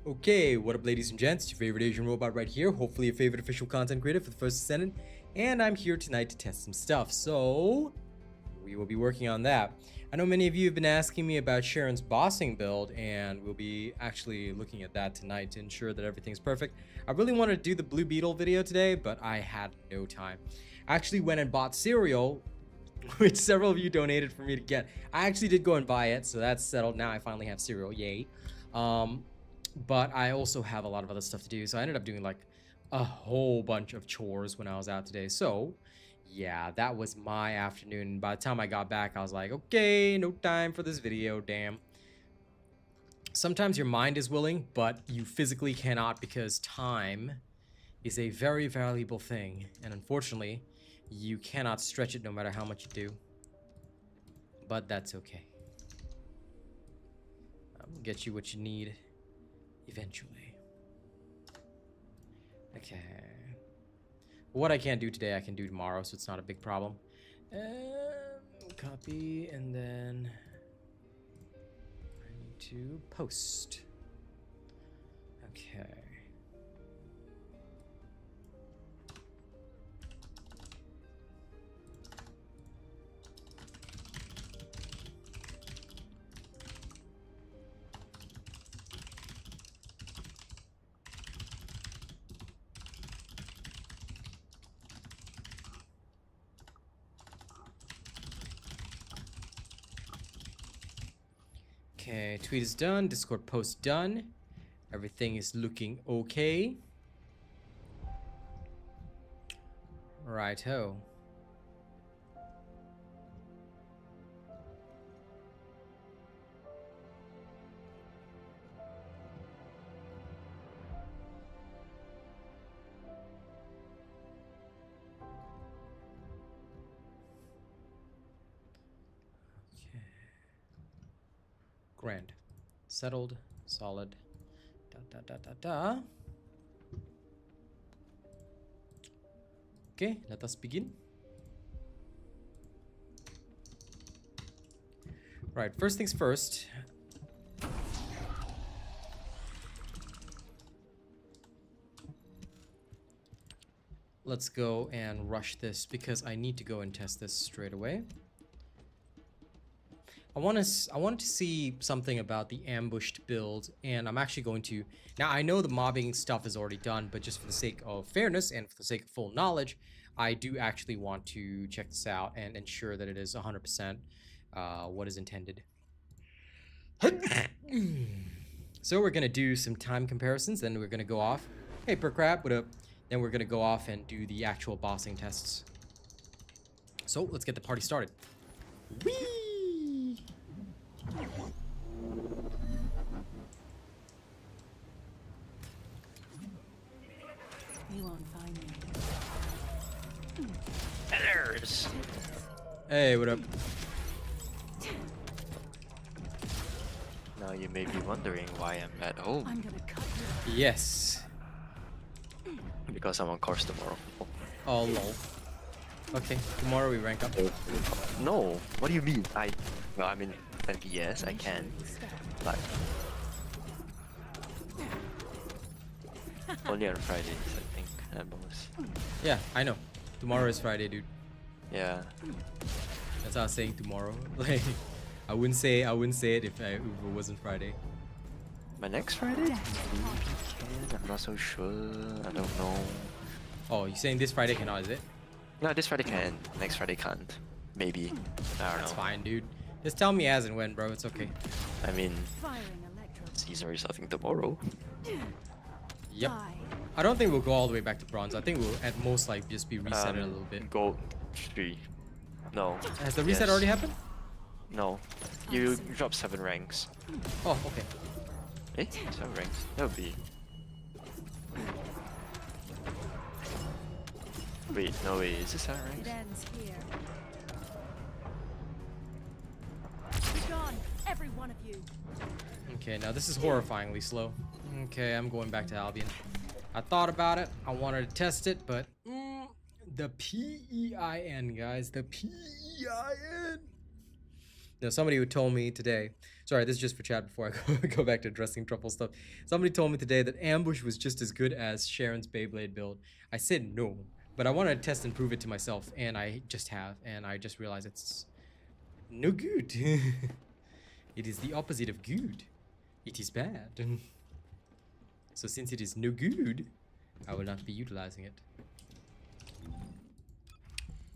Okay, what up ladies and gents, your favorite Asian robot right here, hopefully your favorite official content creator for the First Descendant, and I'm here tonight to test some stuff, so we will be working on that. I know many of you have been asking me about Sharon's bossing build, and we'll be actually looking at that tonight to ensure that everything's perfect. I really wanted to do the Blue Beetle video today, but I had no time. I actually went and bought cereal, which several of you donated for me to get. I actually did go and buy it, so that's settled. Now I finally have cereal, yay. But I also have a lot of other stuff to do, so I ended up doing like a whole bunch of chores when I was out today. So yeah, that was my afternoon. By the time I got back, I was like, okay, no time for this video, damn. Sometimes your mind is willing, but you physically cannot, because time is a very valuable thing, and unfortunately you cannot stretch it no matter how much you do. But that's okay. I'll get you what you need eventually. Okay. What I can't do today, I can do tomorrow, so it's not a big problem. Copy, and then I need to post. Okay. Okay, tweet is done, Discord post done. Everything is looking okay. Righto. Grand. Settled. Solid. Okay, let us begin. Right, first things first. Let's go and rush this because I need to go and test this straight away. I wanted to see something about the ambushed build, and I'm actually going to... Now, I know the mobbing stuff is already done, but just for the sake of fairness and for the sake of full knowledge, I do actually want to check this out and ensure that it is 100% what is intended. So we're going to do some time comparisons, then we're going to go off. Hey, Percrap, what up? Then we're going to go off and do the actual bossing tests. So, let's get the party started. Whee! You won't find me. There's. Hey, what up? Now you may be wondering why I'm at home. I'm gonna cut you. Yes. Because I'm on course tomorrow. Oh, lol. Okay, tomorrow we rank up. No, what do you mean? Well, I mean, yes, I can. But only on Fridays, I think, at most. Yeah, I know. Tomorrow is Friday, dude. Yeah. That's how I was saying tomorrow. Like, I wouldn't say it if it wasn't Friday. My next Friday? Maybe I can. I'm not so sure. I don't know. Oh, you're saying this Friday cannot, is it? No, this Friday can. Next Friday can't. Maybe. I don't know. That's fine, dude. Just tell me as and when, bro. It's okay. I mean, Firing electro. Caesar is starting tomorrow. Yep. Die. I don't think we'll go all the way back to bronze. I think we'll at most like just be reset a little bit. Gold 3. No. Has the reset Yes. already happened? No. You drop 7 ranks. Oh, okay. Eh? 7 ranks? That would be... Wait, no way, is this 7 It ranks? ends here. Be gone, every one of you. Okay, now this is horrifyingly slow. Okay, I'm going back to Albion. I thought about it. I wanted to test it, but the PEIN, guys, the PEIN. No, somebody who told me today. Sorry, this is just for chat before I go back to addressing truffle stuff. Somebody told me today that ambush was just as good as Sharon's Beyblade build. I said no, but I wanted to test and prove it to myself, and I just have, and I just realized it's no good. It is the opposite of good. It is bad. So since it is no good, I will not be utilizing it.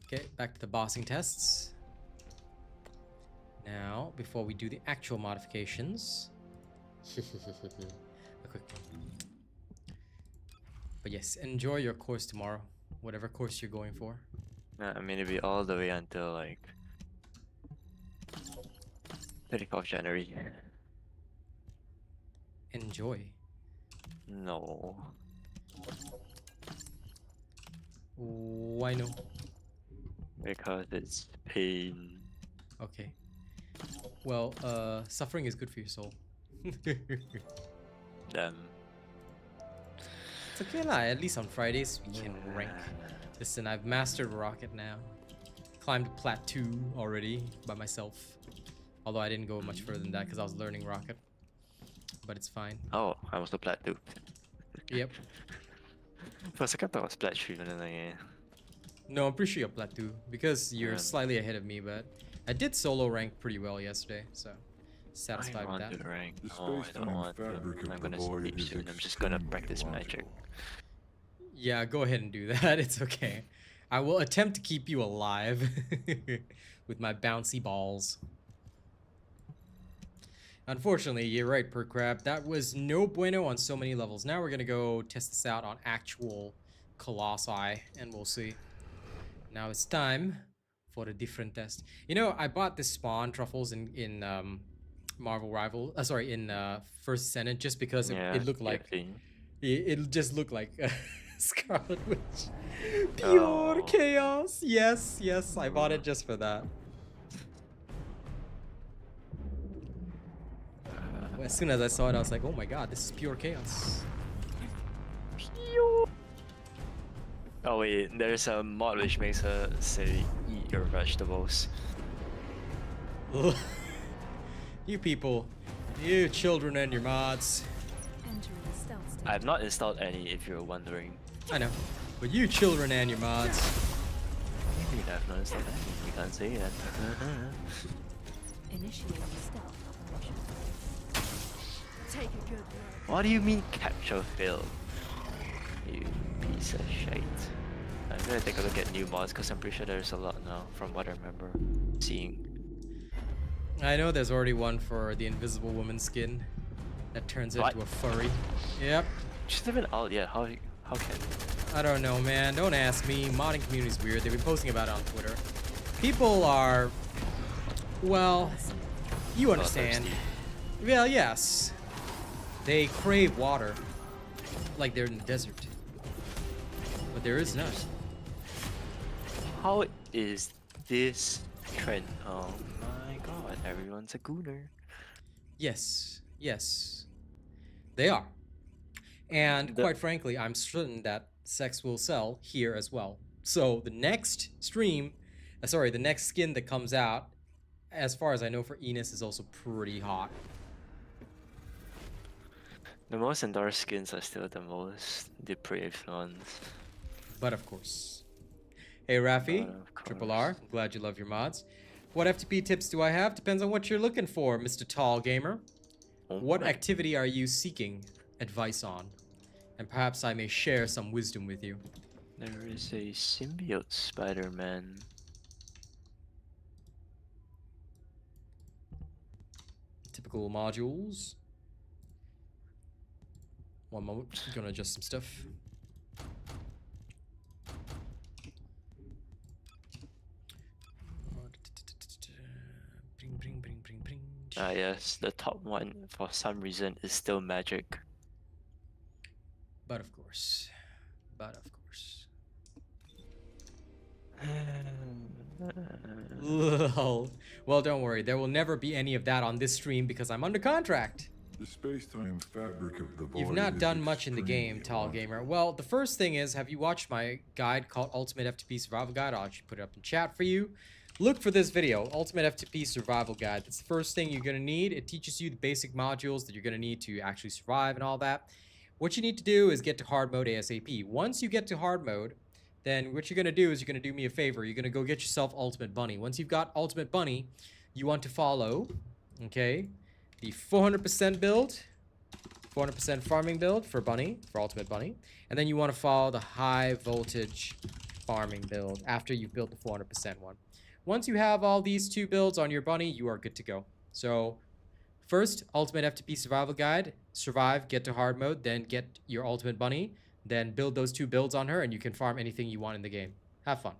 Okay, back to the bossing tests. Now, before we do the actual modifications, a quick one. But yes, enjoy your course tomorrow, whatever course you're going for. I mean, it'll be all the way until like 30th of January. Enjoy. No. Why no? Because it's pain. Okay. Well, suffering is good for your soul. Them. It's okay lah, at least on Fridays we can rank. Listen, I've mastered Rocket now. Climbed Plat 2 already by myself. Although I didn't go much further than that because I was learning Rocket. But it's fine. Oh, I was the Plat 2. Yep. For a second, I thought it was Plat 3, but then like, No, I'm pretty sure you're Plat 2 because you're Yeah. slightly ahead of me, but I did solo rank pretty well yesterday, so satisfied I with want that. to rank. The No, I don't space-time want to. fabric of I'm the gonna void sleep is soon. I'm just gonna extremely practice logical. magic. Yeah, go ahead and do that. It's okay. I will attempt to keep you alive with my bouncy balls. Unfortunately, you're right, Per Crab. That was no bueno on so many levels. Now we're gonna go test this out on actual Colossi, and we'll see. Now it's time for a different test. You know, I bought the spawn truffles in Marvel Rival. Sorry, in First Descendant, just because it looked like it just looked like Scarlet Witch. Pure Oh. chaos. Yes, yes, I bought it just for that. As soon as I saw it, I was like, oh my god, this is pure chaos. Oh wait, there's a mod which makes her say eat your vegetables. You people, you children and your mods. Entering stealth state. I've not installed any if you're wondering. I know, but you children and your mods. Maybe I've not installed any, we can't say that. Initiating stealth operation. Take a good look. What do you mean capture failed? You piece of shit. I'm gonna take a look at new mods because I'm pretty sure there's a lot now from what I remember seeing. I know there's already one for the Invisible Woman skin that turns What? into a furry. Yep. She's not even out yet. How can? I don't know, man. Don't ask me. Modding community's weird. They've been posting about it on Twitter. People are, well, you understand. thirsty. Well, yes. They crave water, like they're in the desert. But there is none. How is this trend? Oh my god, everyone's a gooner. Yes, yes, they are. And quite frankly, I'm certain that sex will sell here as well. So the next stream, the next skin that comes out, as far as I know for Enos, is also pretty hot. The most endorsed skins are still the most depraved ones. But of course. Hey Rafi, But of Triple course. R, I'm glad you love your mods. What FTP tips do I have? Depends on what you're looking for, Mr. Tall Gamer. Oh What my- activity are you seeking advice on? And perhaps I may share some wisdom with you. There is a symbiote Spider-Man. Typical modules. One moment, I'm gonna adjust some stuff. Bring. Ah yes, the top one for some reason is still magic. But of course. Lol. Well, don't worry. There will never be any of that on this stream because I'm under contract. The space-time fabric of the void You've not is done much in the game, extremely Tall logical. Gamer. Well, the first thing is, have you watched my guide called Ultimate F2P Survival Guide? I'll actually put it up in chat for you. look for this video, Ultimate F2P Survival Guide. That's the first thing you're going to need. It teaches you the basic modules that you're going to need to actually survive and all that. What you need to do is get to hard mode ASAP. Once you get to hard mode, then what you're going to do is you're going to do me a favor. You're going to go get yourself Ultimate Bunny. Once you've got Ultimate Bunny, you want to follow, okay, the 400% build, 400% farming build for Bunny, for Ultimate Bunny. And then you want to follow the high voltage farming build after you've built the 400% one. Once you have all these two builds on your Bunny, you are good to go. So first, Ultimate F2P Survival Guide, survive, get to hard mode, then get your Ultimate Bunny, then build those two builds on her, and you can farm anything you want in the game. Have fun.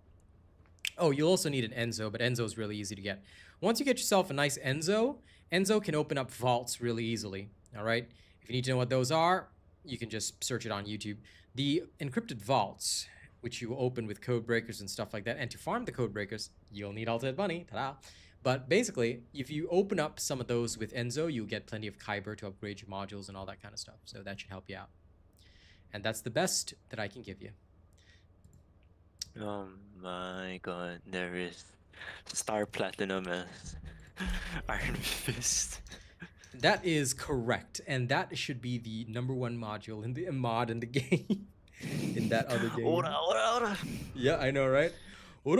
Oh, you'll also need an Enzo, but Enzo is really easy to get. Once you get yourself a nice Enzo, Enzo can open up vaults really easily, all right? If you need to know what those are, you can just search it on YouTube. The encrypted vaults, which you will open with code breakers and stuff like that, and to farm the code breakers, you'll need Ultimate Bunny, ta-da. But basically, if you open up some of those with Enzo, you'll get plenty of Kyber to upgrade your modules and all that kind of stuff, so that should help you out. And that's the best that I can give you. Oh my god, there is Star Platinum as Iron Fist. That is correct, and that should be the #1 module in the mod in the game. In that other game. Ora, ora, ora. Yeah, I know, right? Dude,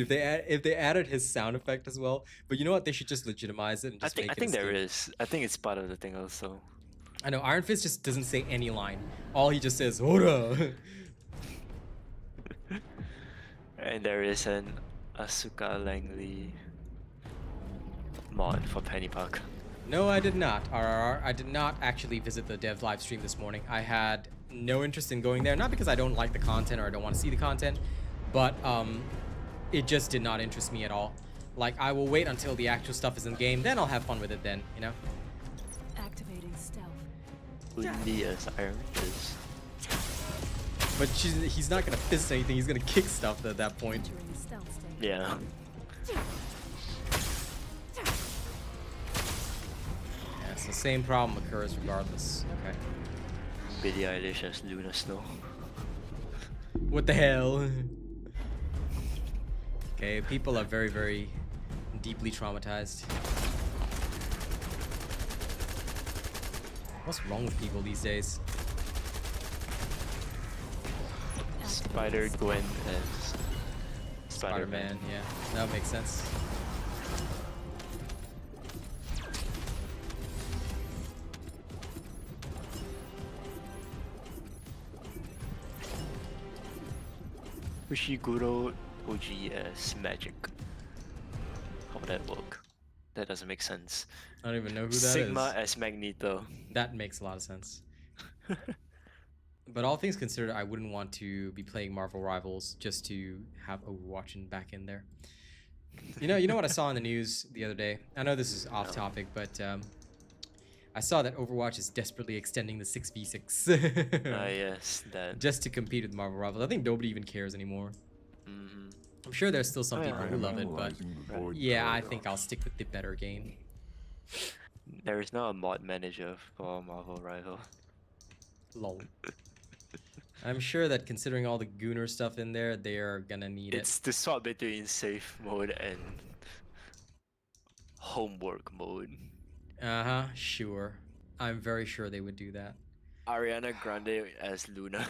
if they added his sound effect as well, but you know what? They should just legitimize it and just make it. I think there is. I think it's part of the thing also. I know Iron Fist just doesn't say any line. All he just says, "Ora." And there is an Asuka Langley mod for Penny Puck. No, I did not. RRR. I did not actually visit the dev live stream this morning. I had no interest in going there, not because I don't like the content or I don't want to see the content, but it just did not interest me at all. Like, I will wait until the actual stuff is in game, then I'll have fun with it then, you know? Activating stealth. Only as Iron Fist. But he's not gonna fist anything, he's gonna kick stuff at that point. Entering stealth state. Yeah. Yeah, so the same problem occurs regardless. Okay. Billie Eilish as Luna Snow. What the hell? Okay, people are very, very deeply traumatized. What's wrong with people these days? Spider-Gwen as Spider-Man. Yeah, that makes sense. Ushiguro OG as Magic. How would that work? That doesn't make sense. I don't even know who that Sigma is. as Magneto. That makes a lot of sense. But all things considered, I wouldn't want to be playing Marvel Rivals just to have Overwatch back in there. You know what I saw in the news the other day? I know this is off topic, but I saw that Overwatch is desperately extending the 6v6. Yes, that. Just to compete with Marvel Rivals. I think nobody even cares anymore. I'm sure there's still some people who love it, but yeah, I think I'll stick with the better game. There is now a mod manager for Marvel Rival. Lol. I'm sure that considering all the Gooner stuff in there, they are gonna need It's the swap between safe mode and homework mode. it. Uh-huh, sure. I'm very sure they would do that. Ariana Grande as Luna.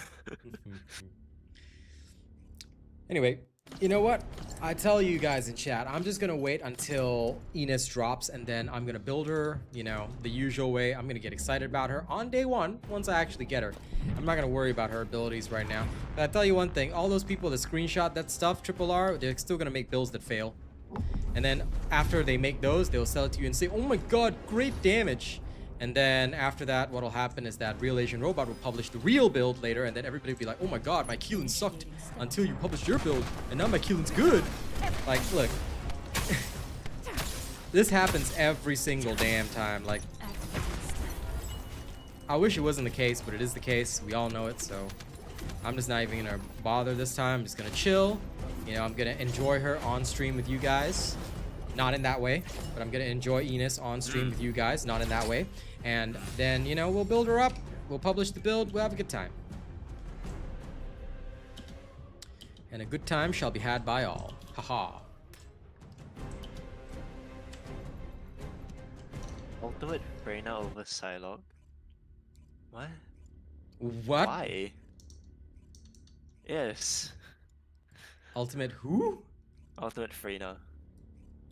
Anyway, you know what? I tell you guys in chat, I'm just gonna wait until Ines drops and then I'm gonna build her, you know, the usual way. I'm gonna get excited about her on day one once I actually get her. I'm not gonna worry about her abilities right now. But I tell you one thing, all those people that screenshot that stuff, RRR, they're still gonna make builds that fail. And then after they make those, they'll sell it to you and say, oh my god, great damage. And then after that, what'll happen is that RealAsianRobot will publish the real build later, and then everybody will be like, oh my god, my Keelan sucked until you published your build, and now my Keelan's good. Like, look. This happens every single damn time. Like, I wish it wasn't the case, but it is the case. We all know it, so I'm just not even gonna bother this time. I'm just gonna chill. You know, I'm gonna enjoy her on stream with you guys. Not in that way, but I'm gonna enjoy Ines on stream with you guys. Not in that way. And then, you know, we'll build her up. We'll publish the build. We'll have a good time. And a good time shall be had by all. Haha. Ultimate Freyna over Psylocke? What? What? Why? Yes. Ultimate who? Ultimate Freyna.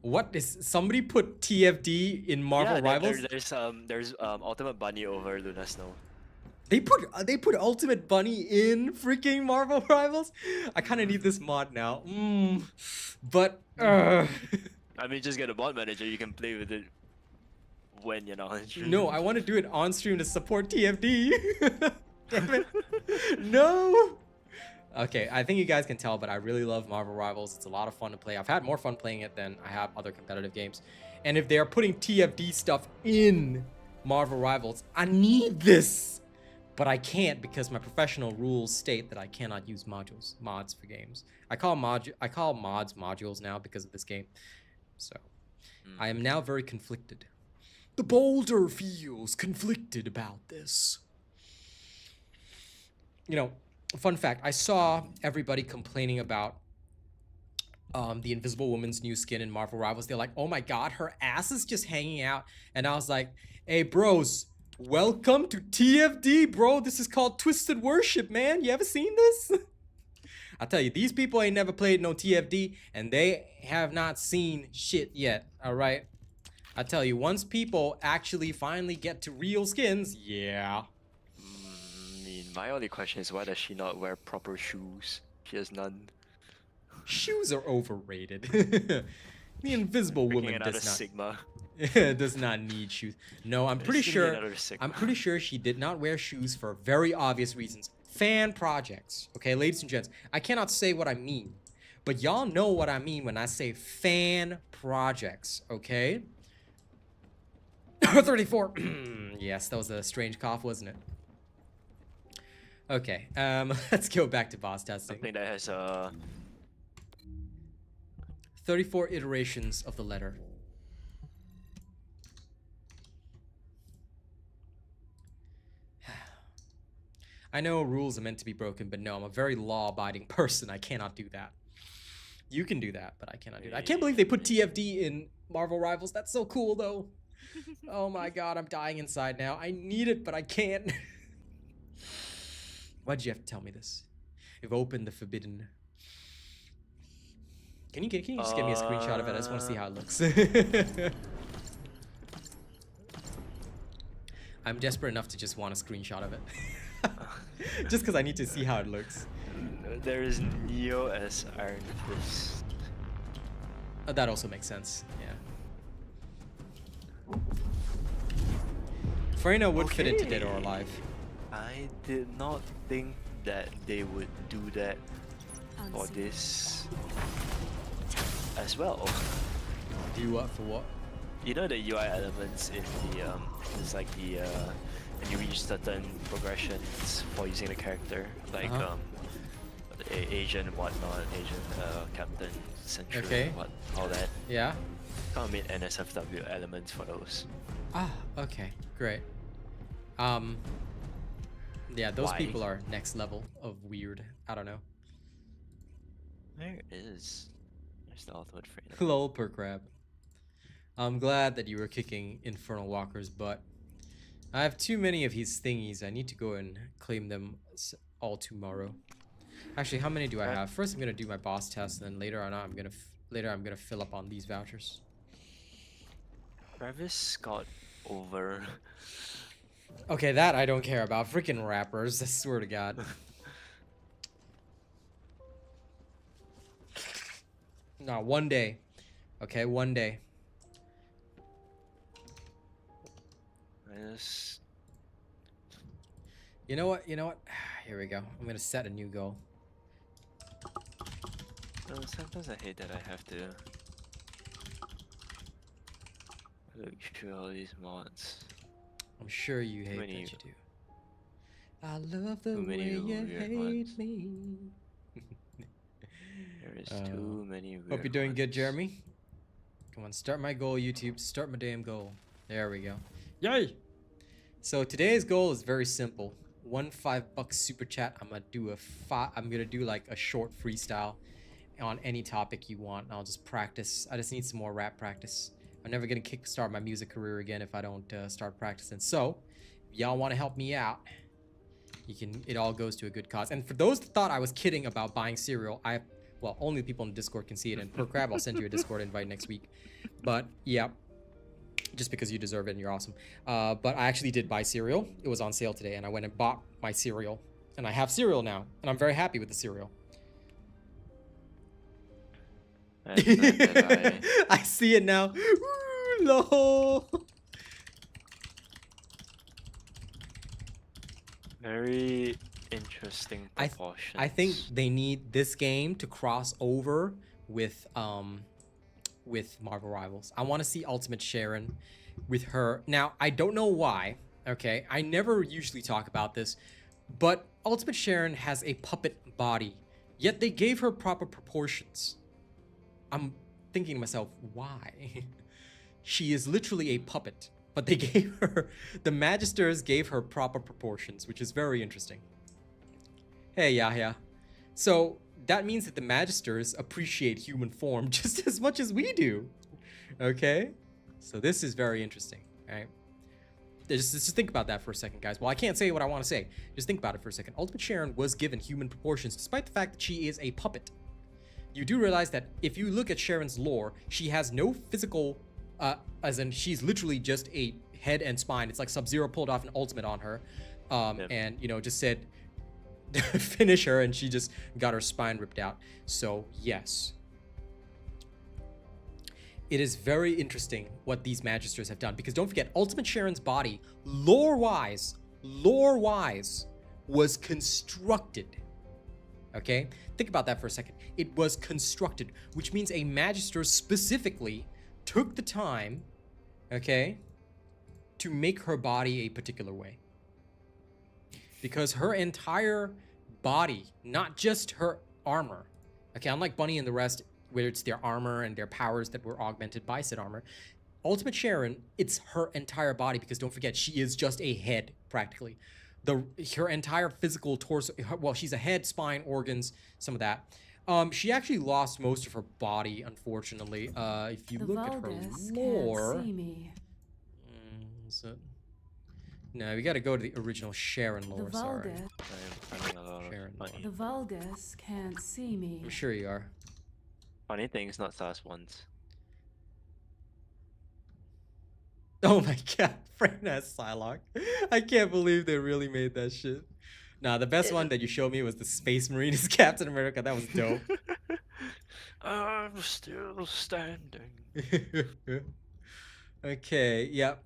What is somebody put TFD in Marvel Yeah, Rivals? there's Ultimate Bunny over Luna Snow. They put Ultimate Bunny in freaking Marvel Rivals. I kind of need this mod now. But I mean, just get a bot manager. You can play with it when you're not on stream. no, I want to do it on stream to support TFD. Damn it. No. Okay, I think you guys can tell, but I really love Marvel Rivals. It's a lot of fun to play. I've had more fun playing it than I have other competitive games. And if they're putting TFD stuff in Marvel Rivals, I need this. But I can't because my professional rules state that I cannot use mods for games. I call mods modules now because of this game. So, I am now very conflicted. The Boulder feels conflicted about this. You know, fun fact, I saw everybody complaining about the Invisible Woman's new skin in Marvel Rivals. They're like, oh my god, her ass is just hanging out. And I was like, hey bros, welcome to TFD, bro. This is called Twisted Worship, man. You ever seen this? I tell you, these people ain't never played no TFD, and they have not seen shit yet, all right? I tell you, once people actually finally get to real skins, yeah. I mean, my only question is why does she not wear proper shoes? She has none. Shoes are overrated. The Invisible Woman does not. Sigma. does not need shoes. No, I'm pretty sure. I'm pretty sure she did not wear shoes for very obvious reasons. Fan projects, okay, ladies and gents. I cannot say what I mean, but y'all know what I mean when I say fan projects, okay? 34. Yes, that was a strange cough, wasn't it? Okay, let's go back to boss testing. Something that has 34 iterations of the letter. I know rules are meant to be broken, but no, I'm a very law-abiding person. I cannot do that. You can do that, but I cannot do that. I can't believe they put TFD in Marvel Rivals. That's so cool, though. Oh my god, I'm dying inside now. I need it, but I can't. Why'd you have to tell me this? You've opened the forbidden. Can you just give me a screenshot of it? I just want to see how it looks. I'm desperate enough to just want a screenshot of it. Just because I need to see how it looks. There is Neo as Iron Fist. That also makes sense, yeah. Freyna would fit into Dead or Alive. I did not think that they would do that for this as well. Do what for what? You know the UI elements in the it's like the when you reach certain progressions for using the character, like agent and whatnot, agent, captain, sentry, Okay. all that. Yeah. Can't made NSFW elements for those. Ah, okay, great. Yeah, those Why? people are next level of weird. I don't know. There is. There's the ultimate freedom. Lol, per crab. I'm glad that you were kicking Infernal Walker's butt. I have too many of his thingies. I need to go and claim them all tomorrow. Actually, how many do I have? First, I'm gonna do my boss test, and then later on, I'm gonna fill up on these vouchers. Travis got over. Okay, that I don't care about. Freaking rappers, I swear to God. No, one day. Okay, one day. Minus. You know what? You know what? Here we go. I'm gonna set a new goal. Sometimes I hate that I have to look through all these mods. I'm sure you hate that many- you do. I love the too way many you weird hate ones. me. There is too many. Hope weird you're doing good, ones. Jeremy. Come on, start my goal, YouTube. Start my damn goal. There we go. Yay! So today's goal is very simple. one $5 super chat. I'm gonna do like a short freestyle on any topic you want. I'll just practice. I just need some more rap practice. I'm never gonna kickstart my music career again if I don't start practicing. So, if y'all want to help me out, you can. It all goes to a good cause. And for those that thought I was kidding about buying cereal, well, only people in Discord can see it. And per crab, I'll send you a Discord invite next week. But yeah, just because you deserve it and you're awesome. But I actually did buy cereal. It was on sale today, and I went and bought my cereal, and I have cereal now, and I'm very happy with the cereal. I see it now. Ooh, lol. Very interesting proportions. I think they need this game to cross over with Marvel Rivals. I want to see Ultimate Sharon with her. Now, I don't know why, okay? I never usually talk about this, but Ultimate Sharon has a puppet body, yet they gave her proper proportions. I'm thinking to myself, why? She is literally a puppet, but they gave her, the Magisters gave her proper proportions, which is very interesting. Hey, Yahya. So that means that the Magisters appreciate human form just as much as we do. Okay? So this is very interesting, right? Just think about that for a second, guys. Well, I can't say what I want to say. Just think about it for a second. Ultimate Sharon was given human proportions despite the fact that she is a puppet. You do realize that if you look at Sharon's lore, she has no physical, as in she's literally just a head and spine. It's like Sub-Zero pulled off an ultimate on her, and, you know, just said, finish her, and she just got her spine ripped out. So, yes. It is very interesting what these Magisters have done, because don't forget, Ultimate Sharon's body, lore-wise, was constructed. Okay? Think about that for a second. It was constructed, which means a Magister specifically took the time, okay, to make her body a particular way. Because her entire body, not just her armor, okay, unlike Bunny and the rest, where it's their armor and their powers that were augmented by said armor, Ultimate Sharon, it's her entire body, because don't forget, she is just a head, practically. Her entire physical torso, well, she's a head, spine, organs, some of that. She actually lost most of her body, unfortunately. If you look at her lore... No, we gotta go to the original Sharon lore, sorry. The Vulgus can't see me. I'm sure you are. Funny things, not fast ones. Oh my god, Fran has Psylocke. I can't believe they really made that shit. Nah, the best one that you showed me was the Space Marine as Captain America. That was dope. I'm still standing. Okay, yep.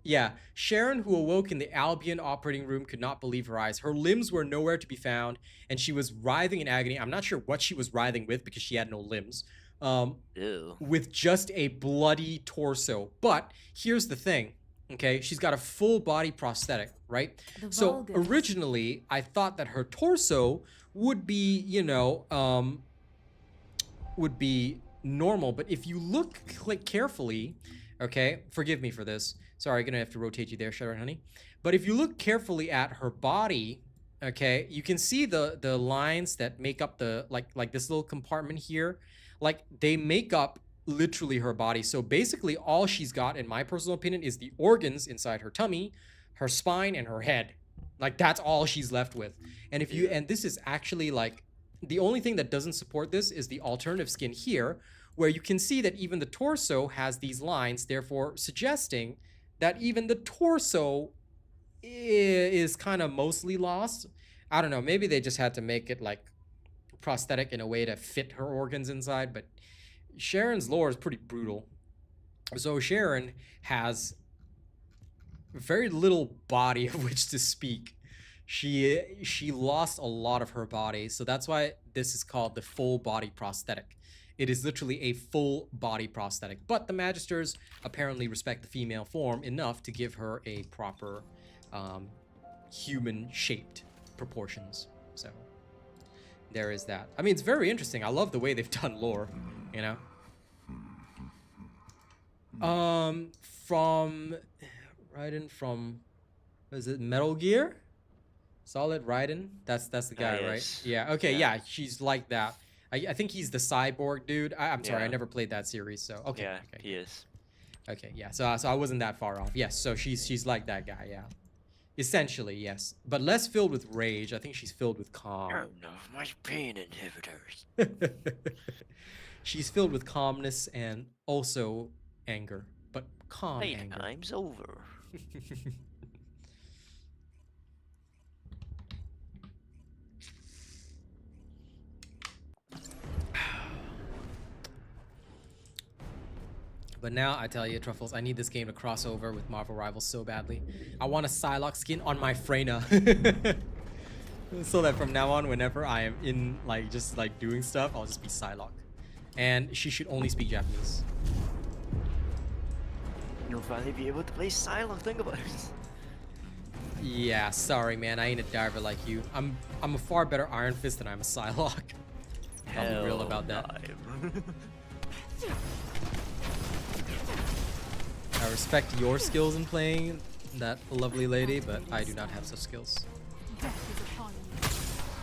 Yeah, Sharon, who awoke in the Albion operating room, could not believe her eyes. Her limbs were nowhere to be found, and she was writhing in agony. I'm not sure what she was writhing with because she had no limbs. With just a bloody torso. But here's the thing, okay? She's got a full body prosthetic, right? So originally, I thought that her torso would be, you know, would be normal. But if you look carefully, okay? Forgive me for this. Sorry, I'm gonna have to rotate you there, Sharon, honey. But if you look carefully at her body, okay, you can see the lines that make up the, like this little compartment here. Like, they make up literally her body. So basically all she's got, in my personal opinion, is the organs inside her tummy, her spine, and her head. Like, that's all she's left with. And if you, and this is actually like, the only thing that doesn't support this is the alternative skin here, where you can see that even the torso has these lines, therefore suggesting that even the torso is kind of mostly lost. I don't know, maybe they just had to make it like prosthetic in a way to fit her organs inside, but Sharon's lore is pretty brutal. So Sharon has very little body of which to speak. She lost a lot of her body, so that's why this is called the full body prosthetic. It is literally a full body prosthetic, but the Magisters apparently respect the female form enough to give her a proper human shaped proportions. So there is that. I mean, it's very interesting. I love the way they've done lore, you know? From, what is it, Metal Gear? Solid Raiden? That's the guy, right? Yes. Yeah. Okay. Yeah. Yeah. She's like that. I think he's the cyborg dude. I'm sorry. I Yeah. never played that series. So okay. Yeah, Okay. he is. Okay. Yeah. So I wasn't that far off. Yes. So she's like that guy. Yeah. Essentially, yes. But less filled with rage. I think she's filled with calm. Oh no, my pain inhibitors. She's filled with calmness and also anger, but calm anger. Playtime's over. But now I tell you, Truffles, I need this game to cross over with Marvel Rivals so badly. I want a Psylocke skin on my Freyna. So that from now on, whenever I am in like just like doing stuff, I'll just be Psylocke. And she should only speak Japanese. You'll finally be able to play Silent. Think about it. Yeah, sorry man, I ain't a diver like you. I'm a far better Iron Fist than I'm a Psylocke. I'll be real about that. I respect your skills in playing that lovely lady, but I do not have such skills. Death is upon you.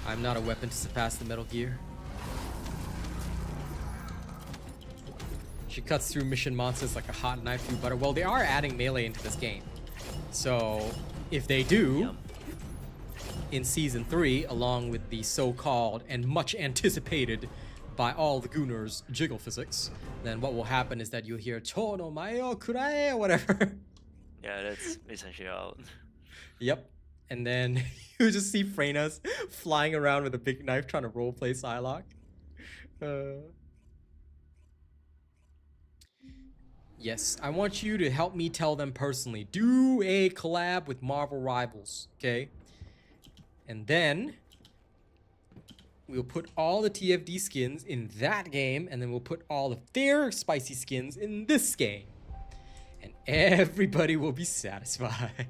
I'm not a weapon to surpass the Metal Gear. She cuts through mission monsters like a hot knife through butter. Well, they are adding melee into this game. So, if they do, in Season 3, along with the so-called and much anticipated by all the Gooners jiggle physics, then what will happen is that you'll hear Chono Mayo Kurae or whatever. Yeah, that's essentially out. Yep. And then you just see Freynas flying around with a big knife trying to roleplay Psylocke. Yes, I want you to help me tell them personally. Do a collab with Marvel Rivals, okay? And then we'll put all the TFD skins in that game, and then we'll put all of their spicy skins in this game. And everybody will be satisfied.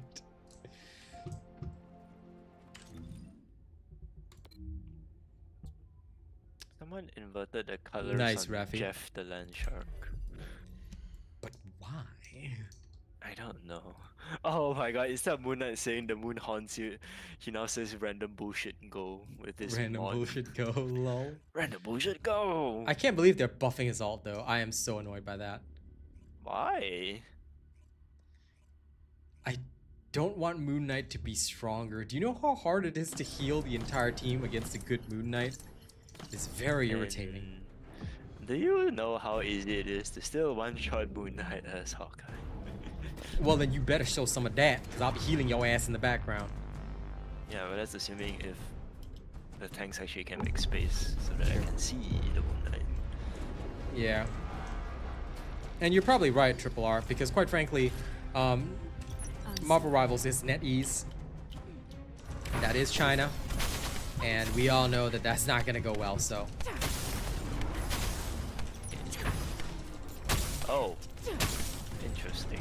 Someone inverted the colors Nice, on Rafi. Jeff the Land Shark. But why? I don't know. Oh my god, is that Moon Knight saying the moon haunts you? He now says random bullshit go with this Random mod. bullshit go, lol. Random bullshit go! I can't believe they're buffing his ult though. I am so annoyed by that. Why? I don't want Moon Knight to be stronger. Do you know how hard it is to heal the entire team against a good Moon Knight? It's very irritating. And do you know how easy it is to still one-shot Moon Knight as Hawkeye? Well, then you better show some of that, because I'll be healing your ass in the background. Yeah, but that's assuming if the tanks actually can make space so that I can see the Moon Knight. Yeah. And you're probably right, Triple R, because quite frankly, Marvel Rivals is NetEase. That is China. And we all know that that's not going to go well, so. Oh, interesting.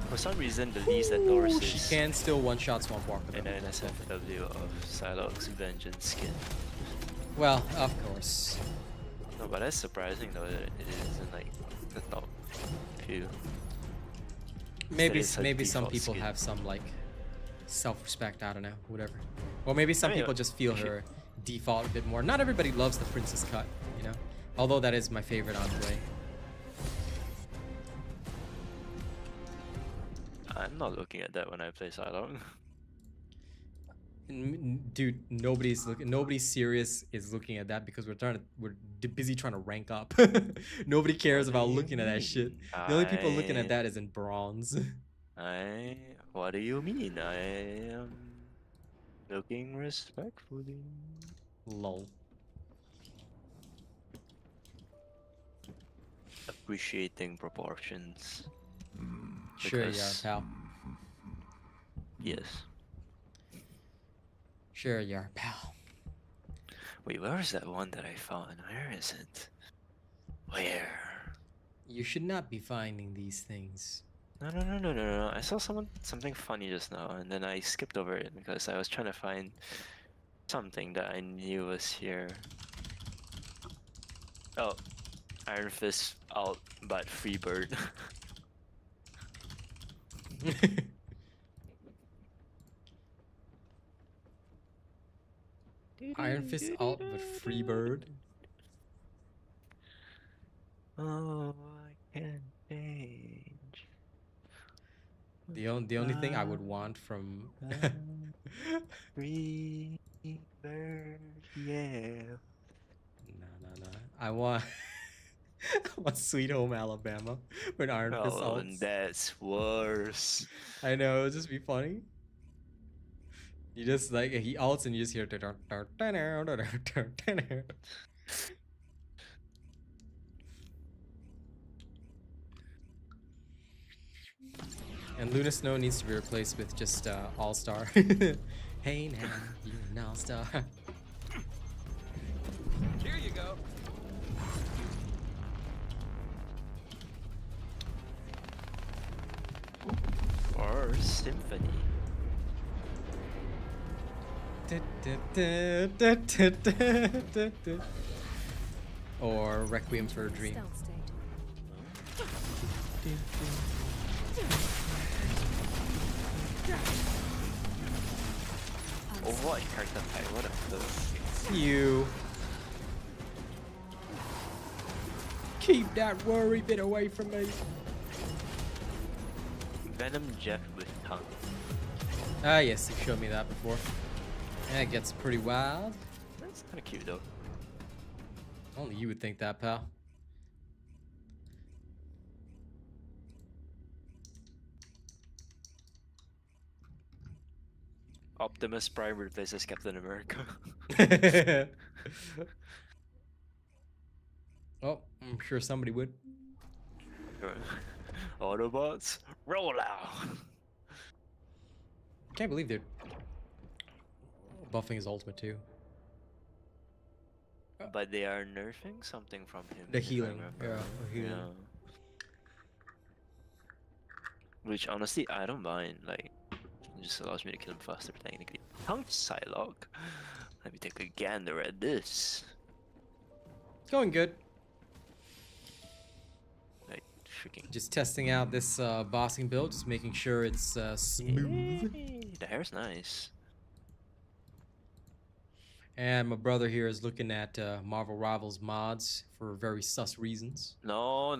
For some reason, the least endorses She can still one-shot Swamp Walker, an though. NSFW of Psylocke's Vengeance skin. Well, of course. No, but that's surprising though that it isn't like the top few. Maybe it's a maybe some default people skin. have some like self-respect. I don't know, whatever. Or maybe some I mean, people just feel actually- her default a bit more. Not everybody loves the princess cut, you know. Although that is my favorite on the way. I'm not looking at that when I play Psylocke. Dude, nobody serious is looking at that because we're busy trying to rank up. Nobody cares about looking at that shit. The only people looking at that is in bronze. What do you mean? I am looking respectfully. Lol. Appreciating proportions. Sure, yeah, Because- pal. Yes. Sure, yeah, pal. Wait, where is that one that I found? Where is it? Where? You should not be finding these things. No. I saw something funny just now, and then I skipped over it because I was trying to find something that I knew was here. Oh, Iron Fist out, but free bird. Iron Fist alt with Freebird. Oh, I can change. The only thing I would want from Free bird, yeah. no. I want I want Sweet Home Alabama with Iron Fist Oh, alts. that's worse. I know, it'll just be funny. You just like he alts and you just hear and Luna Snow needs to be replaced with just All Star. Hey now, you're an All Star. Here you go. Or symphony. Or Requiem for a Dream. Stealth state. Oh, what character type? What a first. You keep that worry bit away from me. Venom Jeff with tongue. Ah, yes, you've showed me that before. And it gets pretty wild. That's kind of cute though. Only you would think that, pal. Optimus Prime replaces Captain America. Oh, I'm sure somebody would. Autobots, roll out! Can't believe they're buffing his ultimate too. But they are nerfing something from him. The if I healing, remember. yeah, the healing. Which honestly, I don't mind. Like, it just allows me to kill him faster, technically. Punch Psylocke. Let me take a gander at this. It's going good. Like, freaking. Just testing out this bossing build, just making sure it's smooth. Yay, the hair's nice. And my brother here is looking at Marvel Rivals mods for very sus reasons. No.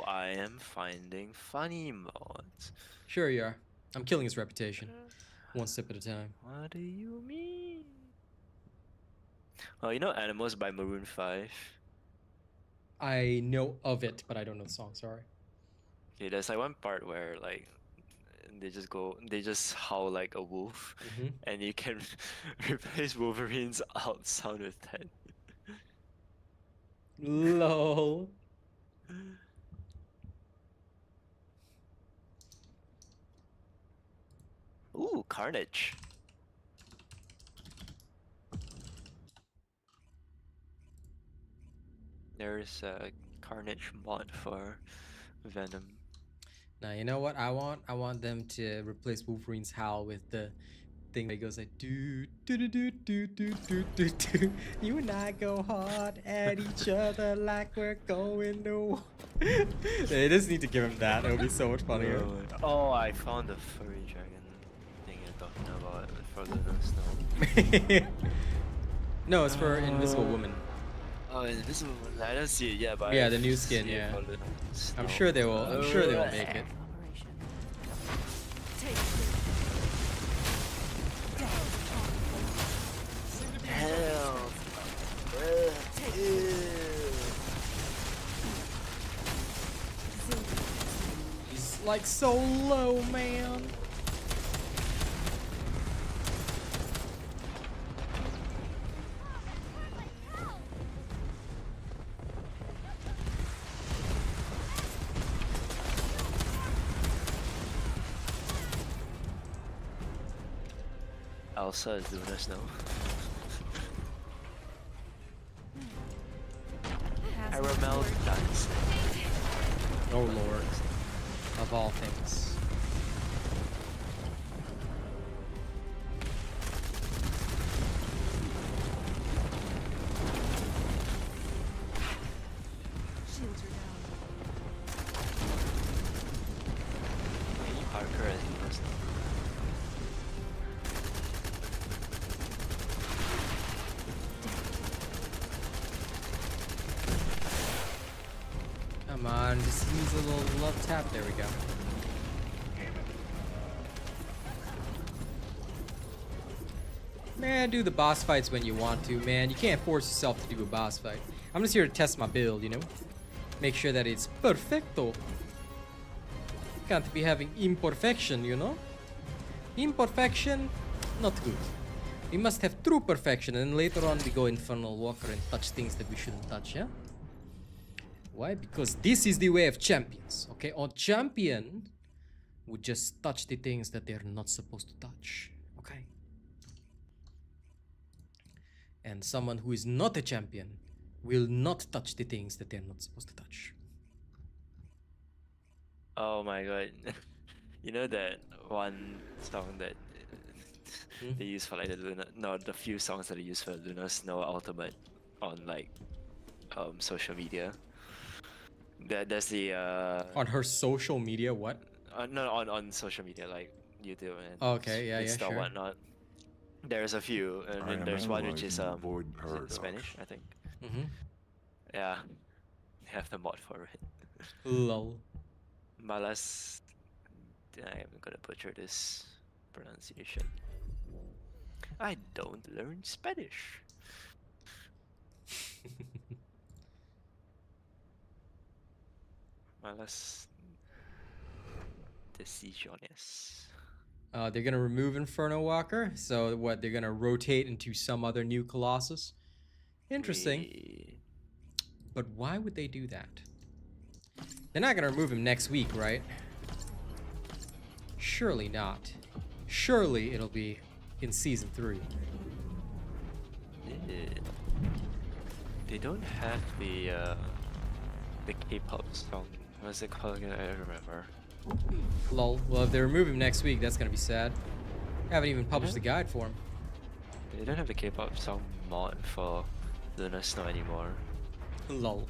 I am finding funny mods. Sure you are. I'm killing his reputation. One step at a time. What do you mean? Oh, you know Animals by Maroon 5? I know of it, but I don't know the song, sorry. Okay, there's like one part where like they just howl like a wolf, and you can replace Wolverine's out sound with that. LOL. Ooh, Carnage. There's a Carnage mod for Venom. Now you know what I want? I want them to replace Wolverine's howl with the thing that goes like do do do do do do do do do. You and I go hard at each other like we're going to war. They just need to give him that. It would be so much funnier. Oh, I found the furry dragon thing you're talking about for the snow. No, it's for Invisible Woman. Oh, Invisible Woman. I don't see it yet, but Yeah, I the new skin, see it yeah. for the I'm snow. sure they will. I'm sure they will make it. Operation. Take it. Hell. He's like so low, man. Elsa is doing us now. Caramel dance. Oh lord. Of all things. Shields are down. Maybe Parker as doing us now. on. Just use a little love tap. There we go. Man, do the boss fights when you want to, man. You can't force yourself to do a boss fight. I'm just here to test my build, you know? Make sure that it's perfecto. Can't be having imperfection, you know? Imperfection, not good. We must have true perfection, and later on we go Infernal Walker and touch things that we shouldn't touch, yeah? Why? Because this is the way of champions, okay? A champion would just touch the things that they're not supposed to touch, okay? And someone who is not a champion will not touch the things that they're not supposed to touch. Oh my god. You know that one song that they use for like the Luna, no, the few songs that they use for Lunar Snow Ultimate on like social media. There's the On her social media, what? no, on social media like YouTube and Okay, yeah, Insta sure. whatnot. There's a few, and I then am there's one which is analyzing the void is it paradox. Spanish, I think. Mm-hmm. Yeah, they have the mod for it. Lol. Malas, I'm gonna butcher this pronunciation. I don't learn Spanish. Malas decisiones. They're gonna remove Inferno Walker, so what? They're gonna rotate into some other new Colossus. Interesting. But why would they do that? They're not gonna remove him next week, right? Surely not. Surely it'll be in season 3. They don't have the K-pop song. What's it called again? I don't remember. Lol. Well, if they remove him next week, that's gonna be sad. I haven't even published the guide for him. They don't have the K-pop song mod for Lunar Snow anymore. Lol.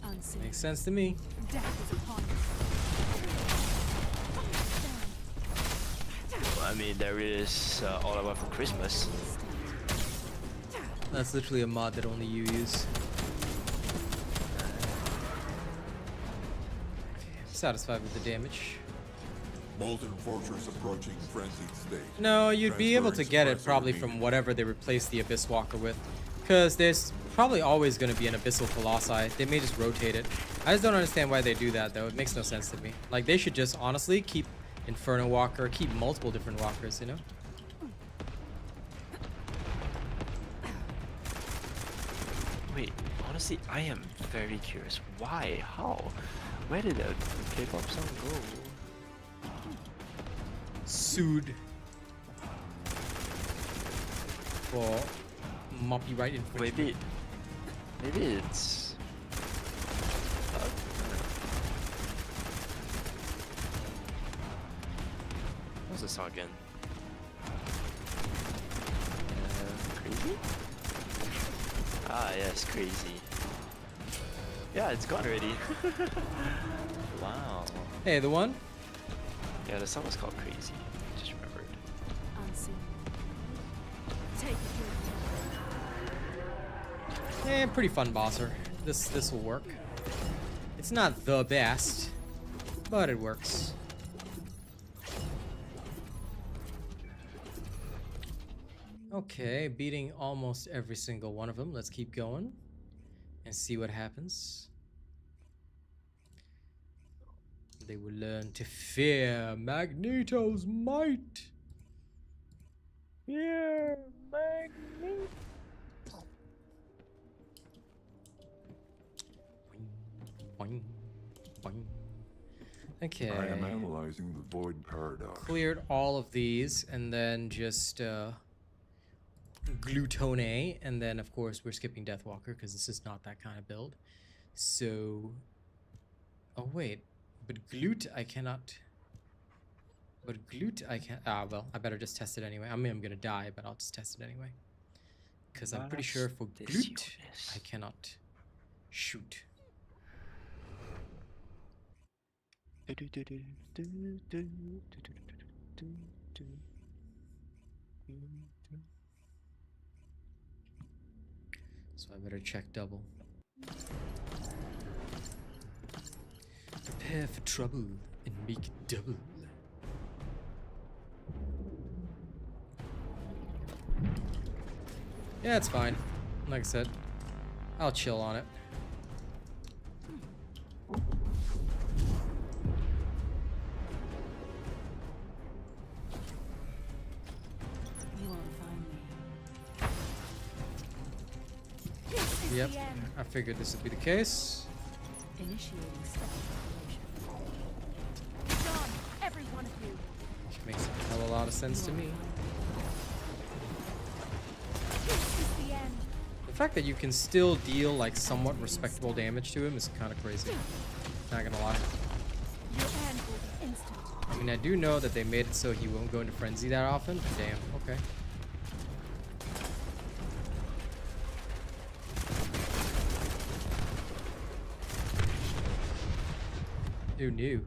Unseen. Makes sense to me. Death is upon I mean, there is All I Want for Christmas. That's literally a mod that only you use. Satisfied with the damage. Molten Fortress approaching frenzied state. No, you'd be able to Transferring get it suppressor probably immediately. from whatever they replace the Abyss Walker with. Because there's probably always going to be an Abyssal Colossi. They may just rotate it. I just don't understand why they do that, though. It makes no sense to me. Like, they should just, honestly, keep Inferno Walker, keep multiple different walkers, you know? Wait, honestly, I am very curious. Why? How? Where did the K-pop song go? Sued for copyright infringement. Maybe it's. What's the song again? Crazy? Ah, yes, crazy. Yeah, it's gone already. Wow. Hey, the one? Yeah, the song was called Crazy. I just remembered. unseen. Take a good Eh, pretty fun bosser. This will work. It's not the best, but it works. Okay, beating almost every single one of them. Let's keep going and see what happens. They will learn to fear Magneto's might. Yeah, Magneto. Boing, boing. Okay. I am analyzing the void paradox. Cleared all of these and then just Glutone, and then of course we're skipping Deathwalker because this is not that kind of build. So, oh wait, but Glut I cannot. But Glut I can't. Ah well, I better just test it anyway. I mean I'm gonna die, but I'll just test it anyway. Because I'm pretty sure for Glut I cannot shoot. So I better check double. Prepare for trouble and make it double. Yeah, it's fine. Like I said, I'll chill on it. You won't find me. This is Yep, the end. I figured this would be the case. Initiating step operation. Done, every one of you. Which makes a hell of a lot of sense to me. This is the end. The fact that you can still deal like somewhat respectable damage to him is kind of crazy. Not gonna lie. Your end will be instant. I mean, I do know that they made it so he won't go into frenzy that often. Damn, okay. Who knew?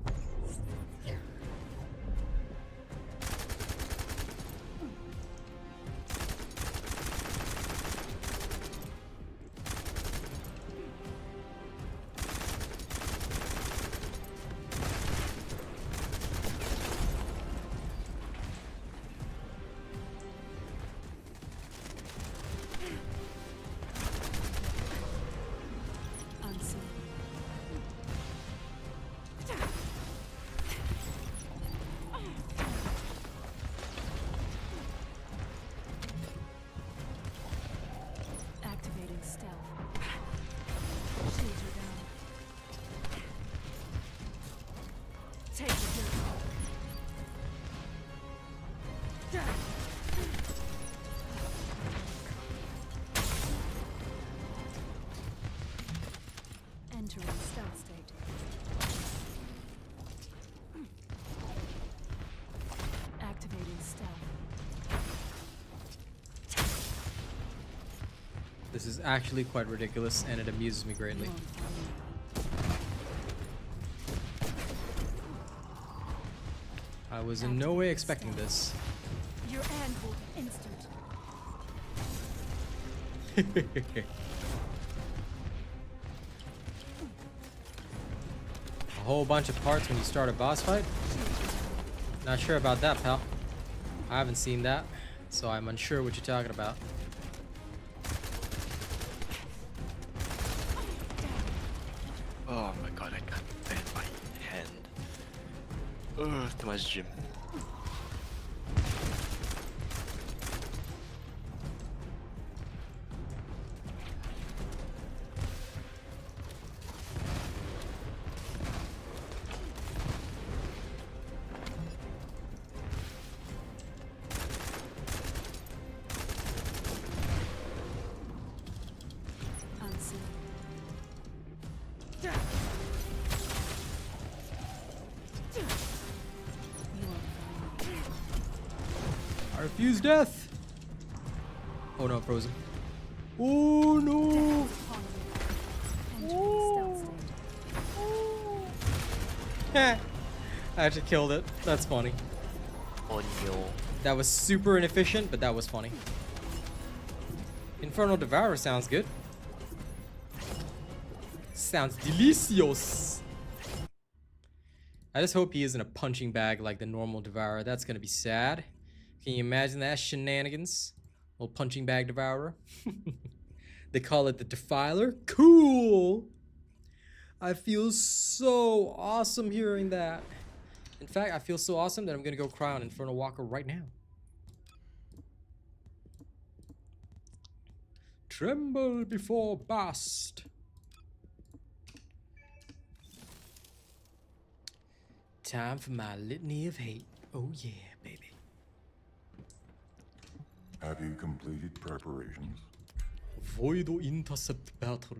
Unseen. Activating stealth. Shields are down. Take it here. Entering stealth state. Activating stealth. This is actually quite ridiculous, and it amuses me greatly. You won't find me. I was in no way expecting this. Your end will be instant. A whole bunch of parts when you start a boss fight? Not sure about that, pal. I haven't seen that, so I'm unsure what you're talking about. Oh my god, I can't bend my hand. Ugh, too much gym. Unseen. You won't find me. I refuse death! Oh no, I'm frozen. Oh no! Entering stealth state. I actually killed it. That's funny. Oh no. That was super inefficient, but that was funny. Infernal Devourer sounds good. Sounds delicious. I just hope he isn't a punching bag like the normal Devourer. That's gonna be sad. Can you imagine that shenanigans? Little punching bag Devourer. They call it the Defiler. Cool! I feel so awesome hearing that. In fact, I feel so awesome that I'm gonna go cry on Infernal Walker right now. Tremble before Bast. Time for my litany of hate. Oh yeah, baby. Have you completed preparations? Void intercept battle.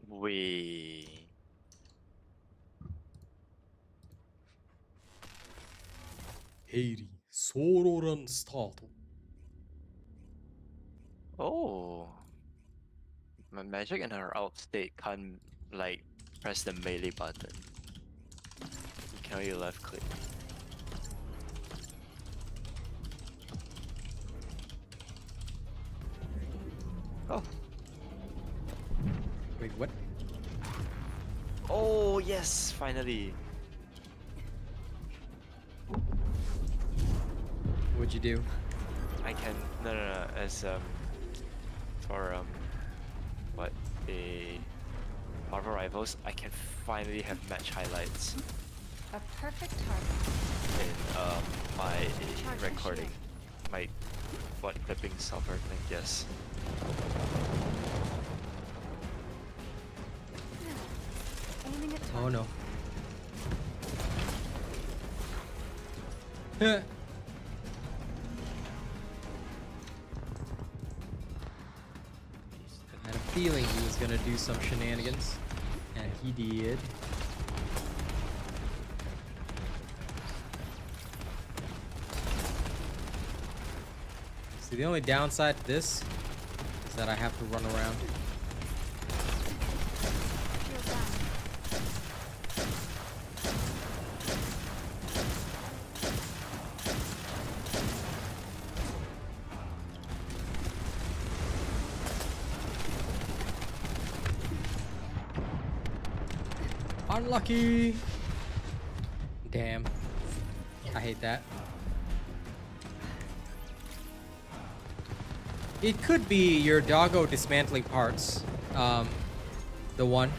We. Heiri, Sororan startle. Oh. My magic in her out state can't like press the melee button. You can only left click. Oh. Wait, what? Oh yes, finally. What'd you do? I can no as for what a Marvel Rivals, I can finally have match highlights A perfect target. in my Charging recording, shield. my what clipping software thing. Yes. Aiming at target. Oh no. I had a feeling he was gonna do some shenanigans, and he did. See, the only downside to this is that I have to run around. Shield down. Unlucky! Damn. I hate that. It could be your doggo dismantling parts. The one.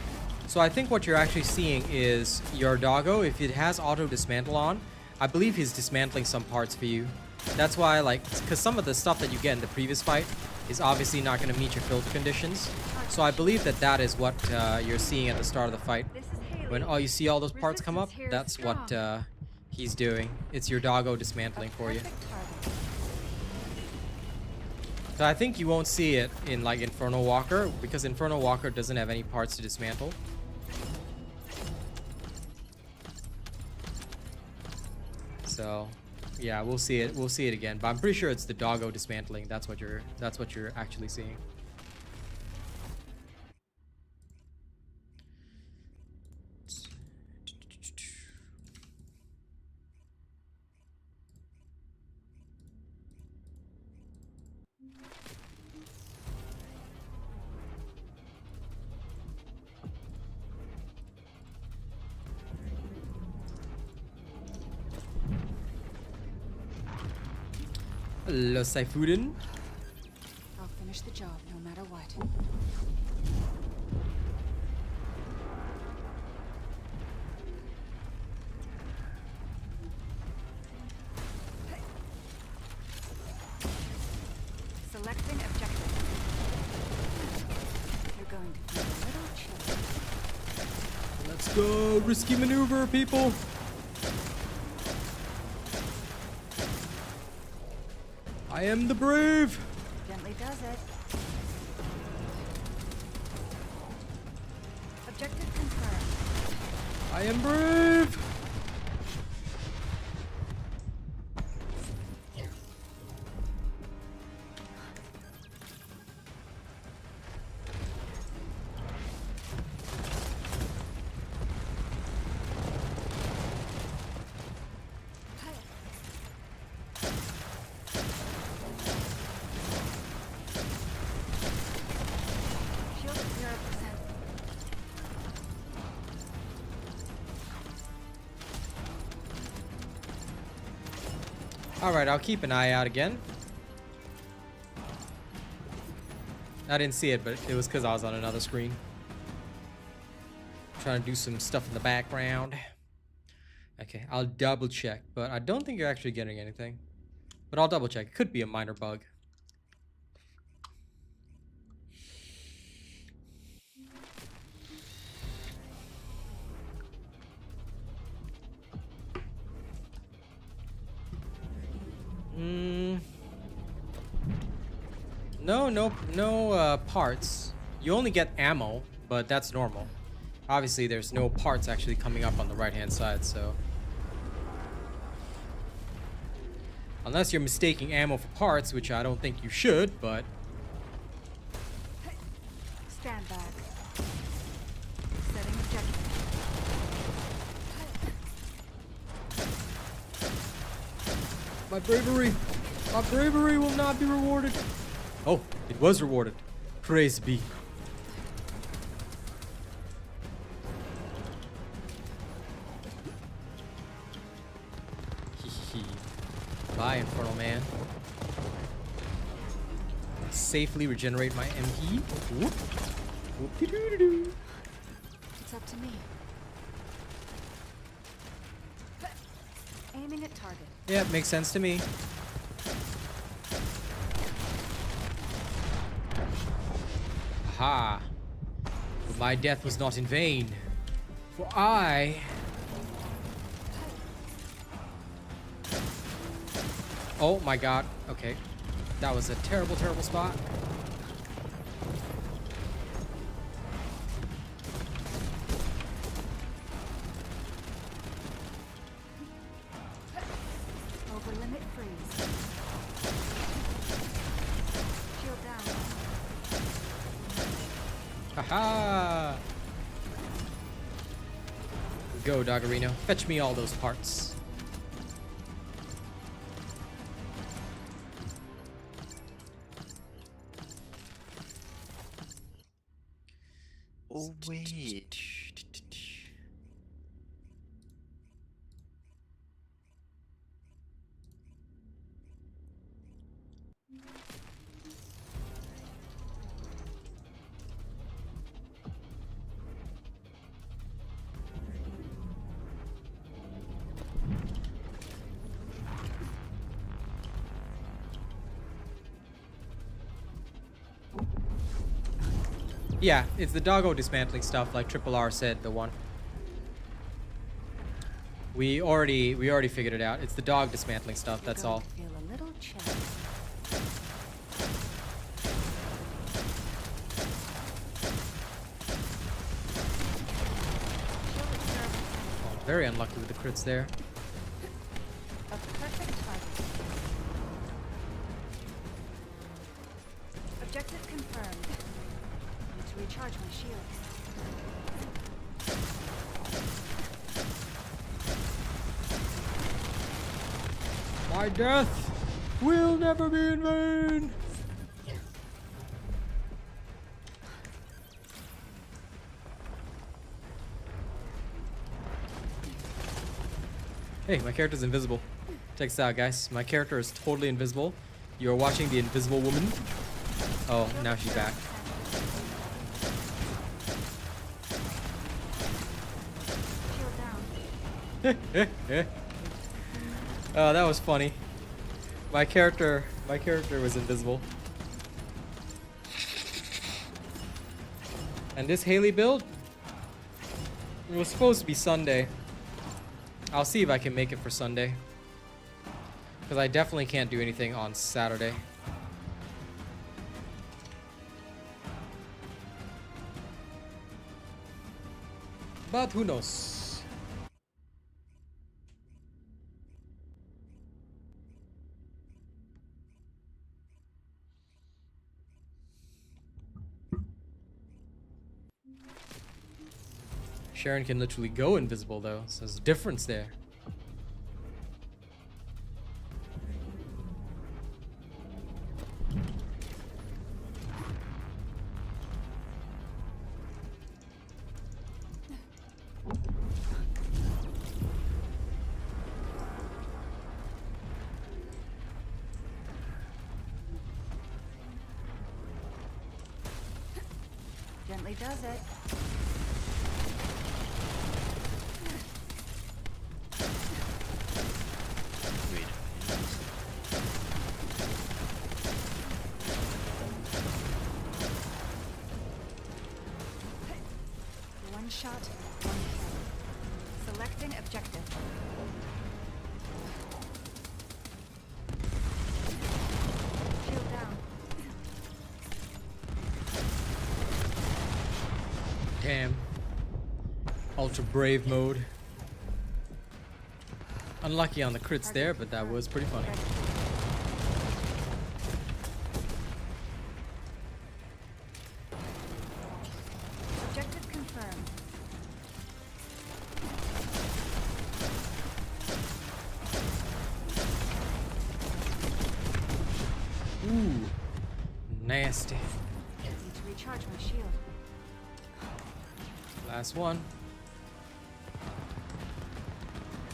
So I think what you're actually seeing is your doggo, if it has auto dismantle on, I believe he's dismantling some parts for you. That's why, like, because some of the stuff that you get in the previous fight is obviously not going to meet your filter conditions. So I believe that that is what you're seeing at the start of the fight. This is Haley. When you see all those parts come up, Resistance here is that's what strong. he's doing. It's your doggo A dismantling for you. perfect target. So I think you won't see it in like Inferno Walker because Inferno Walker doesn't have any parts to dismantle. So yeah, we'll see it. We'll see it again. But I'm pretty sure it's the doggo dismantling. That's what you're actually seeing. Hello, Saifudin. I'll finish the job no matter what. Selecting objective. You're going to be a little chilly. Let's go. Risky maneuver, people. I am the brave. Gently does it. Objective confirmed. I am brave. Shield at 0%. Alright, I'll keep an eye out again. I didn't see it, but it was because I was on another screen. Trying to do some stuff in the background. Okay, I'll double check, but I don't think you're actually getting anything. But I'll double check. It could be a minor bug. No parts. You only get ammo, but that's normal. Obviously, there's no parts actually coming up on the right-hand side, so... Unless you're mistaking ammo for parts, which I don't think you should, but... Stand back. Setting objective. My bravery will not be rewarded. Oh, it was rewarded. Praise be. Bye, Infernal Man. Safely regenerate my MP. Whoop. Whoop-de-doo-doo-doo. It's up to me. Aiming at target. Yeah, makes sense to me. Aha. But my death was not in vain. For I... Oh my god. Okay. That was a terrible, terrible spot. Over limit freeze. Shield down. Haha! Go, Doggerino. Fetch me all those parts. Oh wait. Yeah, it's the doggo dismantling stuff, like Triple R said, the one. We already figured it out. It's the dog dismantling stuff, that's all. Feel a little chill. Oh, very unlucky with the crits there. A perfect target. Objective confirmed. Need to recharge my shields. My death will never be in vain. Hey, my character's invisible. Check this out, guys. My character is totally invisible. You are watching the Invisible Woman. Oh, now she's back. Shield down. Oh, that was funny. My character was invisible. And this Haley build, it was supposed to be Sunday. I'll see if I can make it for Sunday. Because I definitely can't do anything on Saturday. But who knows? Sharon can literally go invisible though, so there's a difference there. Gently does it. Wait. One shot, one kill. Selecting objective. Shield down. Damn. Ultra brave mode. Unlucky on the crits there, but that was pretty funny. Objective confirmed. Ooh. Nasty. Need to recharge my shield. Last one.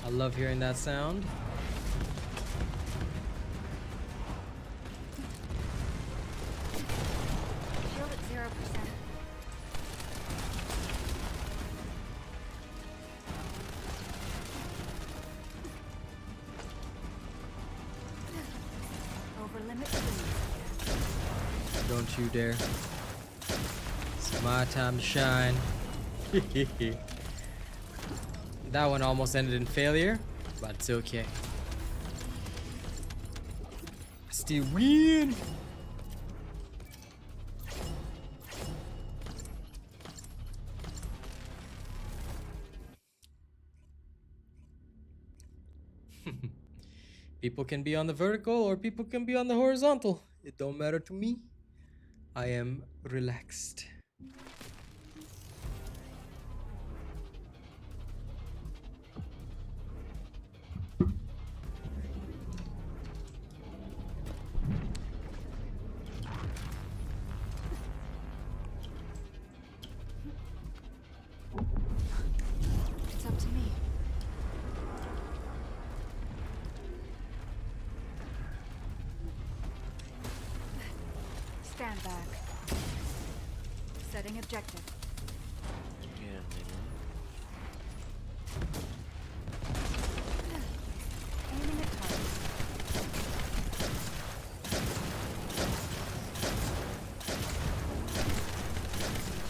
I love hearing that sound. limit please. Don't you dare. It's my time to shine. That one almost ended in failure, but it's okay. I still win. People can be on the vertical or people can be on the horizontal. It don't matter to me. I am relaxed. It's up to me. Stand back. Setting objective. Yeah, Aiming at target.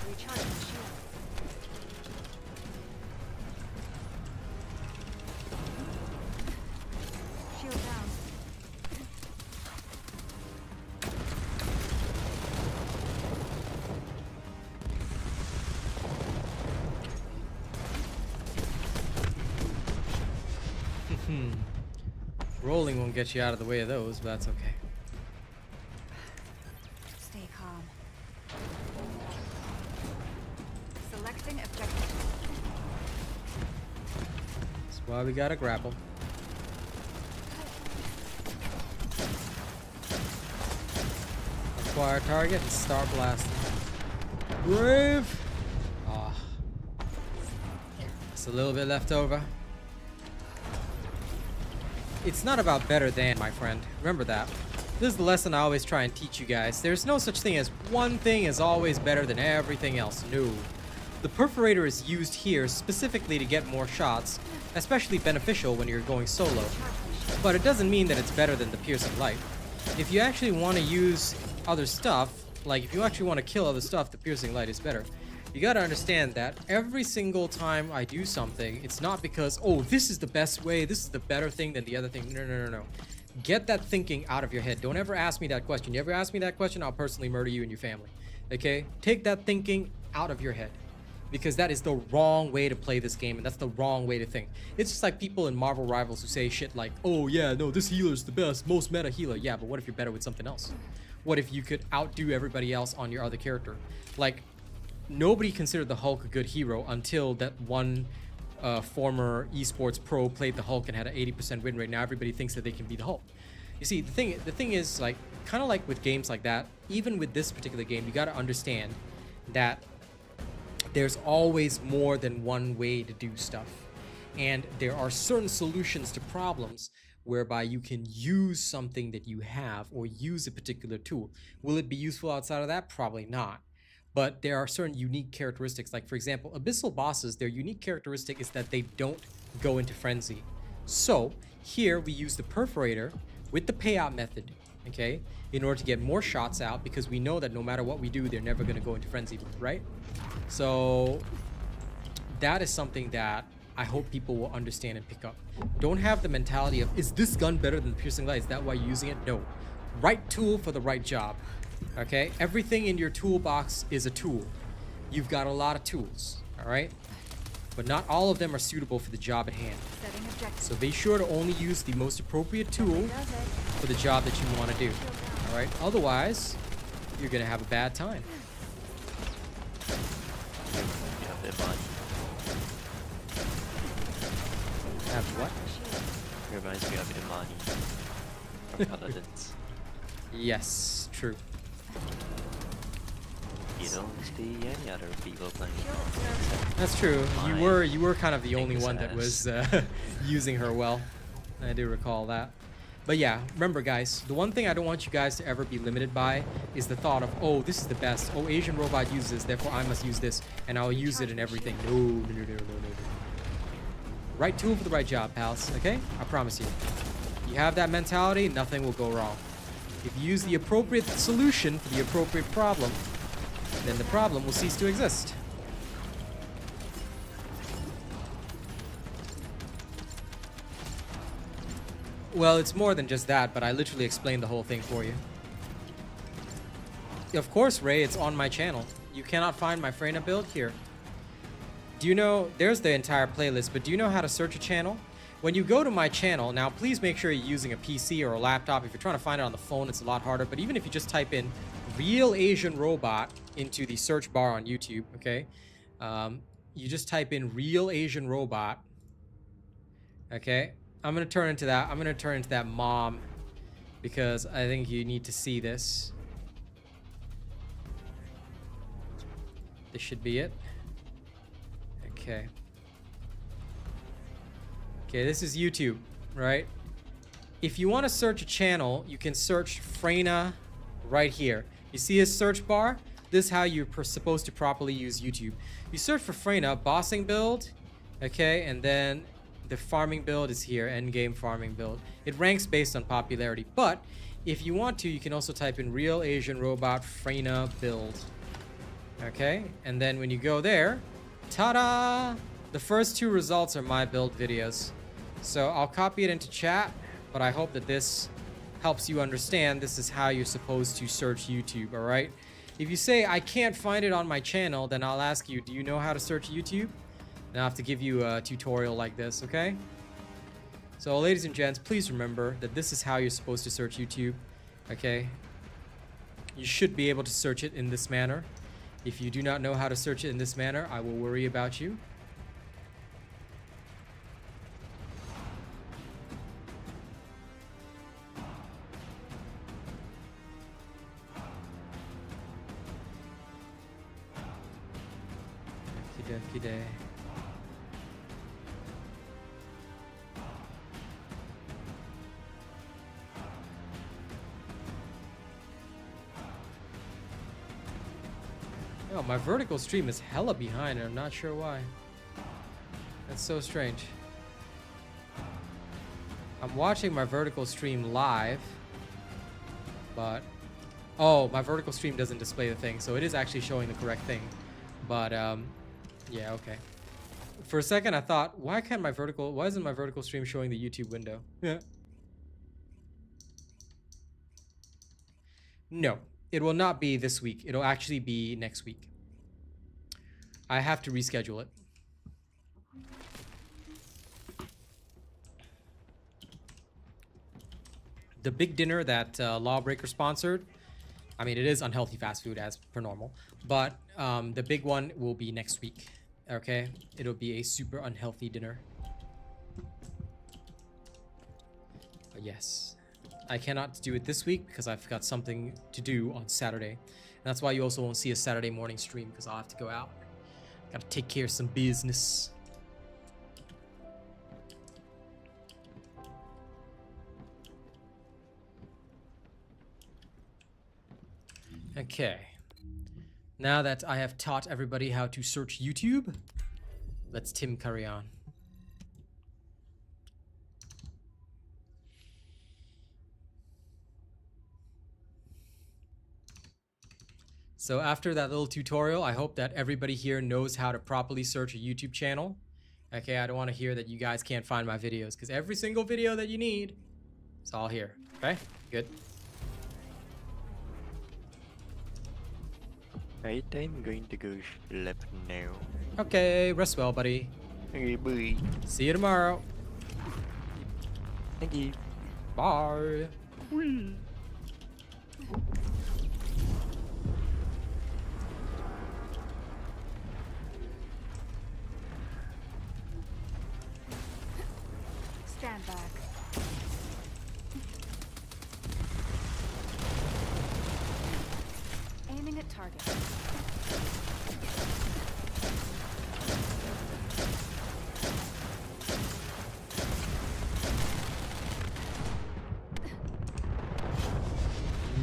Recharge my shield. Shield down. Rolling won't get you out of the way of those, but that's okay. Stay calm. Selecting objective. That's why we gotta grapple. Acquire target and start blasting. Brave! Ah. It's a little bit left over. It's not about better than, my friend. Remember that. This is the lesson I always try and teach you guys. There's no such thing as one thing is always better than everything else. No. The perforator is used here specifically to get more shots, especially beneficial when you're going solo. But it doesn't mean that it's better than the piercing light. If you actually want to use other stuff, like if you actually want to kill other stuff, the piercing light is better. You gotta understand that every single time I do something, it's not because, oh, this is the best way, this is the better thing than the other thing. No, no, no, no. Get that thinking out of your head. Don't ever ask me that question. You ever ask me that question, I'll personally murder you and your family. Okay? Take that thinking out of your head. Because that is the wrong way to play this game, and that's the wrong way to think. It's just like people in Marvel Rivals who say shit like, oh yeah, no, this healer's the best, most meta healer. Yeah, but what if you're better with something else? What if you could outdo everybody else on your other character? Like, nobody considered the Hulk a good hero until that one former esports pro played the Hulk and had an 80% win rate. Now everybody thinks that they can be the Hulk. You see, the thing is, like, kind of like with games like that, even with this particular game, you got to understand that there's always more than one way to do stuff. And there are certain solutions to problems whereby you can use something that you have or use a particular tool. Will it be useful outside of that? Probably not. But there are certain unique characteristics. Like, for example, abyssal bosses, their unique characteristic is that they don't go into frenzy. So here we use the perforator with the payout method, okay, in order to get more shots out, because we know that no matter what we do, they're never going to go into frenzy, right? So that is something that I hope people will understand and pick up. Don't have the mentality of, is this gun better than the piercing light? Is that why you're using it? No. Right tool for the right job. Okay? Everything in your toolbox is a tool. You've got a lot of tools, all right? But not all of them are suitable for the job at hand. Setting objective. So be sure to only use the most appropriate tool for the job that you want to do. All right? Otherwise, you're going to have a bad time. Have what? It reminds me of Imani from Paladins. Yes, true. You don't see any other people playing. That's true. You were kind of the only Famous one that ass. was using her well. I do recall that. But yeah, remember guys, the one thing I don't want you guys to ever be limited by is the thought of, oh, this is the best. Oh, Asian robot uses this, therefore I must use this, and I'll use it in everything. No, no, no, no, no, no. Right tool for the right job, pals, okay? I promise you. You have that mentality, nothing will go wrong. If you use the appropriate solution for the appropriate problem, then the problem will cease to exist. Well, it's more than just that, but I literally explained the whole thing for you. Of course, Ray, it's on my channel. You cannot find my Freyna build here. Do you know, there's the entire playlist, but do you know how to search a channel? When you go to my channel, now please make sure you're using a PC or a laptop. If you're trying to find it on the phone, it's a lot harder. But even if you just type in RealAsianRobot into the search bar on YouTube, okay? You just type in RealAsianRobot, okay? I'm gonna turn into that mom because I think you need to see this. This should be it. Okay. Okay, this is YouTube, right? If you want to search a channel, you can search Freyna right here. You see his search bar? This is how you're supposed to properly use YouTube. You search for Freyna, bossing build, okay, and then the farming build is here, endgame farming build. It ranks based on popularity, but if you want to, you can also type in RealAsianRobot Freyna build. Okay, and then when you go there, ta-da! The first two results are my build videos. So I'll copy it into chat, but I hope that this helps you understand this is how you're supposed to search YouTube, all right? If you say, I can't find it on my channel, then I'll ask you, do you know how to search YouTube? And I'll have to give you a tutorial like this, okay? So ladies and gents, please remember that this is how you're supposed to search YouTube, okay? You should be able to search it in this manner. If you do not know how to search it in this manner, I will worry about you. Okie dokie. Oh, my vertical stream is hella behind and I'm not sure why. That's so strange. I'm watching my vertical stream live, but oh, my vertical stream doesn't display the thing, so it is actually showing the correct thing. But yeah, okay. For a second I thought, why isn't my vertical stream showing the YouTube window? Yeah. No, it will not be this week. It'll actually be next week. I have to reschedule it. The big dinner that Lawbreaker sponsored, I mean, it is unhealthy fast food as per normal, but the big one will be next week, okay? It'll be a super unhealthy dinner. But yes, I cannot do it this week because I've got something to do on Saturday. And that's why you also won't see a Saturday morning stream, because I'll have to go out. Gotta take care of some business. Okay. Now that I have taught everybody how to search YouTube, let's Tim carry on. So after that little tutorial, I hope that everybody here knows how to properly search a YouTube channel. Okay, I don't want to hear that you guys can't find my videos, because every single video that you need is all here. Okay, good. Right, I'm going to go sleep now. Okay, rest well, buddy. Okay, bye. See you tomorrow. Thank you. Bye. Stand back. Aiming at target.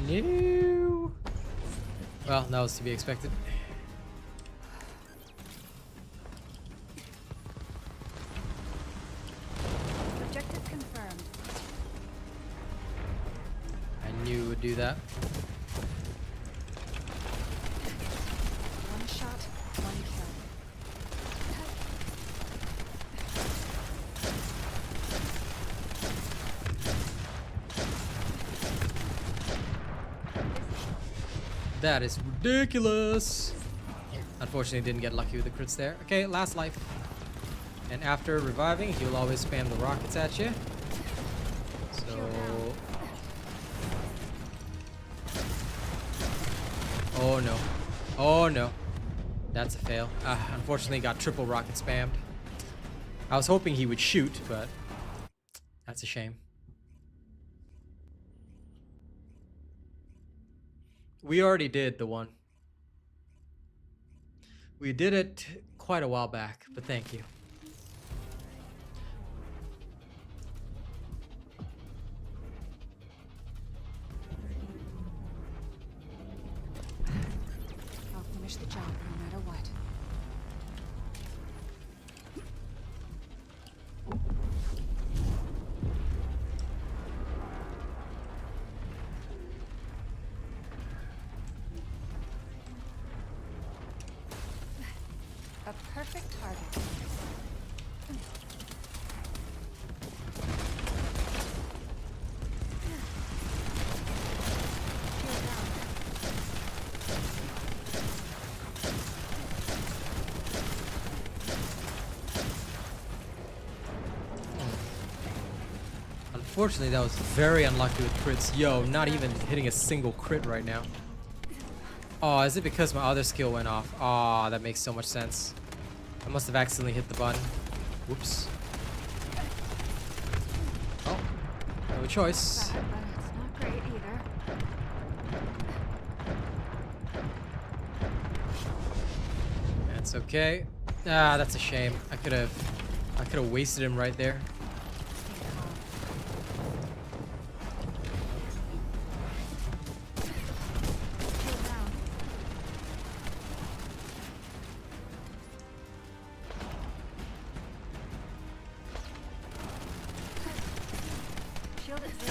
No. Well, that was to be expected. Objective confirmed. I knew would do that. One shot, one kill. That is ridiculous. Unfortunately, didn't get lucky with the crits there. Okay, last life. And after reviving, he'll always spam the rockets at you. So... Oh no. Oh no. That's a fail. Unfortunately, got triple rocket spammed. I was hoping he would shoot, but that's a shame. We already did the one. We did it quite a while back, but thank you. I'll finish the job no matter what. A perfect target. Unfortunately, that was very unlucky with crits. Yo, not even hitting a single crit right now. Oh, is it because my other skill went off? Oh, that makes so much sense. I must have accidentally hit the button. Whoops. Oh, no choice. Bad, but it's not great either. That's okay. Ah, that's a shame. I could have wasted him right there. Shield at 0%.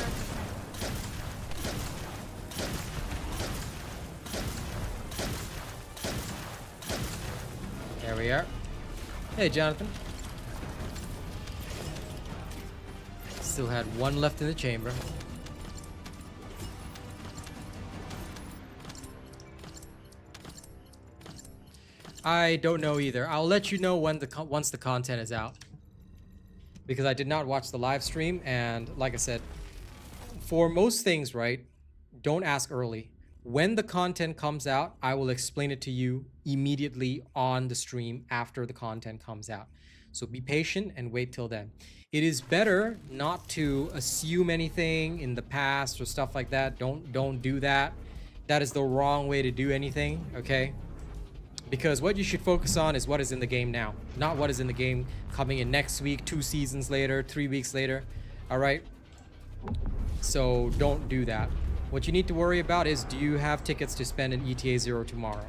There we are. Hey, Jonathan. Still had one left in the chamber. I don't know either. I'll let you know when once the content is out. Because I did not watch the live stream, and like I said, for most things, right, don't ask early. When the content comes out, I will explain it to you immediately on the stream after the content comes out. So be patient and wait till then. It is better not to assume anything in the past or stuff like that. Don't do that. That is the wrong way to do anything, okay? Because what you should focus on is what is in the game now, not what is in the game coming in next week, 2 seasons later, 3 weeks later. All right? So don't do that. What you need to worry about is, do you have tickets to spend in ETA 0 tomorrow?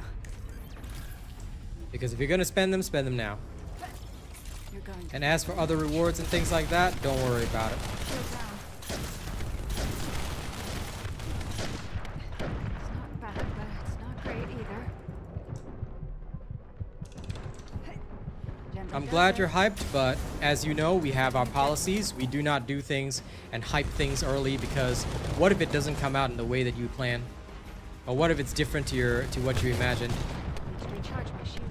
Because if you're going to spend them now. You're going to And as for other rewards and things like that, don't worry about it. shield down. It's not bad, but it's not great either. I'm glad you're hyped, but as you know, we have our policies. We do not do things and hype things early, because what if it doesn't come out in the way that you plan? Or what if it's different to what you imagined? Need to recharge my shield.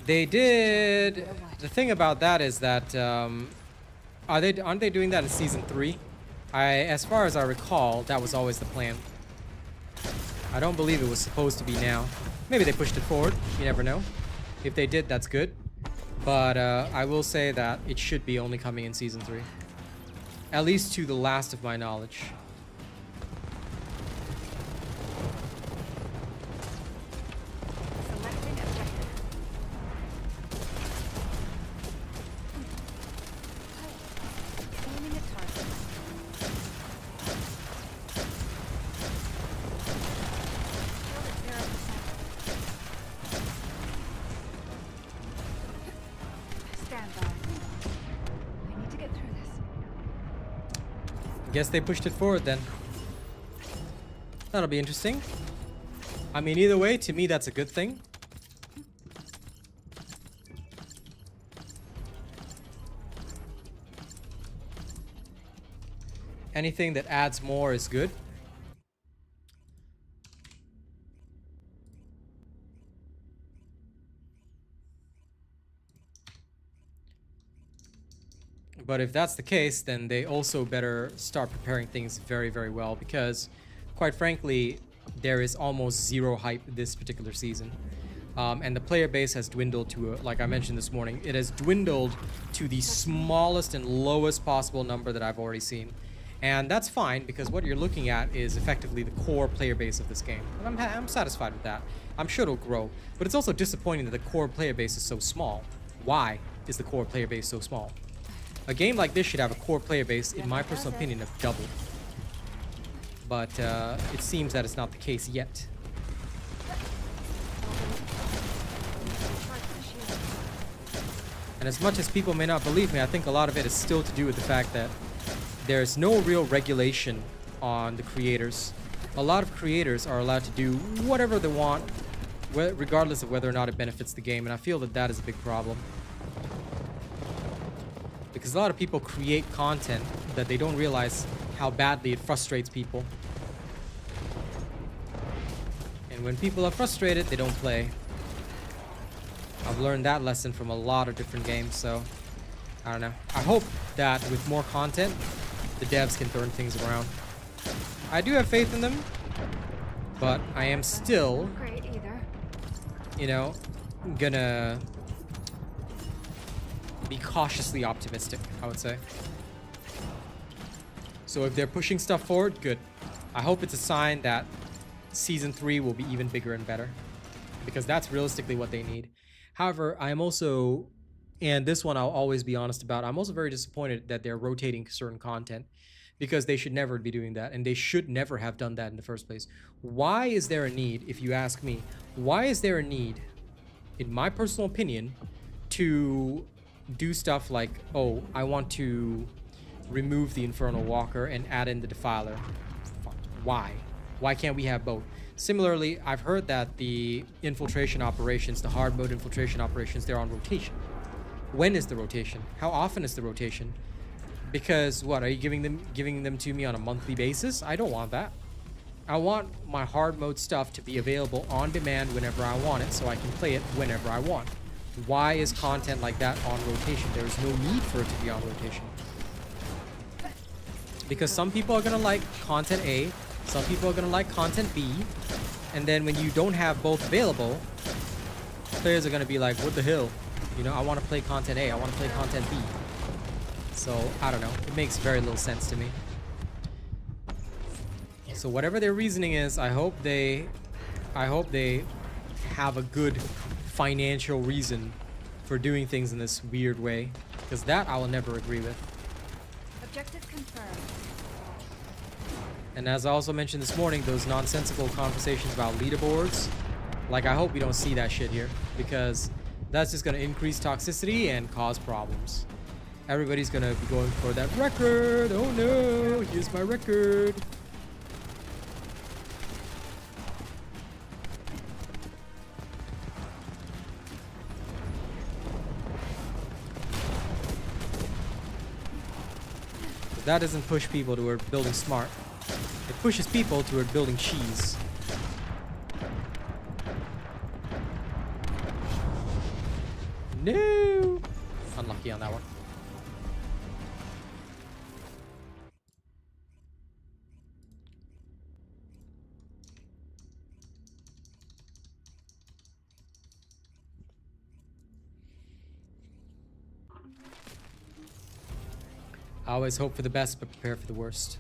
They did. The thing about that is that aren't they doing that in season 3? As far as I recall, that was always the plan. I don't believe it was supposed to be now. Maybe they pushed it forward. You never know. If they did, that's good. But I will say that it should be only coming in season 3. At least to the last of my knowledge. Selecting objective. Aiming at target. Shield at 0%. Stand by. Guess they pushed it forward then. That'll be interesting. I mean, either way, to me, that's a good thing. Anything that adds more is good. But if that's the case, then they also better start preparing things very, very well, because quite frankly, there is almost zero hype this particular season. And the player base has dwindled to, like I mentioned this morning, it has dwindled to the smallest and lowest possible number that I've already seen. And that's fine, because what you're looking at is effectively the core player base of this game. And I'm satisfied with that. I'm sure it'll grow. But it's also disappointing that the core player base is so small. Why is the core player base so small? A game like this should have a core player base, in my personal opinion, of double. But it seems that it's not the case yet. And as much as people may not believe me, I think a lot of it is still to do with the fact that there's no real regulation on the creators. A lot of creators are allowed to do whatever they want, regardless of whether or not it benefits the game, and I feel that that is a big problem. Because a lot of people create content that they don't realize how badly it frustrates people. And when people are frustrated, they don't play. I've learned that lesson from a lot of different games, so I don't know. I hope that with more content, the devs can turn things around. I do have faith in them, but I am still, you know, gonna be cautiously optimistic, I would say. So if they're pushing stuff forward, good. I hope it's a sign that Season 3 will be even bigger and better, because that's realistically what they need. However, I am also, and this one I'll always be honest about, I'm also very disappointed that they're rotating certain content, because they should never be doing that, and they should never have done that in the first place. Why is there a need, if you ask me, why is there a need, in my personal opinion, to do stuff like, oh, I want to remove the Infernal Walker and add in the Defiler? Why? Why can't we have both? Similarly, I've heard that the infiltration operations, the hard mode infiltration operations, they're on rotation. When is the rotation? How often is the rotation? Because what, are you giving them to me on a monthly basis? I don't want that. I want my hard mode stuff to be available on demand whenever I want it, so I can play it whenever I want. Why is content like that on rotation? There is no need for it to be on rotation. Because some people are gonna like content A, some people are gonna like content B, and then when you don't have both available, players are gonna be like, what the hell? You know, I want to play content A, I want to play content B. So, I don't know. It makes very little sense to me. So whatever their reasoning is, I hope they have a good financial reason for doing things in this weird way, because that I will never agree with. Objective confirmed. And as I also mentioned this morning, those nonsensical conversations about leaderboards, like, I hope we don't see that shit here, because that's just going to increase toxicity and cause problems. Everybody's going to be going for that record. Oh no, here's my record. That doesn't push people toward building smart. It pushes people toward building cheese. No! Unlucky on that one. I always hope for the best, but prepare for the worst.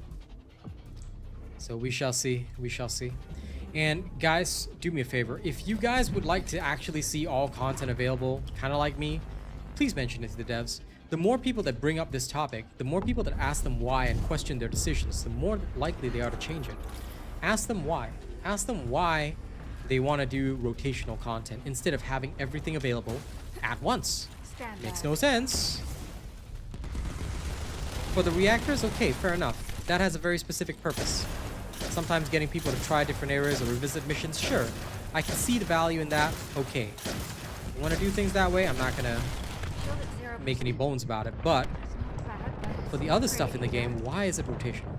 So we shall see. We shall see. And guys, do me a favor. If you guys would like to actually see all content available, kind of like me, please mention it to the devs. The more people that bring up this topic, the more people that ask them why and question their decisions, the more likely they are to change it. Ask them why. Ask them why they want to do rotational content instead of having everything available at once. Makes no sense. For the reactors, okay, fair enough. that has a very specific purpose. Sometimes getting people to try different areas or revisit missions, sure. I can see the value in that, okay. You want to do things that way, I'm not going to Shield at 0%. make any bones about it. But It's not bad, but for the other stuff in the game, why is it rotational?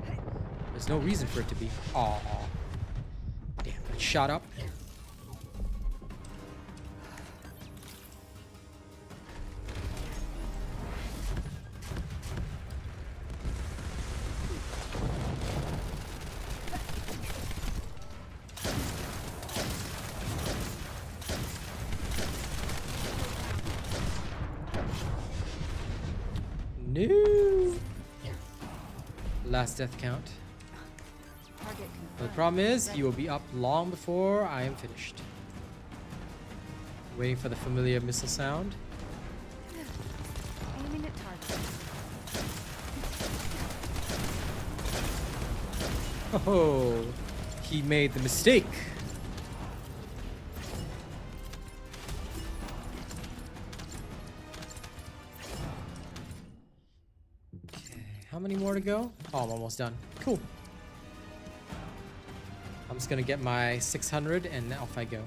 There's no reason for it to be. Aw. Damn, it shot up. No. Last death count. target But the confirmed. problem is, he will be up long before I am finished. Waiting for the familiar missile sound. Aiming at target. Oh, he made the mistake. Okay, how many more to go? Oh, I'm almost done. Cool. I'm just gonna get my 600 and off I go.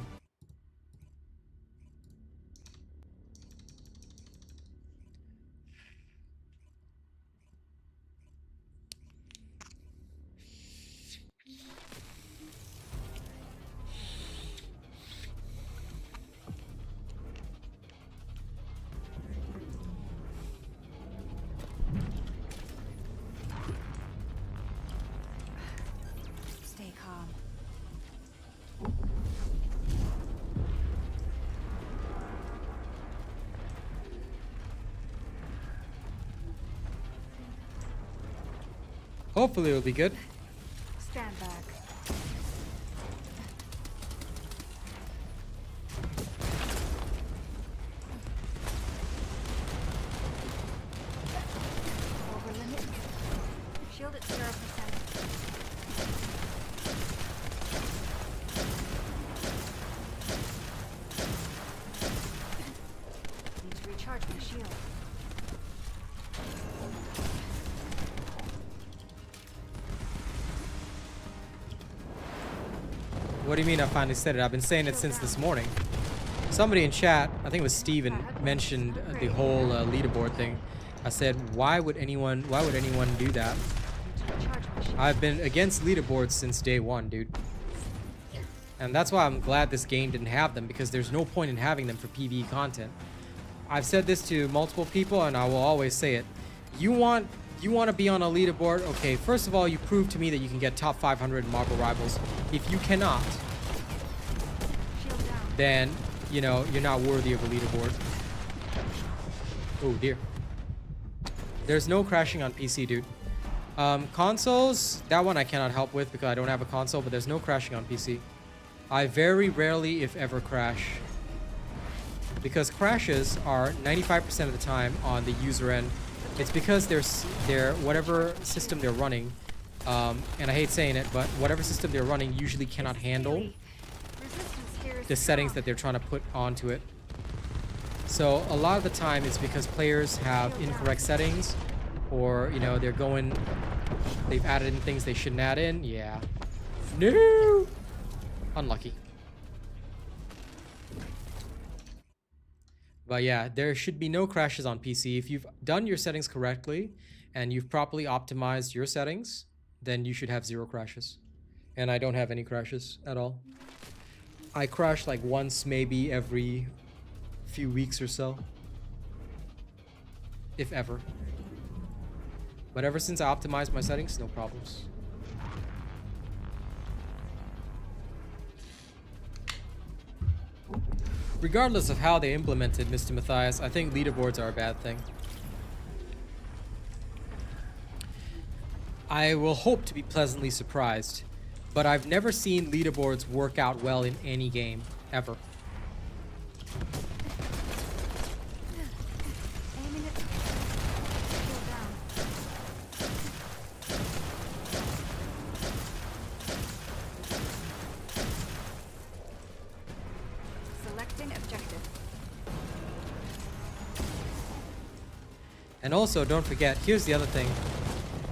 Stay calm. Hopefully it'll be good. Stand back. Over limit. Shield at 0%. Need to recharge my shield. What do you mean I finally said it? I've been saying it since this morning. Somebody in chat, I think it was Steven, mentioned the whole leaderboard thing. I said, why would anyone do that? Need to recharge my shield. I've been against leaderboards since day one, dude. And that's why I'm glad this game didn't have them, because there's no point in having them for PvE content. I've said this to multiple people, and I will always say it. You want to be on a leaderboard? Okay, first of all, you prove to me that you can get top 500 in Marble Rivals. If you cannot, Shield down. then, you know, you're not worthy of a leaderboard. Oh, dear. There's no crashing on PC, dude. Consoles, that one I cannot help with because I don't have a console, but there's no crashing on PC. I very rarely, if ever, crash. Because crashes are 95% of the time on the user end. It's because they're whatever system they're running, and I hate saying it, but whatever system they're running usually cannot handle Resistance here is the settings strong. that they're trying to put onto it. So a lot of the time it's because players have incorrect settings, or you know they've added in things they shouldn't add in. Yeah. No. Unlucky. But yeah, there should be no crashes on PC. If you've done your settings correctly and you've properly optimized your settings, then you should have 0 crashes. And I don't have any crashes at all. I crash like once maybe every few weeks or so. If ever. But ever since I optimized my settings, no problems. Regardless of how they implemented Mr. Matthias, I think leaderboards are a bad thing. I will hope to be pleasantly surprised, but I've never seen leaderboards work out well in any game, ever. Aiming at shield down. Selecting objective. And also, don't forget, here's the other thing.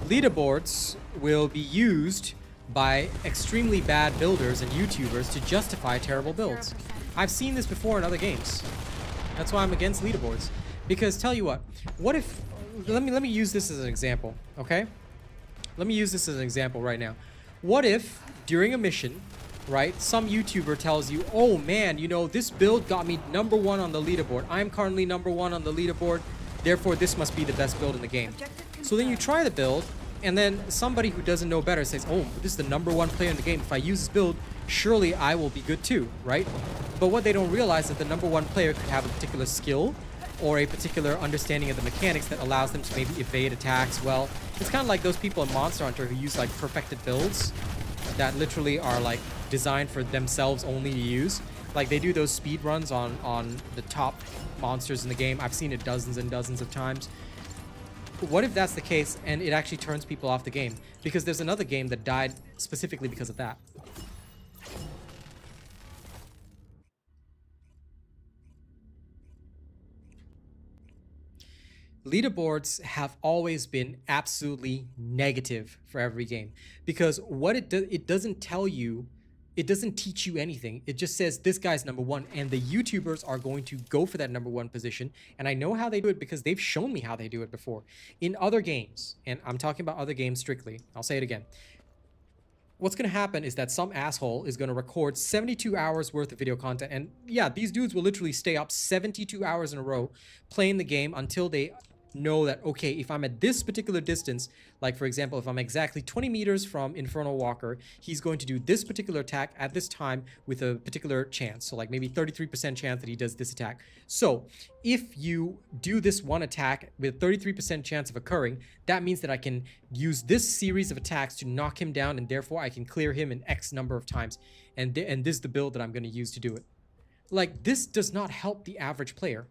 Leaderboards will be used by extremely bad builders and YouTubers to justify terrible builds. I've seen this before in other games. That's why I'm against leaderboards. Because tell you what if let me use this as an example, okay? Let me use this as an example right now. What if during a mission, right, some YouTuber tells you, "Oh man, you know, this build got me #1 on the leaderboard. I'm currently #1 on the leaderboard. Therefore, this must be the best build in the game." So then you try the build, and then somebody who doesn't know better says, "Oh, this is the #1 player in the game. If I use this build, surely I will be good too," right? But what they don't realize is that the #1 player could have a particular skill or a particular understanding of the mechanics that allows them to maybe evade attacks well. It's kind of like those people in Monster Hunter who use like perfected builds that literally are like designed for themselves only to use. Like they do those speed runs on the top monsters in the game. I've seen it dozens and dozens of times. What if that's the case and it actually turns people off the game? Because there's another game that died specifically because of that. Leaderboards have always been absolutely negative for every game, because what it doesn't tell you, it doesn't teach you anything. It just says this guy's #1, and the YouTubers are going to go for that #1 position. And I know how they do it because they've shown me how they do it before in other games. And I'm talking about other games strictly. I'll say it again. What's going to happen is that some asshole is going to record 72 hours worth of video content. And yeah, these dudes will literally stay up 72 hours in a row playing the game until they know that, okay, if I'm at this particular distance, like for example, if I'm exactly 20 meters from Infernal Walker, he's going to do this particular attack at this time with a particular chance. So like maybe 33% chance that he does this attack. So if you do this one attack with 33% chance of occurring, that means that I can use this series of attacks to knock him down, and therefore I can clear him in X number of times. And this is the build that I'm going to use to do it. Like, this does not help the average player.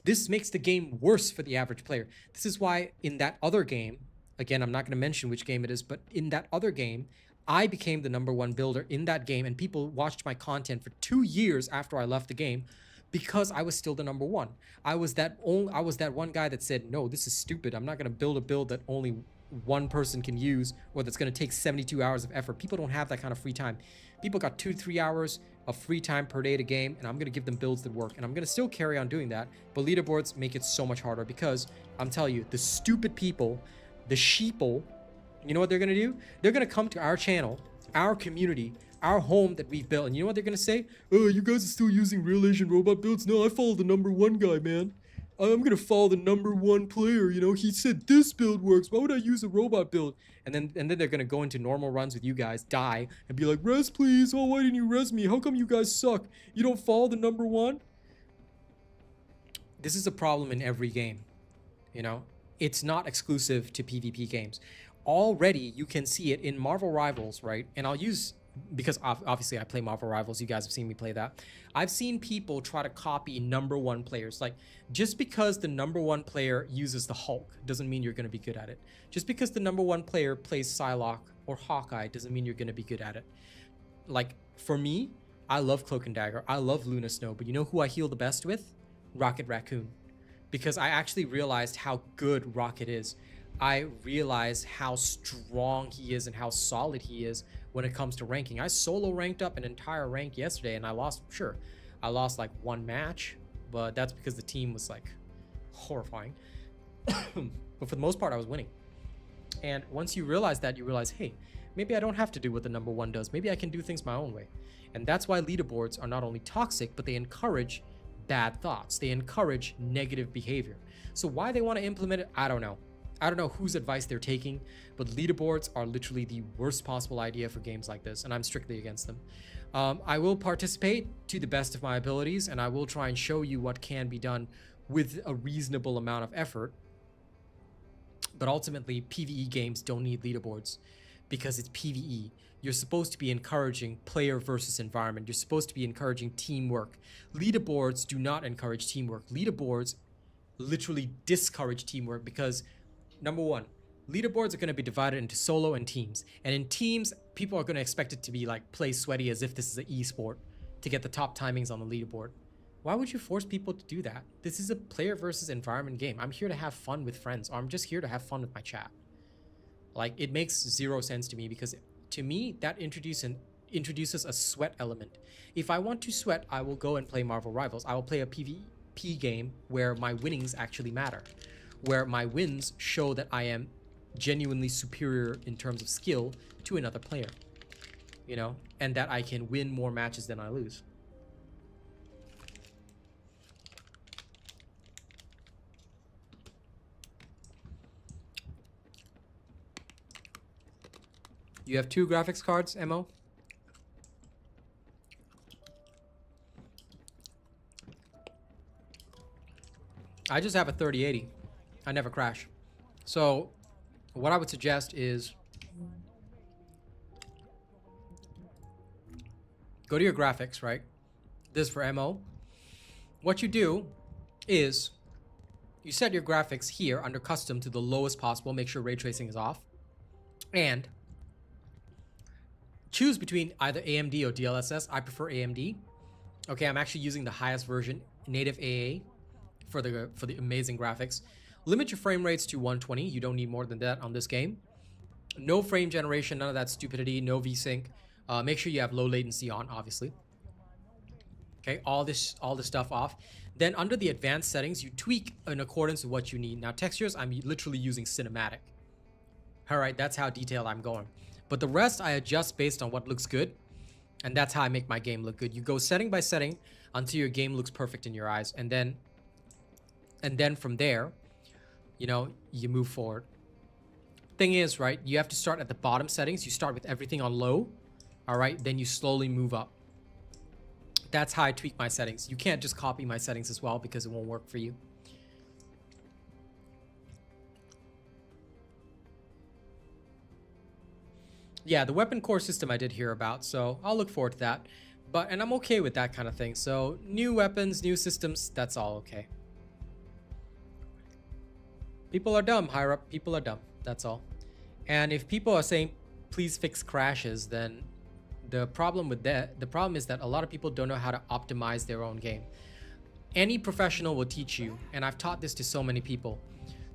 This makes the game worse for the average player. This is why in that other game, again, I'm not going to mention which game it is, but in that other game, I became the #1 builder in that game, and people watched my content for 2 years after I left the game because I was still the #1. I was that one guy that said, "No, this is stupid. I'm not going to build a build that only one person can use, or that's going to take 72 hours of effort." People don't have that kind of free time. People got 2 to 3 hours of free time per day to game, and I'm going to give them builds that work, and I'm going to still carry on doing that. But leaderboards make it so much harder because I'm telling you, the stupid people, the sheeple, you know what they're going to do? They're going to come to our channel, our community, our home that we've built, and you know what they're going to say? "Oh, you guys are still using RealAsianRobot builds? No, I follow the #1 guy, man. I'm going to follow the #1 player, you know, he said this build works. Why would I use a robot build?" And then they're going to go into normal runs with you guys, die, and be like, "Res, please. Oh, why didn't you res me? How come you guys suck? You don't follow the #1? This is a problem in every game, you know? It's not exclusive to PvP games. Already, you can see it in Marvel Rivals, right? And I'll use, because obviously I play Marvel Rivals, you guys have seen me play that. I've seen people try to copy #1 players. Like, just because the #1 player uses the Hulk doesn't mean you're going to be good at it. Just because the #1 player plays Psylocke or Hawkeye doesn't mean you're going to be good at it. Like, for me, I love Cloak and Dagger. I love Luna Snow. But you know who I heal the best with? Rocket Raccoon. Because I actually realized how good Rocket is. I realized how strong he is and how solid he is when it comes to ranking. I solo ranked up an entire rank yesterday, and I lost, sure, I lost like 1 match, but that's because the team was like horrifying. But for the most part, I was winning. And once you realize that, you realize, hey, maybe I don't have to do what the #1 does. Maybe I can do things my own way. And that's why leaderboards are not only toxic, but they encourage bad thoughts. They encourage negative behavior. So why they want to implement it, I don't know. I don't know whose advice they're taking, but leaderboards are literally the worst possible idea for games like this, and I'm strictly against them. I will participate to the best of my abilities, and I will try and show you what can be done with a reasonable amount of effort. But ultimately, PvE games don't need leaderboards because it's PvE. You're supposed to be encouraging player versus environment. You're supposed to be encouraging teamwork. Leaderboards do not encourage teamwork. Leaderboards literally discourage teamwork because, #1, leaderboards are going to be divided into solo and teams. And in teams, people are going to expect it to be like play sweaty as if this is an esport to get the top timings on the leaderboard. Why would you force people to do that? This is a player versus environment game. I'm here to have fun with friends, or I'm just here to have fun with my chat. Like, it makes zero sense to me, because to me that introduces a sweat element. If I want to sweat, I will go and play Marvel Rivals. I will play a PvP game where my winnings actually matter, where my wins show that I am genuinely superior in terms of skill to another player, you know, and that I can win more matches than I lose. You have 2 graphics cards, Mo? I just have a 3080. I never crash. So what I would suggest is go to your graphics, right? This is for Mo. What you do is you set your graphics here under custom to the lowest possible. Make sure ray tracing is off. And choose between either AMD or DLSS. I prefer AMD. Okay, I'm actually using the highest version, native AA, for the amazing graphics. Limit your frame rates to 120. You don't need more than that on this game. No frame generation, none of that stupidity, no VSync. Make sure you have low latency on, obviously. Okay, all this stuff off. Then under the advanced settings, you tweak in accordance with what you need. Now textures, I'm literally using cinematic. All right, that's how detailed I'm going. But the rest I adjust based on what looks good. And that's how I make my game look good. You go setting by setting until your game looks perfect in your eyes. And then from there, you know, you move forward. Thing is, right, you have to start at the bottom settings. You start with everything on low. All right, then you slowly move up. That's how I tweak my settings. You can't just copy my settings as well, because it won't work for you. Yeah, the weapon core system I did hear about, so I'll look forward to that. And I'm okay with that kind of thing. So new weapons, new systems, that's all okay. People are dumb, higher up. People are dumb. That's all. And if people are saying, please fix crashes, then the problem is that a lot of people don't know how to optimize their own game. Any professional will teach you, and I've taught this to so many people.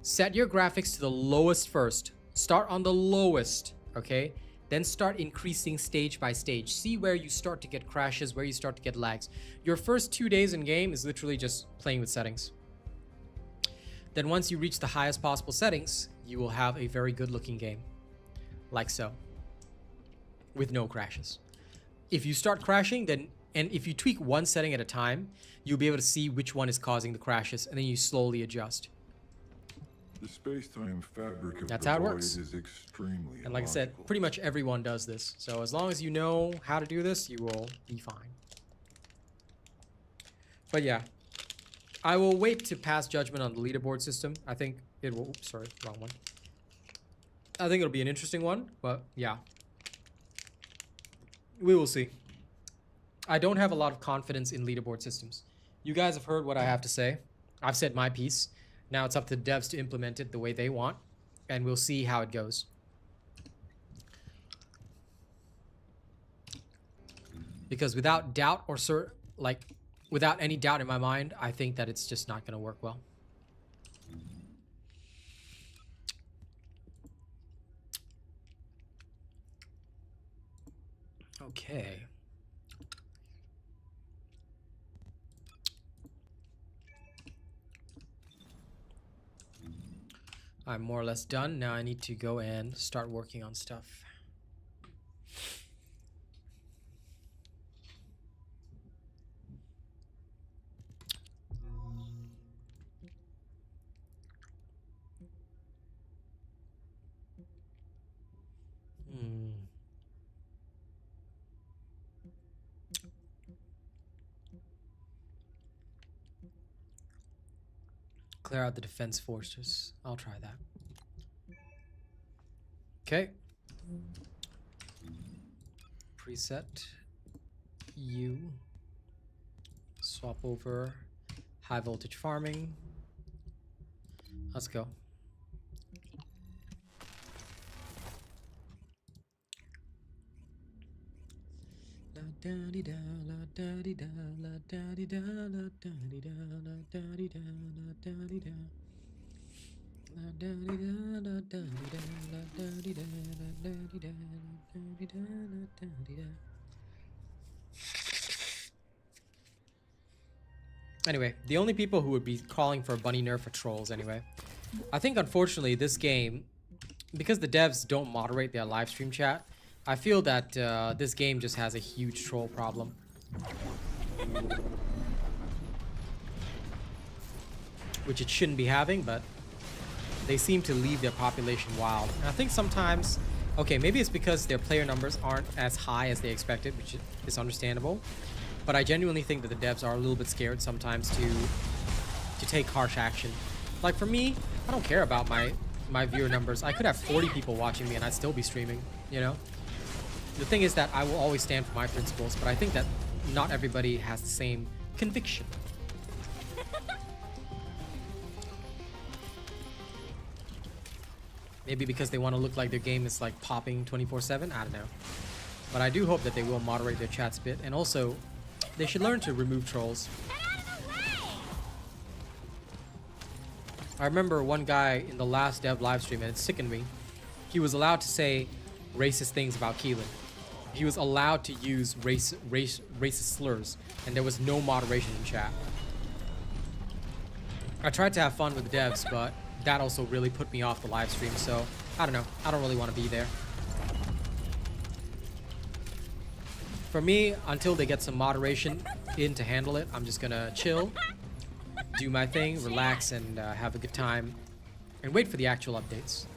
Set your graphics to the lowest first. Start on the lowest, okay? Then start increasing stage by stage. See where you start to get crashes, where you start to get lags. Your first 2 days in game is literally just playing with settings. Then once you reach the highest possible settings, you will have a very good looking game. Like so. With no crashes. If you start crashing, and if you tweak one setting at a time, you'll be able to see which one is causing the crashes, and then you slowly adjust. The space-time fabric of That's the how it void works. is extremely And like I said, pretty much everyone does this. So as long as you know how to do this, you will be fine. But yeah, I will wait to pass judgment on the leaderboard system. I think it will, oops, sorry, wrong one. I think it'll be an interesting one, but yeah. We will see. I don't have a lot of confidence in leaderboard systems. You guys have heard what I have to say. I've said my piece. Now it's up to the devs to implement it the way they want, and we'll see how it goes. Because without doubt or without any doubt in my mind, I think that it's just not going to work well. Okay. I'm more or less done. Now I need to go and start working on stuff. Clear out the defense forces. I'll try that. Okay. Preset. U. Swap over. High voltage farming. Let's go. Anyway, the only people who would be calling for a bunny nerf are trolls anyway. I think unfortunately this game, because the devs don't moderate their live stream chat, I feel that this game just has a huge troll problem. Which it shouldn't be having, but they seem to leave their population wild. And I think sometimes, okay, maybe it's because their player numbers aren't as high as they expected, which is understandable. But I genuinely think that the devs are a little bit scared sometimes to take harsh action. Like for me, I don't care about my viewer numbers. I could have 40 people watching me and I'd still be streaming, you know? The thing is that I will always stand for my principles, but I think that not everybody has the same conviction. Maybe because they want to look like their game is like popping 24/7, I don't know. But I do hope that they will moderate their chats a bit, and also they should learn to remove trolls. I remember one guy in the last dev livestream, and it sickened me. He was allowed to say racist things about Keelan. He was allowed to use racist slurs, and there was no moderation in chat. I tried to have fun with the devs, but that also really put me off the live stream, so I don't know. I don't really want to be there. For me, until they get some moderation in to handle it, I'm just gonna chill, do my thing, relax, and have a good time, and wait for the actual updates.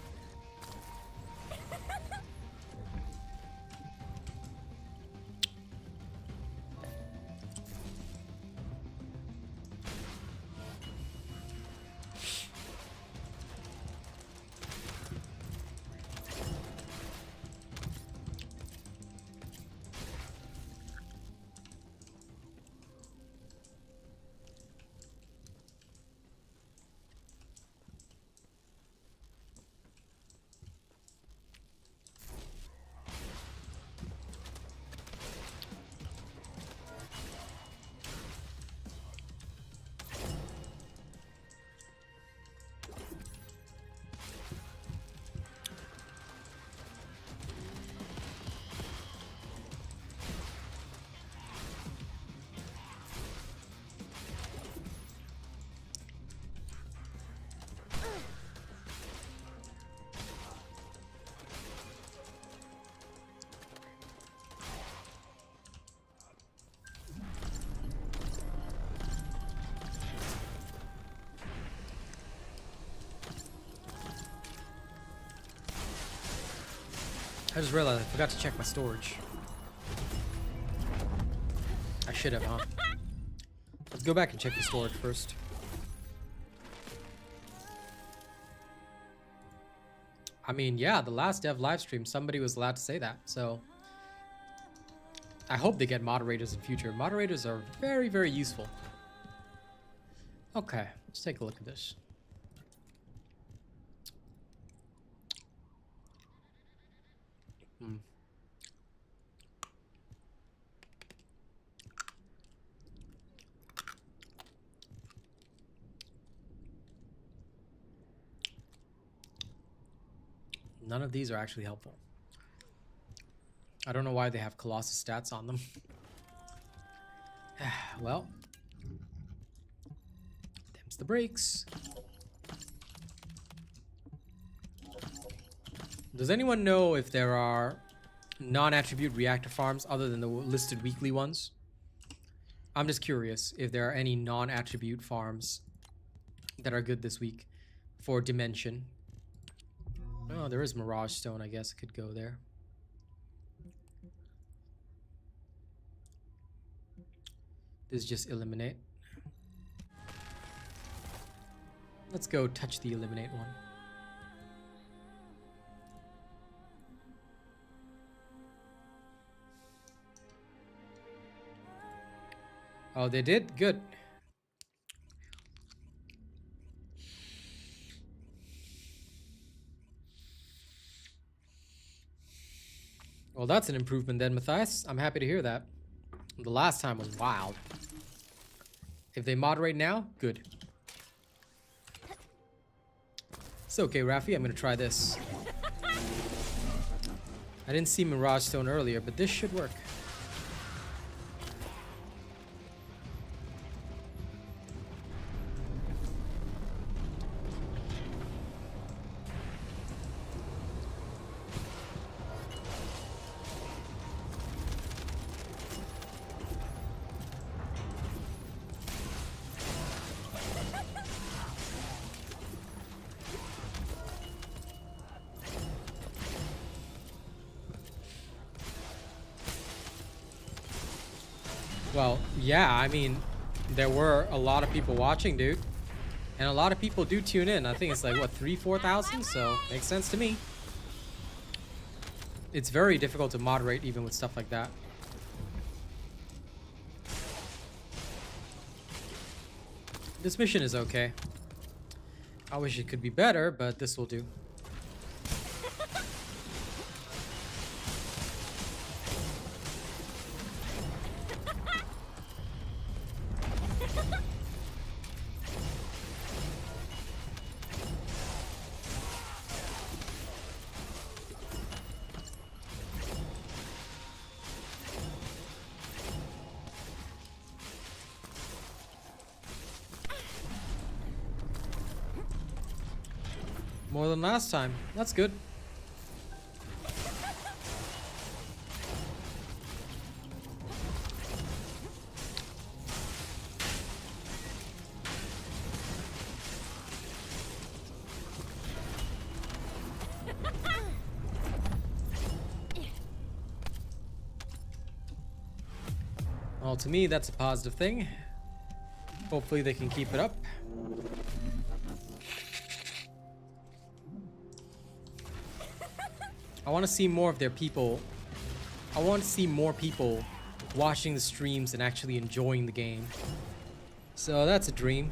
I just realized I forgot to check my storage. I should have, huh? Let's go back and check the storage first. I mean, yeah, the last dev live stream, somebody was allowed to say that, so I hope they get moderators in future. Moderators are very, very useful. Okay, let's take a look at this. None of these are actually helpful. I don't know why they have Colossi stats on them. Well, them's the breaks. Does anyone know if there are non-attribute reactor farms other than the listed weekly ones? I'm just curious if there are any non-attribute farms that are good this week for Dimension. Oh, there is Mirage Stone, I guess. Could go there. This is just Eliminate. Let's go touch the Eliminate one. Oh, they did? Good. Well, that's an improvement then, Matthias. I'm happy to hear that. The last time was wild. If they moderate now, good. It's okay, Rafi. I'm gonna try this. I didn't see Mirage Stone earlier, but this should work. Well, yeah, I mean, there were a lot of people watching, dude. And a lot of people do tune in. I think it's like, what, 4,000? So, makes sense to me. It's very difficult to moderate even with stuff like that. This mission is okay. I wish it could be better, but this will do. More than last time. That's good. Well, to me, that's a positive thing. Hopefully they can keep it up. I want to see more of their people. I want to see more people watching the streams and actually enjoying the game. So that's a dream.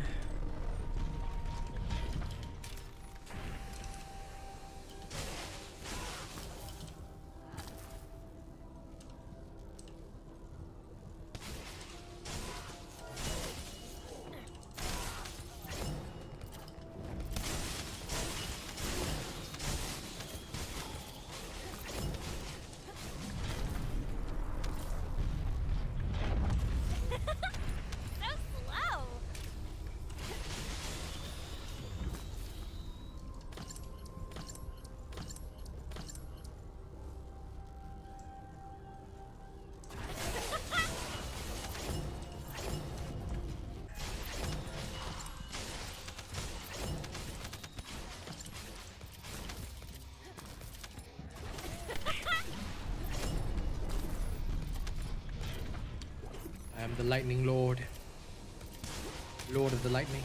I am the Lightning Lord. Lord of the Lightning.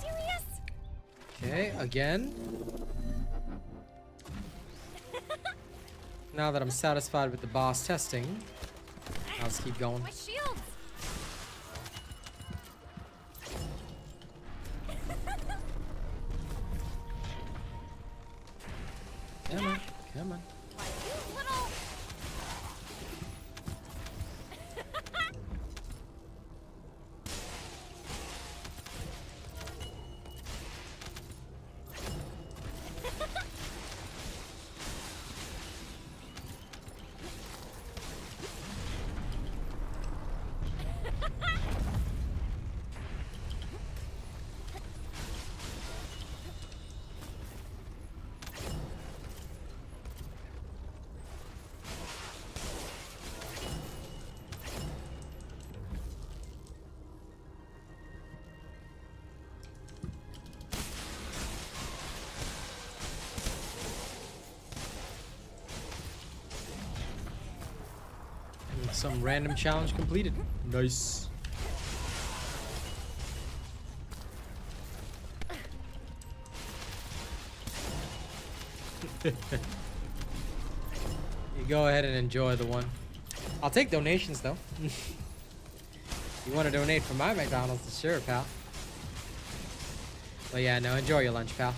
Serious? Okay, again. Now that I'm satisfied with the boss testing, let's keep going. My shields. Come on, come on. Why, you little. Some random challenge completed. Nice. You go ahead and enjoy the one. I'll take donations though. You want to donate for my McDonald's? Sure, pal. But yeah, no, enjoy your lunch, pal.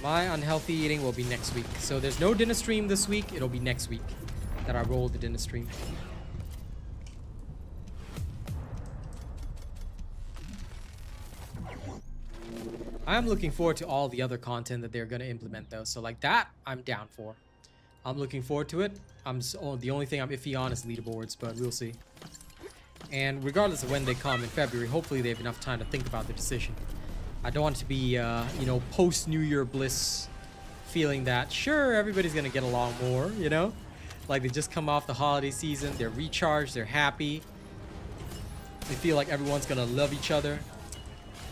My unhealthy eating will be next week. So there's no dinner stream this week. It'll be next week that I roll the dinner stream. I'm looking forward to all the other content that they're going to implement though. So like that, I'm down for. I'm looking forward to it. The only thing I'm iffy on is leaderboards, but we'll see. And regardless of when they come in February, hopefully they have enough time to think about the decision. I don't want it to be, you know, post-New Year bliss feeling that, sure, everybody's going to get along more, you know? Like they just come off the holiday season, they're recharged, they're happy. They feel like everyone's going to love each other.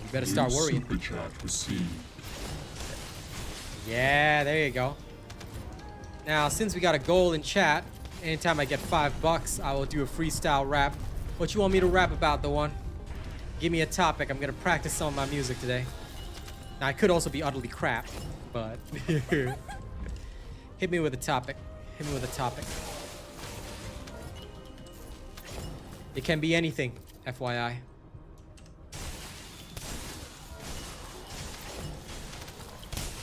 You better start worrying. Super chat received. Yeah, there you go. Now, since we got a goal in chat, anytime I get $5, I will do a freestyle rap. What you want me to rap about, the one? Give me a topic. I'm gonna practice some of my music today. Now, I could also be utterly crap, but hit me with a topic. Hit me with a topic. It can be anything, FYI.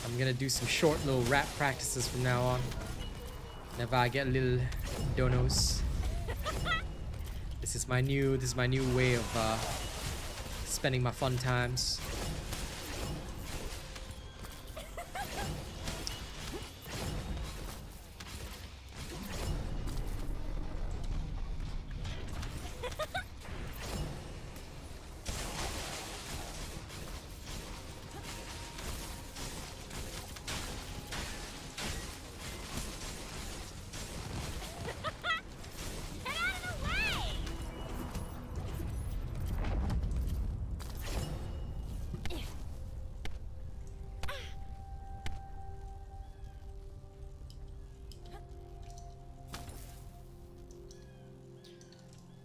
I'm gonna do some short little rap practices from now on. Whenever I get little donos. This is my new way of spending my fun times.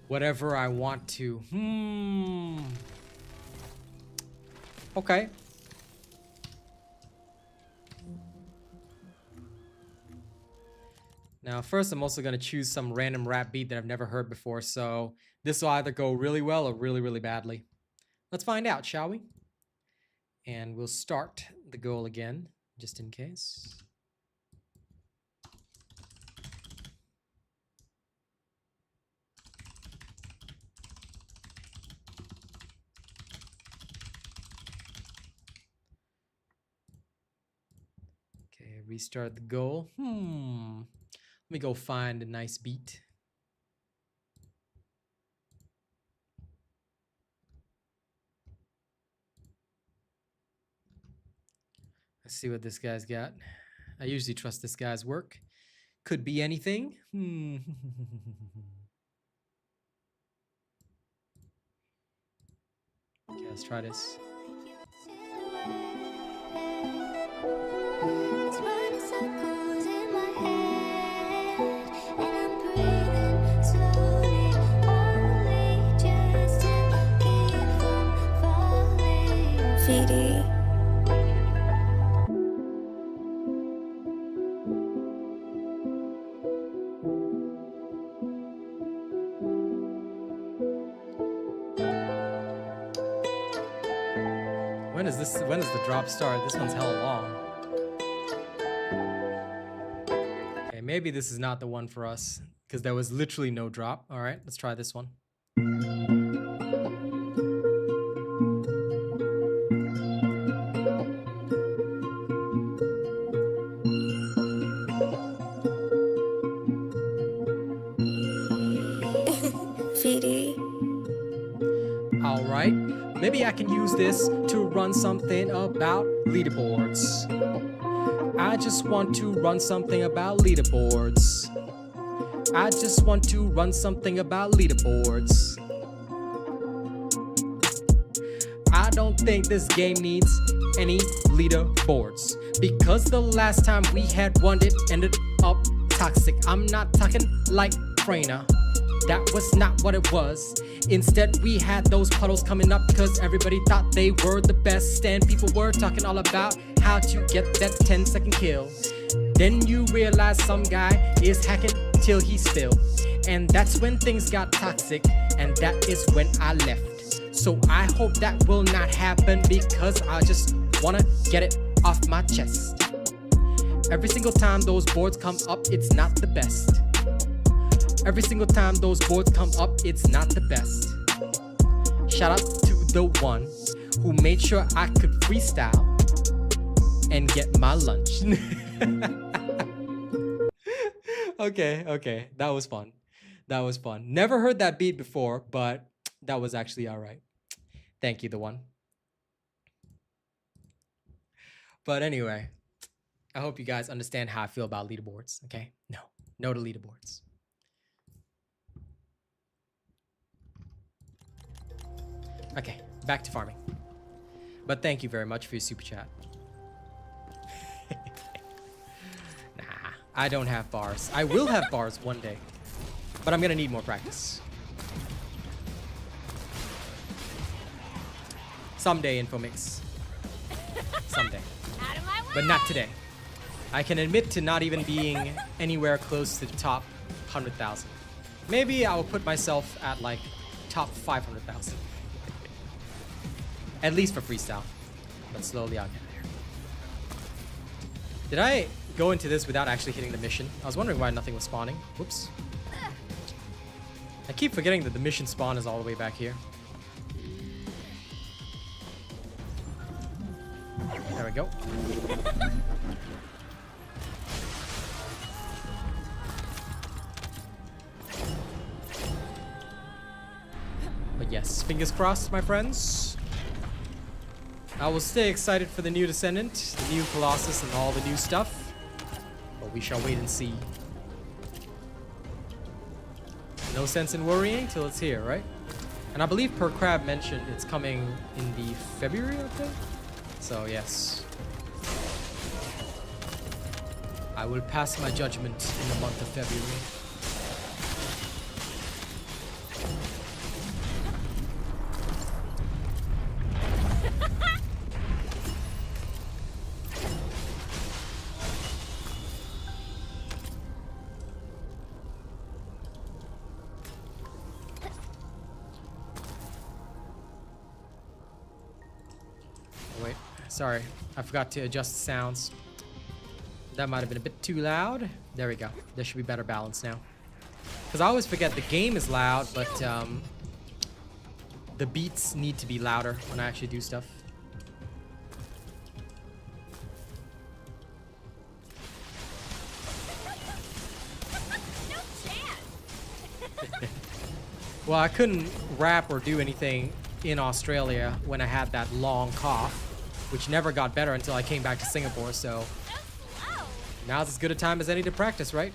Whatever I want to. Okay. Now, first, I'm also going to choose some random rap beat that I've never heard before. So this will either go really well or really, really badly. Let's find out, shall we? And we'll start the goal again, just in case. Restart the goal. Let me go find a nice beat. Let's see what this guy's got. I usually trust this guy's work. Could be anything. Okay, let's try this. When does the drop start? This one's hella long. Okay, maybe this is not the one for us because there was literally no drop. All right, let's try this one. All right. Maybe I can use this to run something about leaderboards. I just want to run something about leaderboards. I just want to run something about leaderboards. I don't think this game needs any leaderboards because the last time we had one, it ended up toxic. I'm not talking like Freyna. That was not what it was. Instead, we had those puddles coming up because everybody thought they were the best, and people were talking all about how to get that 10-second kill. Then you realize some guy is hacking till he spill, and that's when things got toxic, and that is when I left. So I hope that will not happen because I just wanna get it off my chest. Every single time those boards come up, it's not the best. Every single time those boards come up, it's not the best. Shout out to the one who made sure I could freestyle and get my lunch. Okay, that was fun. That was fun. Never heard that beat before, but that was actually all right. Thank you, the one. But anyway, I hope you guys understand how I feel about leaderboards, okay? No to leaderboards. Okay, back to farming. But thank you very much for your super chat. Nah, I don't have bars. I will have bars one day, but I'm gonna need more practice. Someday, Infomix. Someday. But not today. I can admit to not even being anywhere close to the top 100,000. Maybe I will put myself at like top 500,000. At least for freestyle. But slowly I'll get there. Did I go into this without actually hitting the mission? I was wondering why nothing was spawning. Whoops. I keep forgetting that the mission spawn is all the way back here. There we go. But yes, fingers crossed, my friends. I will stay excited for the new Descendant, the new Colossus, and all the new stuff. But we shall wait and see. No sense in worrying till it's here, right? And I believe Per Crab mentioned it's coming in the February update. So yes. I will pass my judgment in the month of February. Wait, sorry, I forgot to adjust the sounds. That might have been a bit too loud. There we go. There should be better balance now. Because I always forget the game is loud, but the beats need to be louder when I actually do stuff. Well, I couldn't rap or do anything in Australia when I had that long cough, which never got better until I came back to Singapore, so now's as good a time as any to practice, right?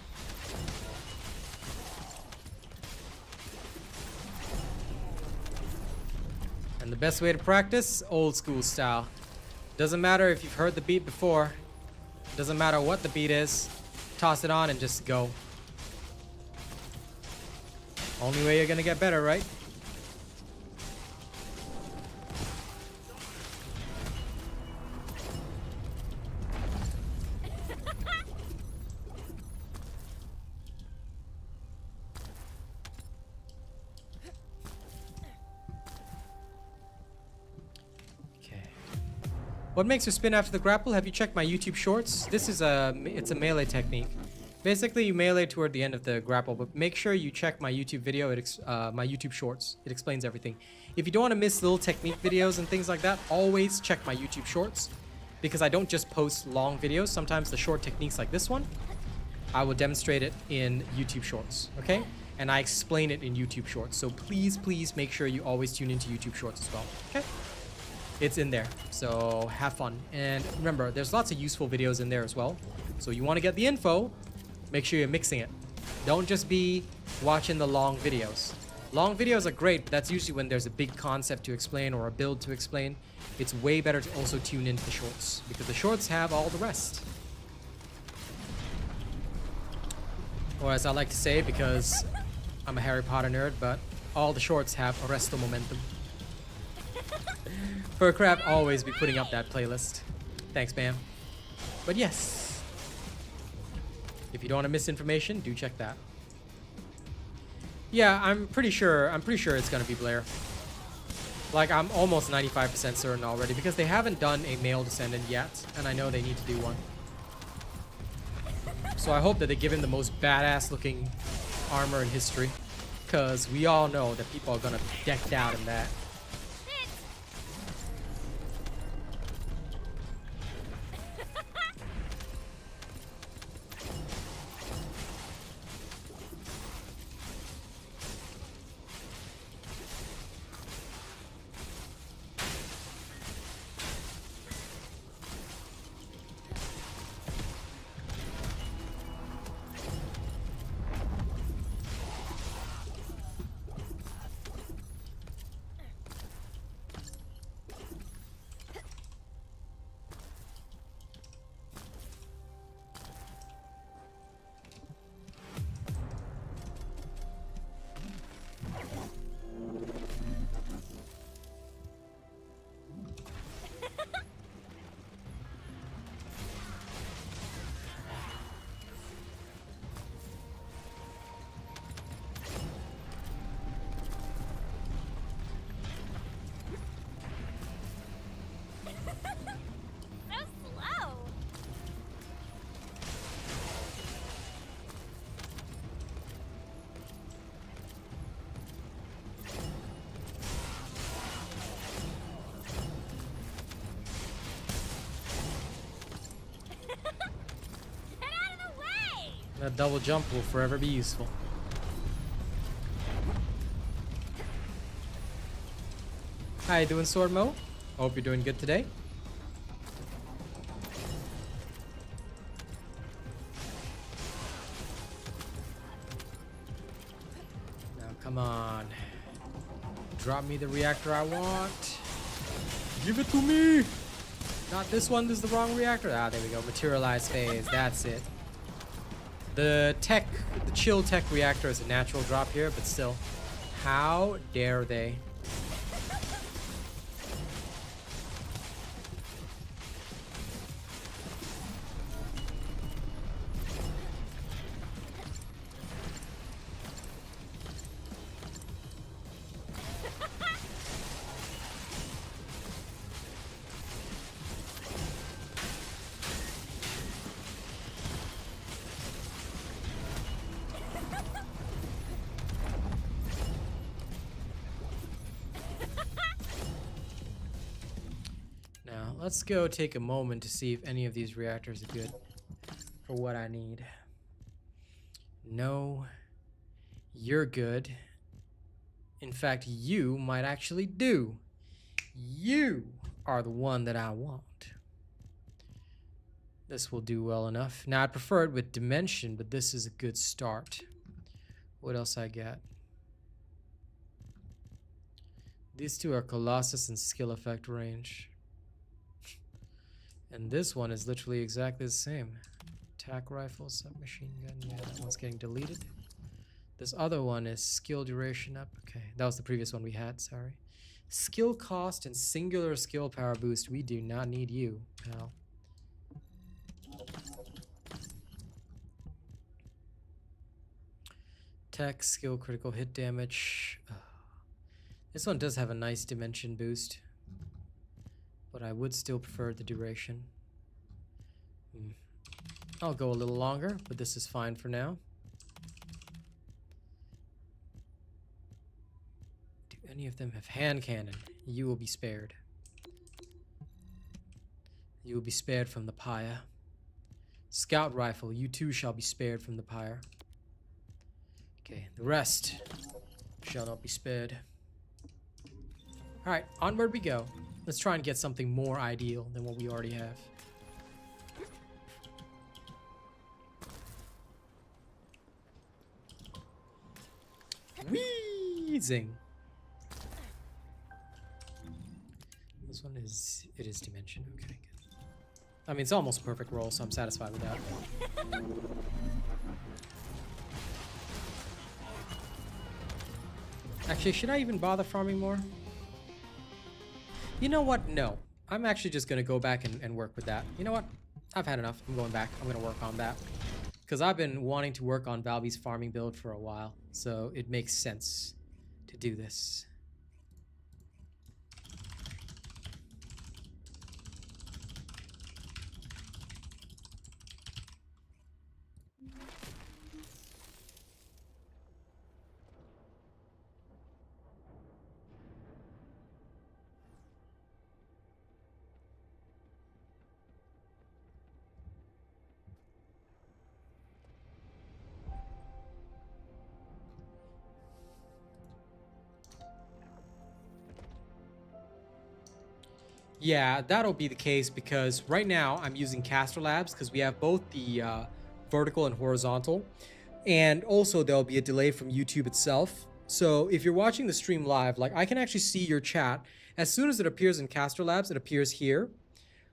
And the best way to practice, old school style. Doesn't matter if you've heard the beat before. Doesn't matter what the beat is. Toss it on and just go. Only way you're gonna get better, right? What makes you spin after the grapple? Have you checked my YouTube shorts? This is it's a melee technique. Basically, you melee toward the end of the grapple, but make sure you check my YouTube video, my YouTube shorts. It explains everything. If you don't want to miss little technique videos and things like that, always check my YouTube shorts, because I don't just post long videos. Sometimes the short techniques like this one, I will demonstrate it in YouTube shorts, okay? And I explain it in YouTube shorts. So please, please make sure you always tune into YouTube shorts as well, okay? It's in there, so have fun. And remember, there's lots of useful videos in there as well. So you want to get the info, make sure you're mixing it. Don't just be watching the long videos. Long videos are great, but that's usually when there's a big concept to explain or a build to explain. It's way better to also tune into the shorts, because the shorts have all the rest. Or as I like to say, because I'm a Harry Potter nerd, but all the shorts have Arresto Momentum. For crap, always be putting up that playlist. Thanks, ma'am. But yes, if you don't want to miss information, do check that. Yeah, I'm pretty sure it's gonna be Blair. Like, I'm almost 95% certain already because they haven't done a male descendant yet, and I know they need to do one. So I hope that they give him the most badass looking armor in history, because we all know that people are gonna be decked out in that. That double jump will forever be useful. How you doing, Sword Mo? Hope you're doing good today. Now, come on. Drop me the reactor I want. Give it to me! Not this one, this is the wrong reactor. Ah, there we go. Materialize phase, that's it. The chill tech reactor is a natural drop here, but still. How dare they? Let's go take a moment to see if any of these reactors are good for what I need. No, you're good. In fact, you might actually do. You are the one that I want. This will do well enough. Now, I'd prefer it with dimension, but this is a good start. What else I got? These two are Colossus and skill effect range. And this one is literally exactly the same. Attack rifle, submachine gun. Yeah, that one's getting deleted. This other one is skill duration up. Okay, that was the previous one we had, sorry. Skill cost and singular skill power boost. We do not need you, pal. Tech, skill, critical hit damage. This one does have a nice dimension boost, but I would still prefer the duration. I'll go a little longer, but this is fine for now. Do any of them have hand cannon? You will be spared. You will be spared from the pyre. Scout rifle, you too shall be spared from the pyre. Okay, the rest shall not be spared. Alright, onward we go. Let's try and get something more ideal than what we already have. Wheezing. This one is, it is dimension. Okay, good. I mean, it's almost a perfect roll, so I'm satisfied with that. Actually, should I even bother farming more? You know what? No. I'm actually just going to go back and work with that. You know what? I've had enough. I'm going back. I'm going to work on that. Because I've been wanting to work on Valby's farming build for a while. So it makes sense to do this. Yeah, that'll be the case because right now I'm using Caster Labs because we have both the vertical and horizontal. And also there'll be a delay from YouTube itself. So if you're watching the stream live, like I can actually see your chat. As soon as it appears in Caster Labs, it appears here.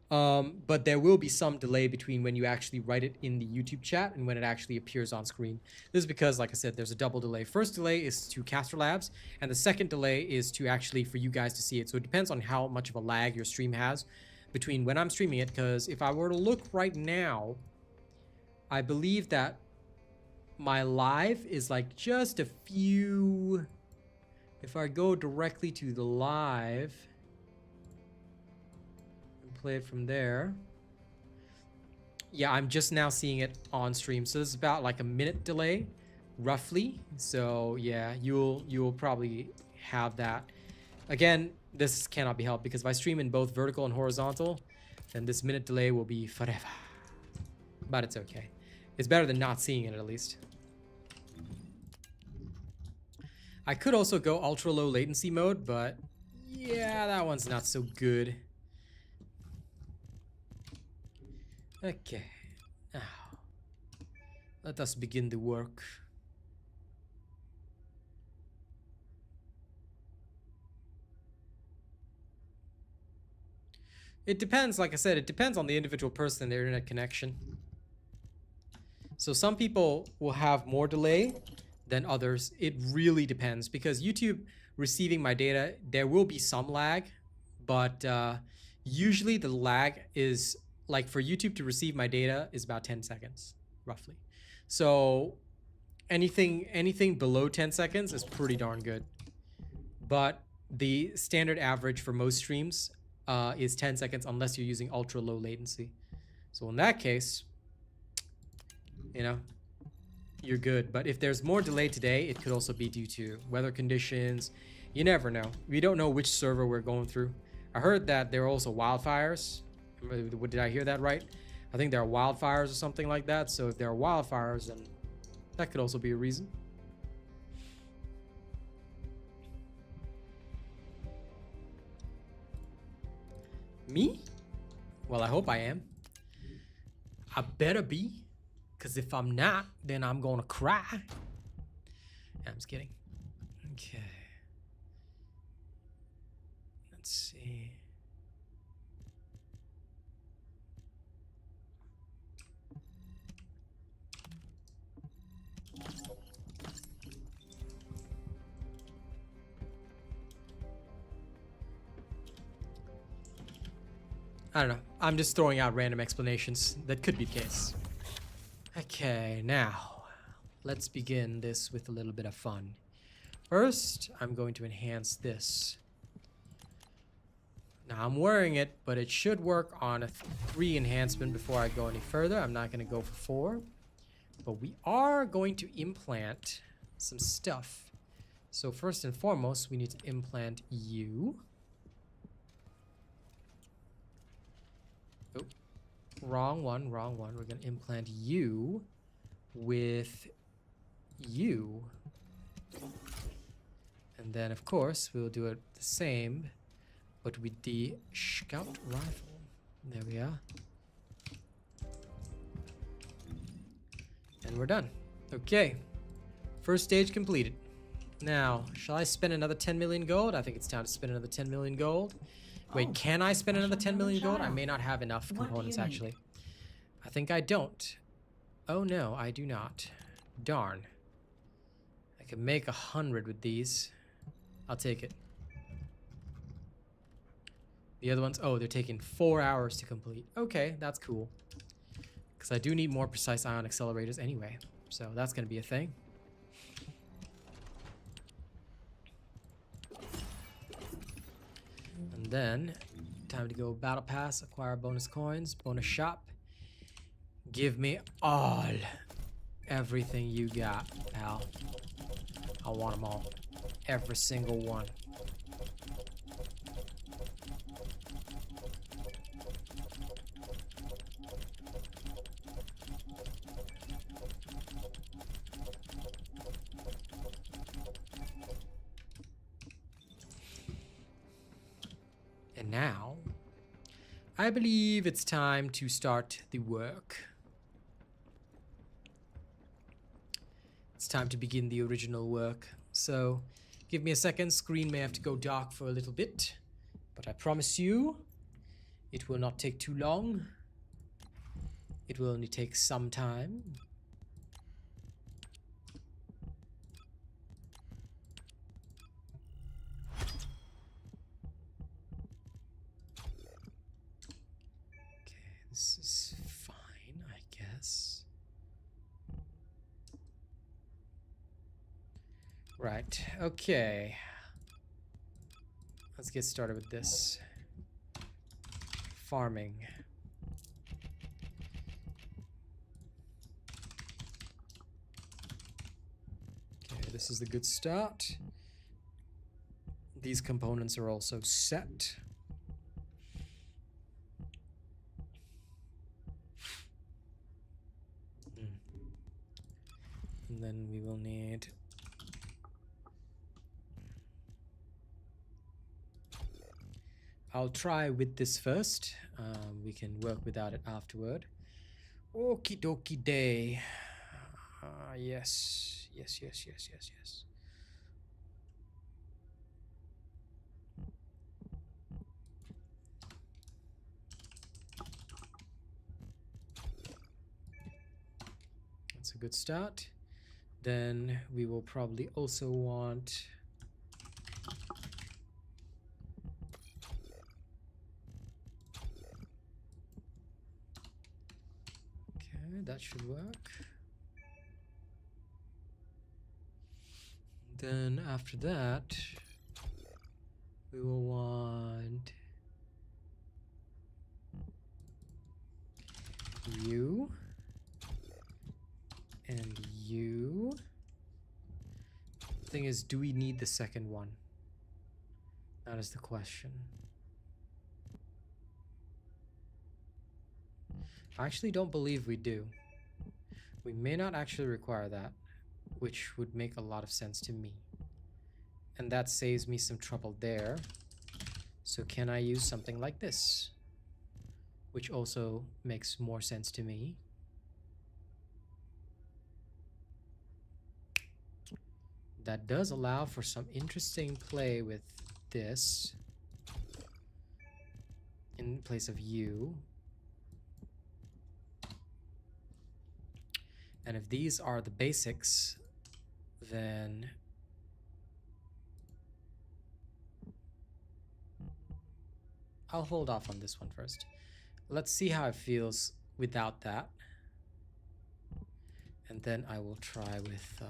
But there will be some delay between when you actually write it in the YouTube chat and when it actually appears on screen. This is because, like I said, there's a double delay. First delay is to Caster Labs, and the second delay is to actually for you guys to see it. So it depends on how much of a lag your stream has between when I'm streaming it, because if I were to look right now, I believe that my live is like just a few... If I go directly to the live... play it from there. Yeah, I'm just now seeing it on stream, so this is about like a minute delay roughly. So yeah, you'll probably have that. Again, this cannot be helped because if I stream in both vertical and horizontal, then this minute delay will be forever. But it's okay. It's better than not seeing it at least. I could also go ultra low latency mode, but yeah, that one's not so good. Okay, now let us begin the work. It depends, like I said, it depends on the individual person and their internet connection. So some people will have more delay than others. It really depends because YouTube receiving my data, there will be some lag, but usually the lag is like for YouTube to receive my data is about 10 seconds roughly. So anything below 10 seconds is pretty darn good. But the standard average for most streams is 10 seconds unless you're using ultra low latency. So in that case, you know, you're good. But if there's more delay today, it could also be due to weather conditions. You never know. We don't know which server we're going through. I heard that there are also wildfires. Did I hear that right? I think there are wildfires or something like that. So if there are wildfires, then that could also be a reason. Me? Well, I hope I am. I better be. Because if I'm not, then I'm going to cry. I'm just kidding. Okay. Let's see. I don't know. I'm just throwing out random explanations. That could be the case. Okay, now let's begin this with a little bit of fun. First, I'm going to enhance this. Now I'm wearing it, but it should work on a 3 enhancement before I go any further. I'm not going to go for 4. But we are going to implant some stuff. So first and foremost, we need to implant you. Oh, wrong one. We're going to implant you with you. And then, of course, we'll do it the same, but with the scout rifle. There we are. And we're done. Okay. First stage completed. Now, shall I spend another 10 million gold? I think it's time to spend another 10 million gold. Wait, can I spend another 10 million gold? I may not have enough components, actually. I think I don't. Oh, no, I do not. Darn. I can make 100 with these. I'll take it. The other ones, oh, they're taking 4 hours to complete. Okay, that's cool. Because I do need more precise ion accelerators anyway. So that's going to be a thing. And then, time to go battle pass, acquire bonus coins, bonus shop. Give me all, everything you got, pal. I want them all. Every single one. And now, I believe it's time to start the work. It's time to begin the original work. So, give me a second. Screen may have to go dark for a little bit, but I promise you, it will not take too long. It will only take some time. Okay, this is fine, I guess. Right, okay. Let's get started with this. Farming. Okay, this is the good start. These components are also set. And then we will need I'll try with this first. We can work without it afterward. Okie dokie day. Yes. Yes. That's a good start. Then we will probably also want that should work. Then after that, we will want you and you. Thing is, do we need the second one? That is the question. I actually don't believe we do. We may not actually require that, which would make a lot of sense to me. And that saves me some trouble there. So can I use something like this? Which also makes more sense to me. That does allow for some interesting play with this in place of you. And if these are the basics, then I'll hold off on this one first. Let's see how it feels without that. And then I will try with,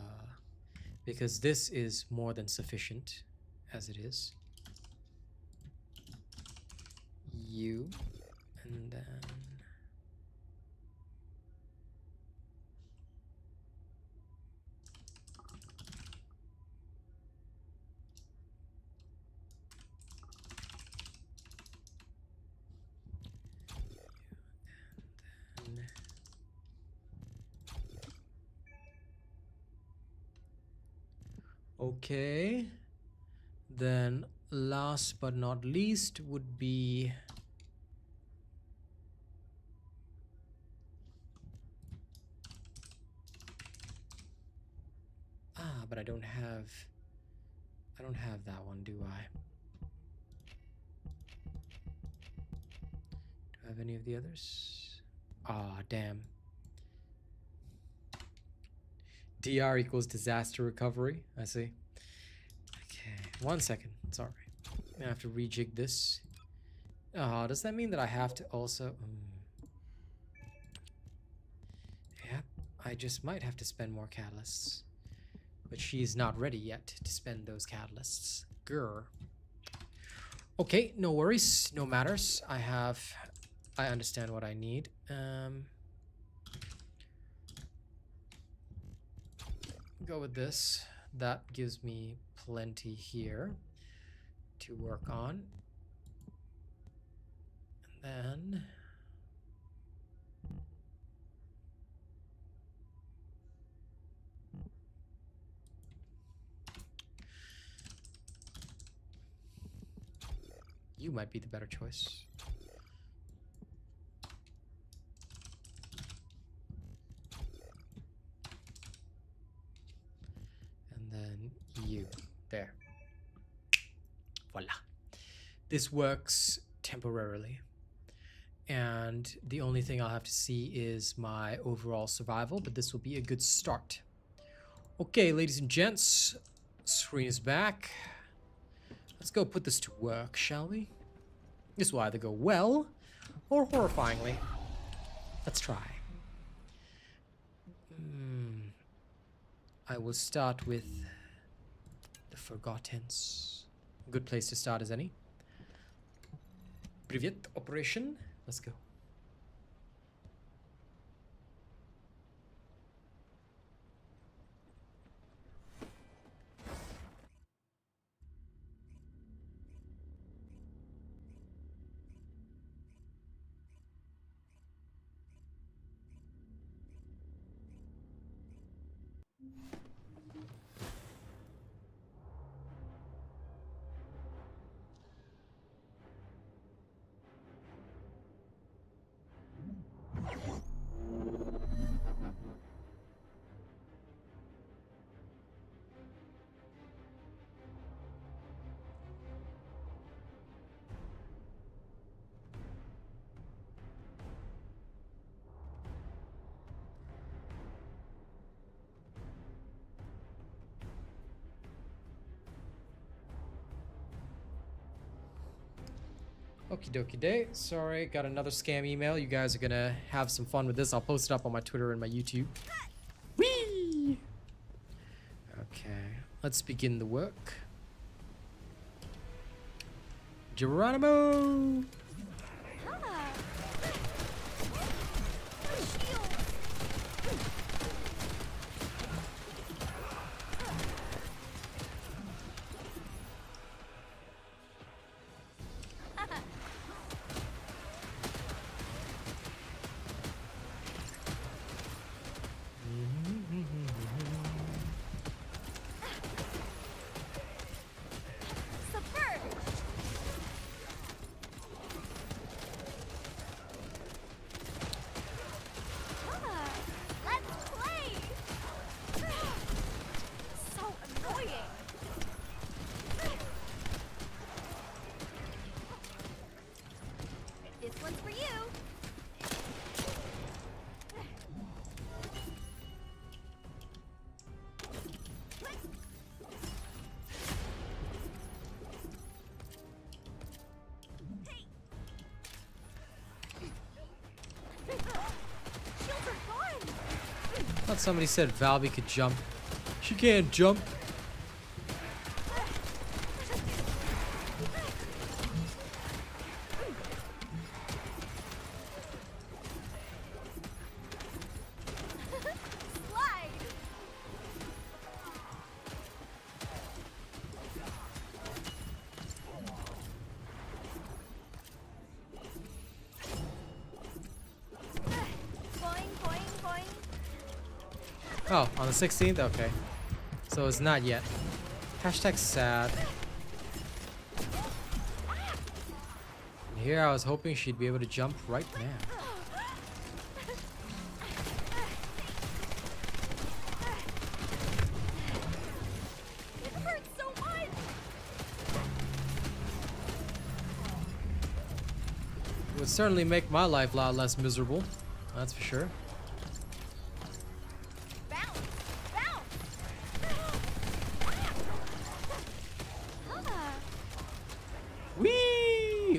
because this is more than sufficient as it is. You, and then okay. Then last but not least would be but I don't have that one, do I? Do I have any of the others? Ah, damn. DR equals disaster recovery. I see. Okay, 1 second. Sorry. I have to rejig this. Does that mean that I have to also... Yep, I just might have to spend more catalysts. But she's not ready yet to spend those catalysts. Grr. Okay, no worries, no matters. I understand what I need. Go with this. That gives me plenty here to work on. And then you might be the better choice. Voila. This works temporarily. And the only thing I'll have to see is my overall survival, but this will be a good start. Okay, ladies and gents, screen is back. Let's go put this to work, shall we? This will either go well or horrifyingly. Let's try. I will start with the Forgottens. Good place to start as any. Привет, operation. Let's go. Okie dokie day. Sorry, got another scam email. You guys are gonna have some fun with this. I'll post it up on my Twitter and my YouTube. Whee! Okay, let's begin the work. Geronimo! I thought somebody said Valby could jump. She can't jump. Oh, on the 16th? Okay. So it's not yet. Hashtag sad. And here I was hoping she'd be able to jump right now. It hurts so much. It would certainly make my life a lot less miserable. That's for sure.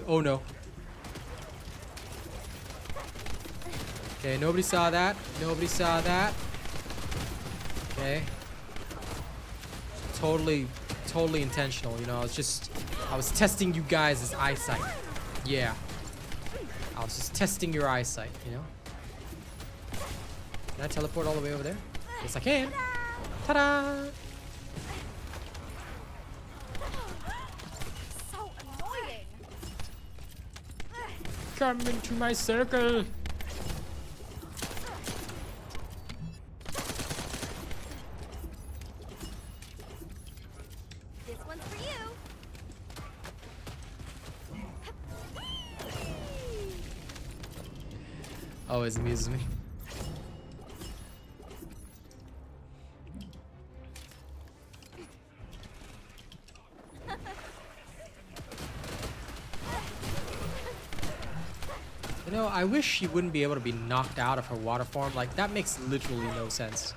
Oh no. Okay, nobody saw that. Nobody saw that. Okay. Totally intentional, you know. I was testing you guys' eyesight. Yeah. I was just testing your eyesight, you know. Can I teleport all the way over there? Yes, I can. Ta-da! Come into my circle. This one's for you. Always amuses me. You know, I wish she wouldn't be able to be knocked out of her water form. Like, that makes literally no sense.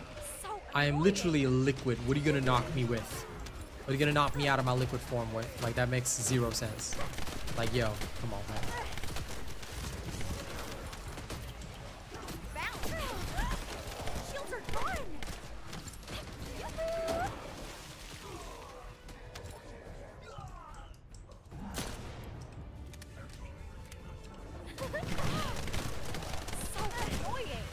I am literally a liquid. What are you gonna knock me with? What are you gonna knock me out of my liquid form with? Like, that makes zero sense. Like, yo, come on, man. Shields are gone. So annoying.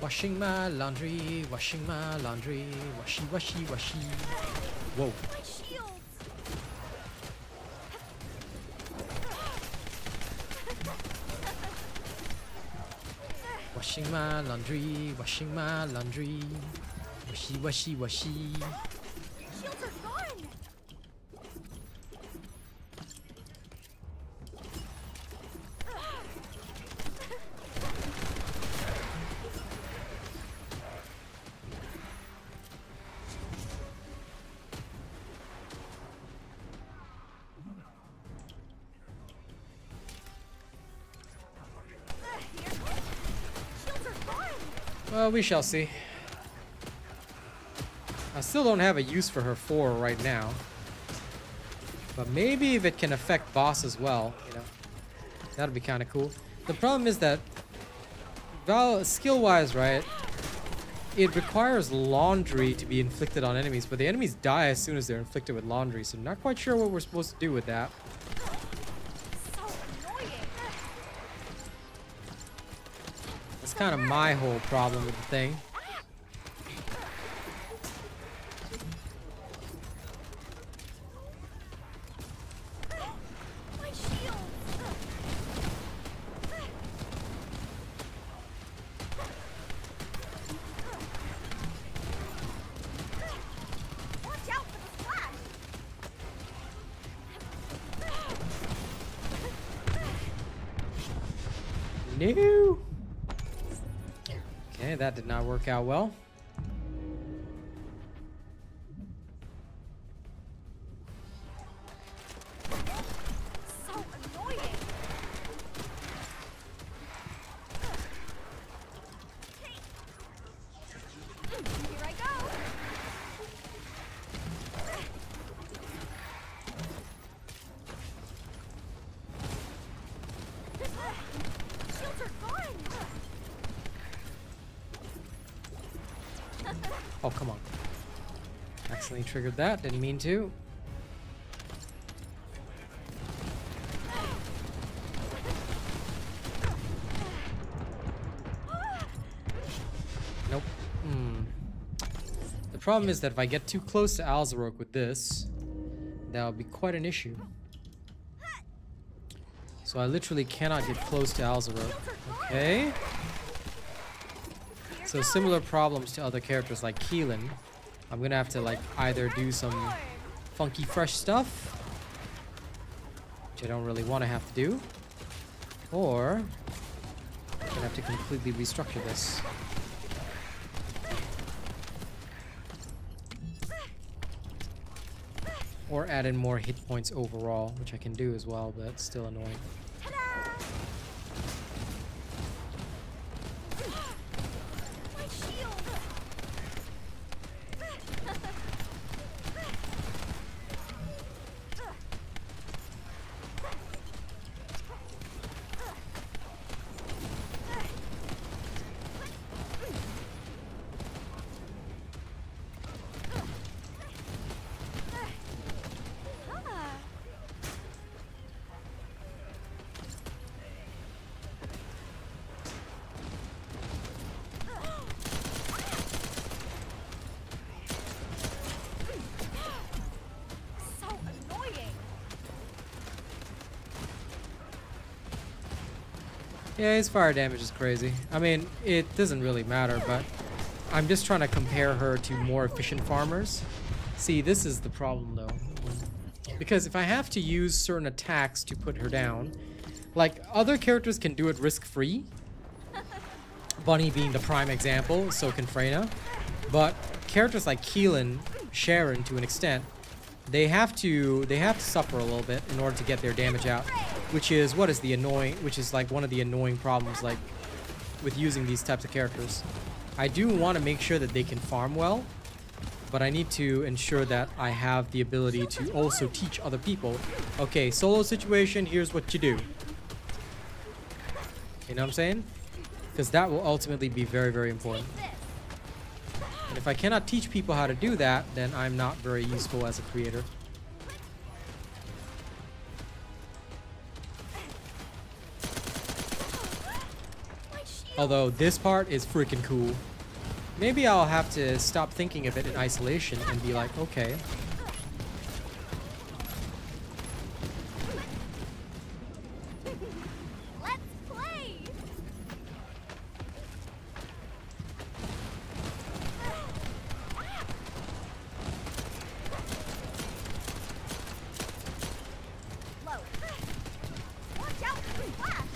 Washing my laundry, washing my laundry, washi. Whoa. My shields. Washing my laundry, washing my laundry, washi. Shields are gone. Shields are gone. Well, we shall see. I still don't have a use for her 4 right now. But maybe if it can affect boss as well, you know, that'd be kind of cool. The problem is that skill-wise, right, it requires laundry to be inflicted on enemies, but the enemies die as soon as they're inflicted with laundry, so I'm not quite sure what we're supposed to do with that. So annoying. That's kind of my whole problem with the thing. My shields. Watch out for the splash. No. Okay, that did not work out well. So annoying. Here I go. Shields are gone. Oh, come on. Accidentally triggered that. Didn't mean to. Nope. The problem is that if I get too close to Alzarok with this, that'll be quite an issue. So I literally cannot get close to Alzarok. Okay. So similar problems to other characters like Keelan. I'm gonna have to like either do some funky fresh stuff, which I don't really want to have to do, or I'm gonna have to completely restructure this. Or add in more hit points overall, which I can do as well, but it's still annoying. My shield. So annoying. Yeah, his fire damage is crazy. I mean, it doesn't really matter, but I'm just trying to compare her to more efficient farmers. See, this is the problem though. Because if I have to use certain attacks to put her down, like other characters can do it risk-free. Bunny being the prime example, so can Freyna. But characters like Keelan, Sharon to an extent, they have to suffer a little bit in order to get their damage out. which is what is the annoying, which is like one of the annoying problems like with using these types of characters. I do want to make sure that they can farm well, but I need to ensure that I have the ability to also teach other people. Okay, solo situation, here's what you do. You know what I'm saying? Because that will ultimately be very, very important. And if I cannot teach people how to do that, then I'm not very useful as a creator. Although this part is freaking cool. Maybe I'll have to stop thinking of it in isolation and be like, okay. Let's play. Low. Watch out for the flash.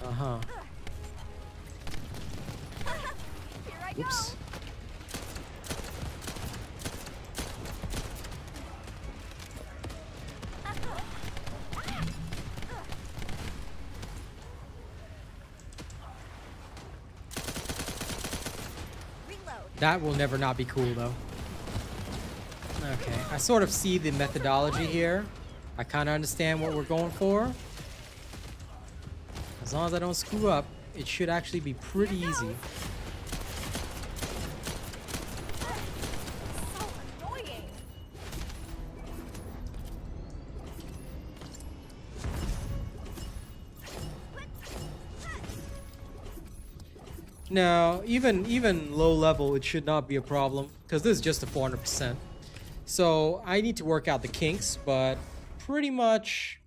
Uh-huh. Here I go. Oops. Reload. That will never not be cool, though. Okay, I sort of see the methodology here. I kind of understand what we're going for. As long as I don't screw up, it should actually be pretty easy. So annoying. Now, even low level, it should not be a problem because this is just a 400%. So I need to work out the kinks, but pretty much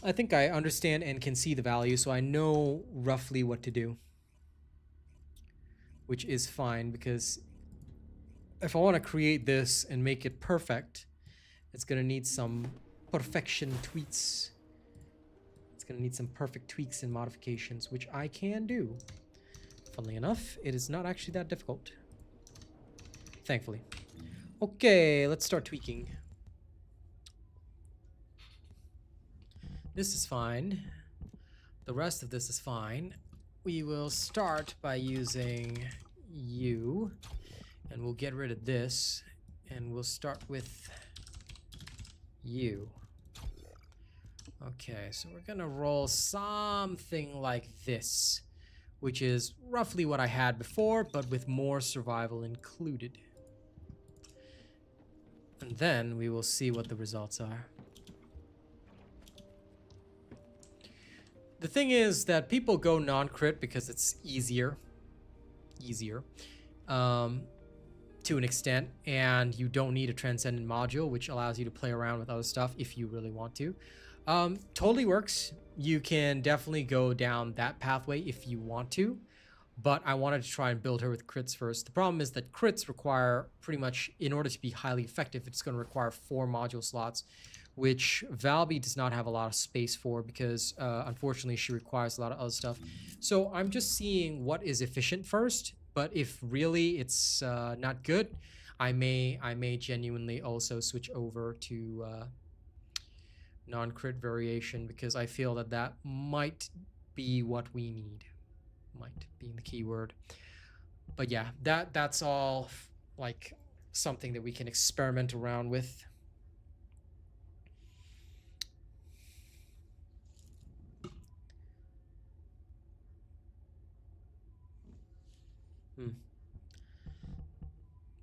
I think I understand and can see the value, so I know roughly what to do, which is fine because if I want to create this and make it perfect, it's gonna need some perfection tweaks. It's gonna need some perfect tweaks and modifications, which I can do. Funnily enough, it is not actually that difficult. Thankfully. Okay, let's start tweaking. This is fine. The rest of this is fine. We will start by using you, and we'll get rid of this, and we'll start with you. Okay, so we're gonna roll something like this, which is roughly what I had before, but with more survival included. And then we will see what the results are. The thing is that people go non-crit because it's easier, to an extent, and you don't need a transcendent module, which allows you to play around with other stuff if you really want to. Totally works. You can definitely go down that pathway if you want to, but I wanted to try and build her with crits first. The problem is that crits require pretty much, in order to be highly effective, it's going to require 4 module slots, which Valby does not have a lot of space for because unfortunately she requires a lot of other stuff. So I'm just seeing what is efficient first, but if really it's not good, I may genuinely also switch over to non-crit variation because I feel that that might be what we need. Might being the key word. But yeah, that's all like something that we can experiment around with.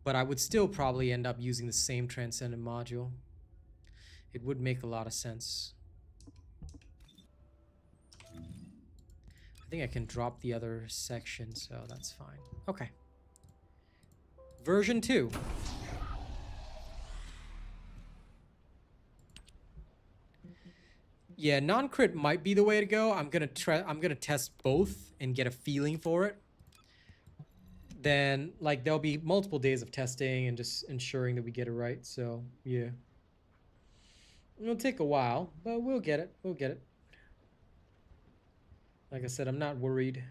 But I would still probably end up using the same transcendent module. It would make a lot of sense. I think I can drop the other section, so that's fine. Okay. Version 2. Yeah, non-crit might be the way to go. I'm gonna test both and get a feeling for it. Then, like, there'll be multiple days of testing and just ensuring that we get it right. So, yeah. It'll take a while, but we'll get it. We'll get it. Like I said, I'm not worried.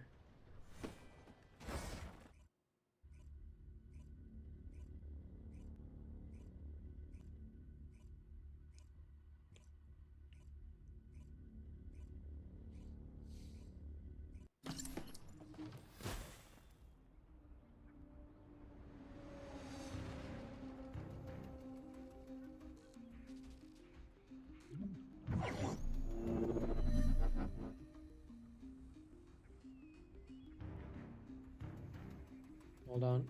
Hold on.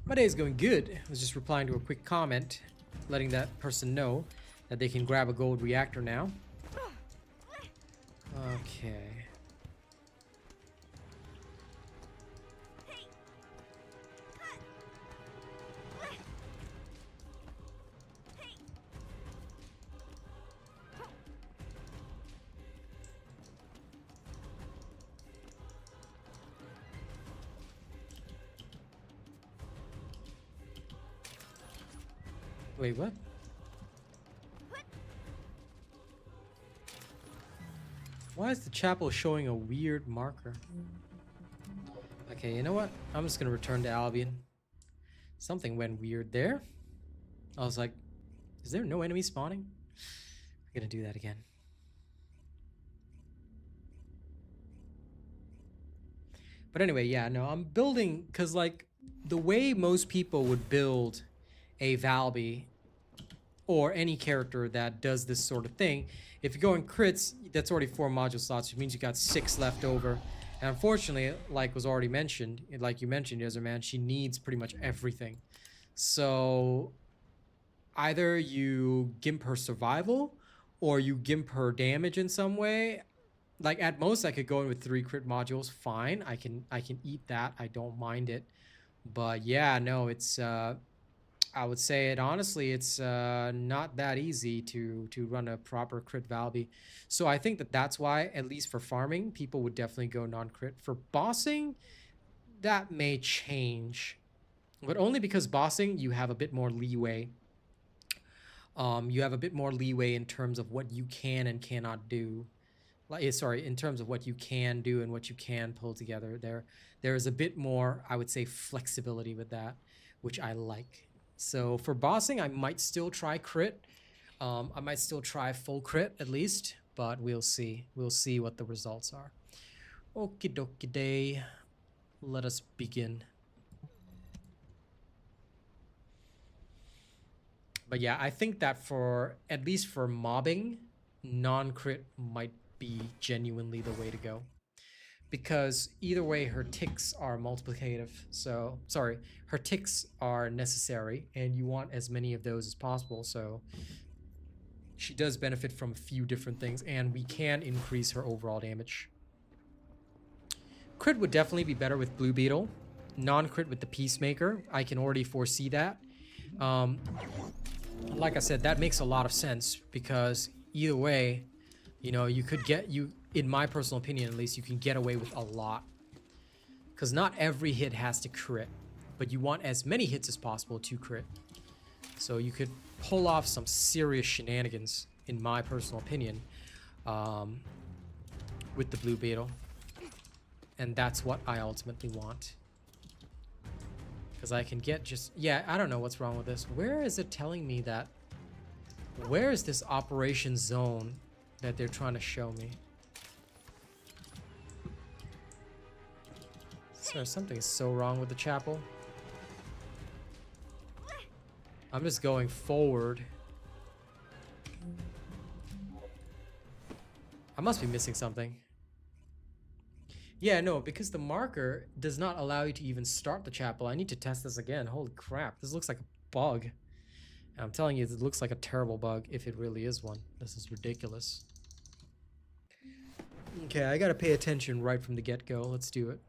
My day is going good. I was just replying to a quick comment, letting that person know that they can grab a gold reactor now. Okay. Wait, what? Why is the chapel showing a weird marker? Okay, you know what? I'm just gonna return to Albion. Something went weird there. I was like, is there no enemy spawning? I'm gonna do that again. But anyway, yeah, no, I'm building, because like the way most people would build a Valby or any character that does this sort of thing, if you're going crits, that's already 4 module slots, which means you got 6 left over. And unfortunately, like was already mentioned, like you mentioned, Yezerman, she needs pretty much everything. So either you gimp her survival or you gimp her damage in some way. Like at most I could go in with 3 crit modules, fine. I can eat that. I don't mind it. But yeah, no, it's I would say it honestly, it's not that easy to run a proper crit Valby. So I think that that's why, at least for farming, people would definitely go non-crit. For bossing, that may change, but only because bossing, you have a bit more leeway. You have a bit more leeway in terms of what you can and cannot do. Like, sorry, in terms of what you can do and what you can pull together. There is a bit more, I would say, flexibility with that, which I like. So for bossing, I might still try crit. I might still try full crit at least, but we'll see. We'll see what the results are. Okie dokie day. Let us begin. But yeah, I think that for, at least for mobbing, non-crit might be genuinely the way to go. Because either way, her ticks are multiplicative. So, sorry, her ticks are necessary, and you want as many of those as possible. So she does benefit from a few different things, and we can increase her overall damage. Crit would definitely be better with Blue Beetle. Non-crit with the Peacemaker. I can already foresee that. Like I said, that makes a lot of sense, because either way, you know, you could get, in my personal opinion at least, you can get away with a lot. Because not every hit has to crit, but you want as many hits as possible to crit. So you could pull off some serious shenanigans, in my personal opinion, with the Blue Beetle. And that's what I ultimately want. Because I can get just... Yeah, I don't know what's wrong with this. Where is it telling me that... Where is this operation zone that they're trying to show me? Sir, something is so wrong with the chapel. I'm just going forward. I must be missing something. Yeah, no, because the marker does not allow you to even start the chapel. I need to test this again. Holy crap, this looks like a bug. I'm telling you, it looks like a terrible bug if it really is one. This is ridiculous. Okay, I gotta pay attention right from the get-go. Let's do it.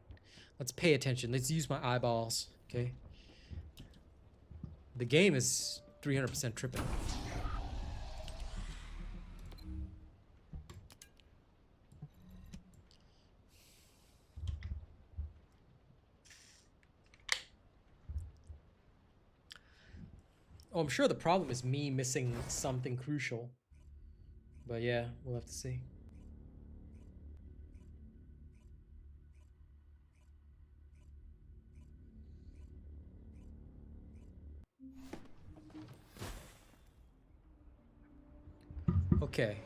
Let's pay attention. Let's use my eyeballs, okay? The game is 300% tripping. Oh, I'm sure the problem is me missing something crucial. But yeah, we'll have to see. Okay.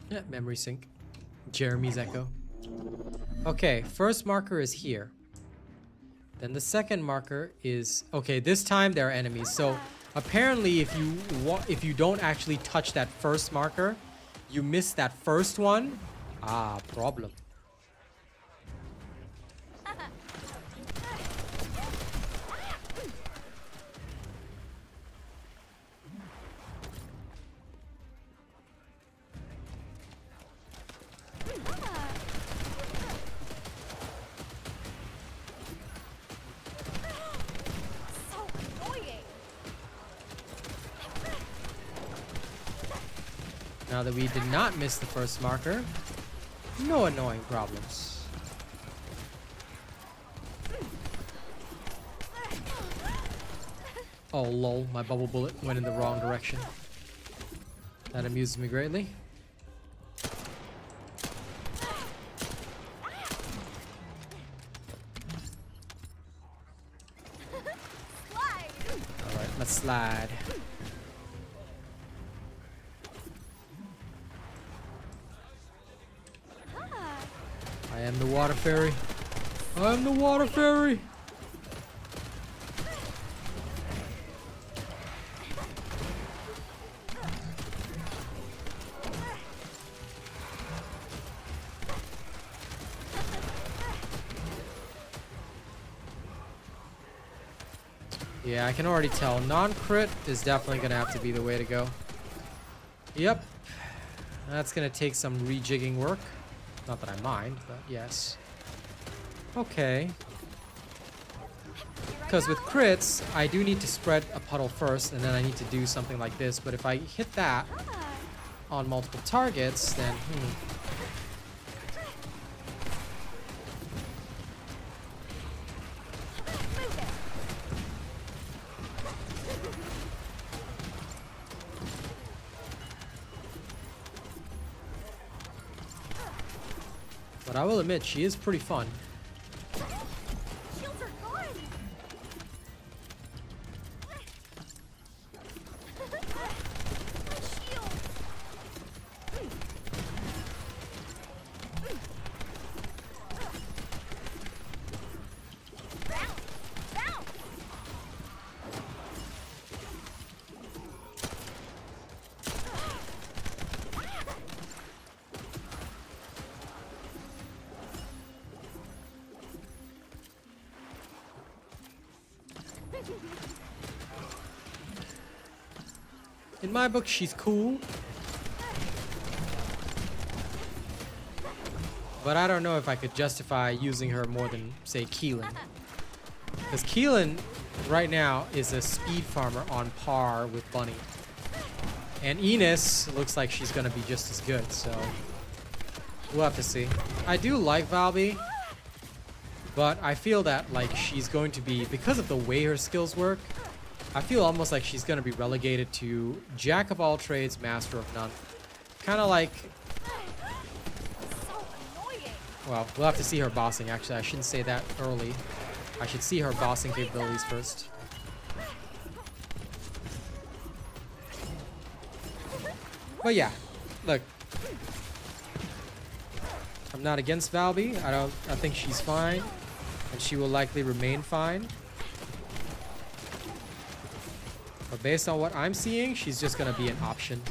Yeah, memory sync. Jeremy's echo. Okay, first marker is here. Then the second marker is... Okay, this time there are enemies. So apparently if you don't actually touch that first marker, you miss that first one. Ah, problem. Now that we did not miss the first marker, no annoying problems. Oh lol, my bubble bullet went in the wrong direction. That amuses me greatly. Alright, let's slide. I am the water fairy. I am the water fairy. Yeah, I can already tell. Non-crit is definitely going to have to be the way to go. Yep. That's going to take some rejigging work. Not that I mind, but yes. Okay. Because with crits, I do need to spread a puddle first, and then I need to do something like this. But if I hit that on multiple targets, then... But I will admit, she is pretty fun. Shields are gone. My shield. Bounce, bounce. In my book, she's cool. But I don't know if I could justify using her more than, say, Keelan. Because Keelan, right now, is a speed farmer on par with Bunny. And Enos looks like she's going to be just as good, so... We'll have to see. I do like Valby. But I feel that, like, she's going to be... Because of the way her skills work... I feel almost like she's going to be relegated to Jack of all trades, Master of none. Kind of like... Well, we'll have to see her bossing. Actually, I shouldn't say that early. I should see her bossing capabilities first. But yeah, look. I'm not against Valby. I think she's fine. And she will likely remain fine. But based on what I'm seeing, she's just going to be an option.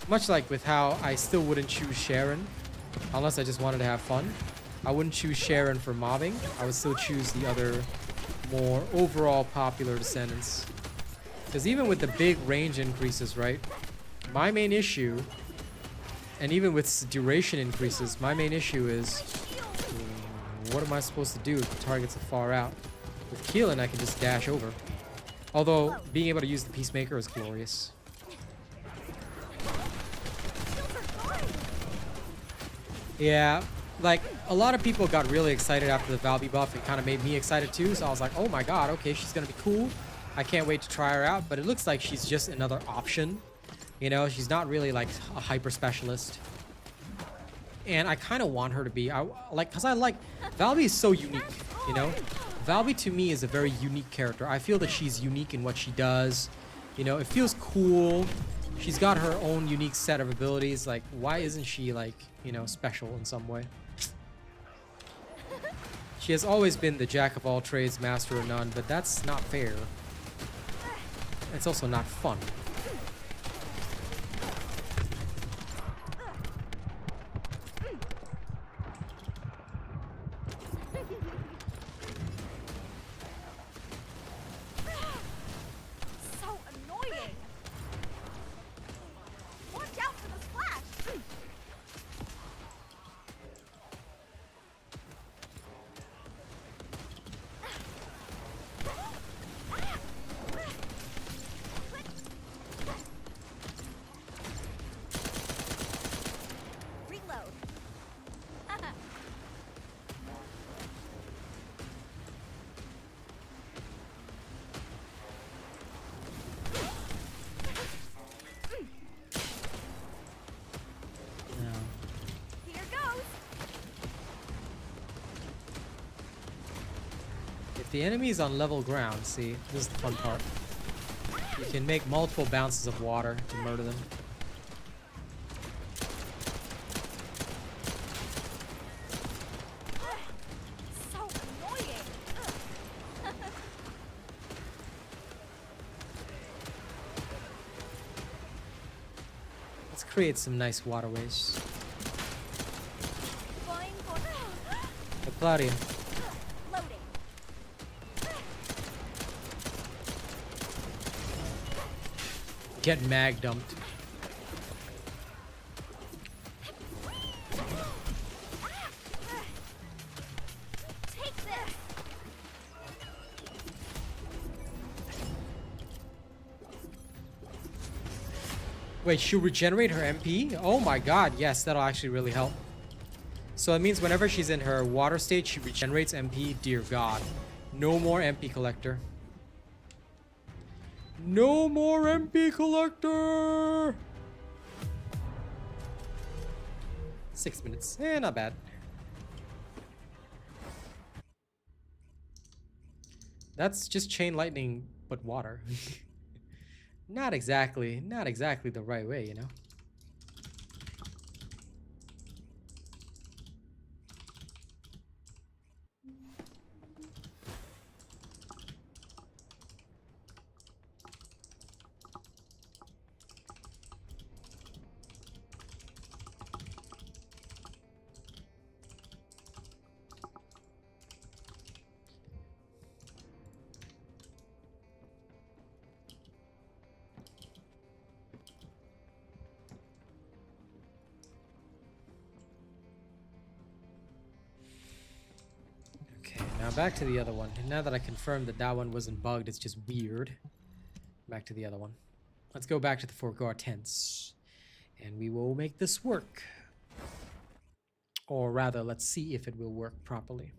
Much like with how I still wouldn't choose Sharon. Unless I just wanted to have fun. I wouldn't choose Sharon for mobbing. I would still choose the other more overall popular descendants. Because even with the big range increases, right? My main issue, and even with duration increases, my main issue is what am I supposed to do if the targets are far out? With Keelan, I can just dash over. Although, being able to use the Peacemaker is glorious. Yeah, like, a lot of people got really excited after the Valby buff. It kind of made me excited too, so I was like, oh my god, okay, she's gonna be cool. I can't wait to try her out, but it looks like she's just another option. You know, she's not really like a hyper specialist. And I kind of want her to be, because I like, Valby is so unique, you know? Valby to me is a very unique character. I feel that she's unique in what she does. You know, it feels cool. She's got her own unique set of abilities. Like, why isn't she like, you know, special in some way? She has always been the jack of all trades, master of none, but that's not fair. It's also not fun. So annoying. Watch out for the splash. Reload. No. Here goes. If the enemy is on level ground, see, this is the fun part. You can make multiple bounces of water to murder them. So annoying. Let's create some nice waterways. Flying for Hey, Claudia, loading. get mag dumped. Take this. Wait, she'll regenerate her MP? Oh my god, yes, that'll actually really help. So it means whenever she's in her water state, she regenerates MP. Dear god. No more MP collector. No more MP collector! 6 minutes. Eh, not bad. That's just chain lightning, but water. Not exactly the right way, you know? Okay, now back to the other one. And now that I confirmed that that one wasn't bugged, it's just weird. Back to the other one. Let's go back to the foreguard tents. And we will make this work. Or rather, let's see if it will work properly.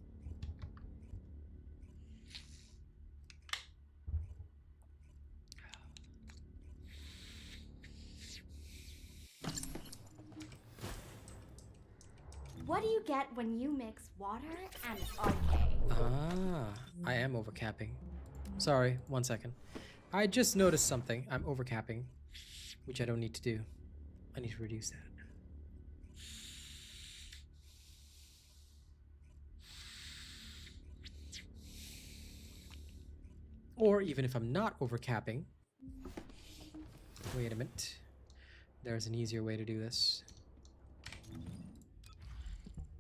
What do you get when you mix water and RK? Ah, I am overcapping. Sorry, 1 second. I just noticed something. I'm overcapping, which I don't need to do. I need to reduce that. Or even if I'm not overcapping. Wait a minute. There's an easier way to do this.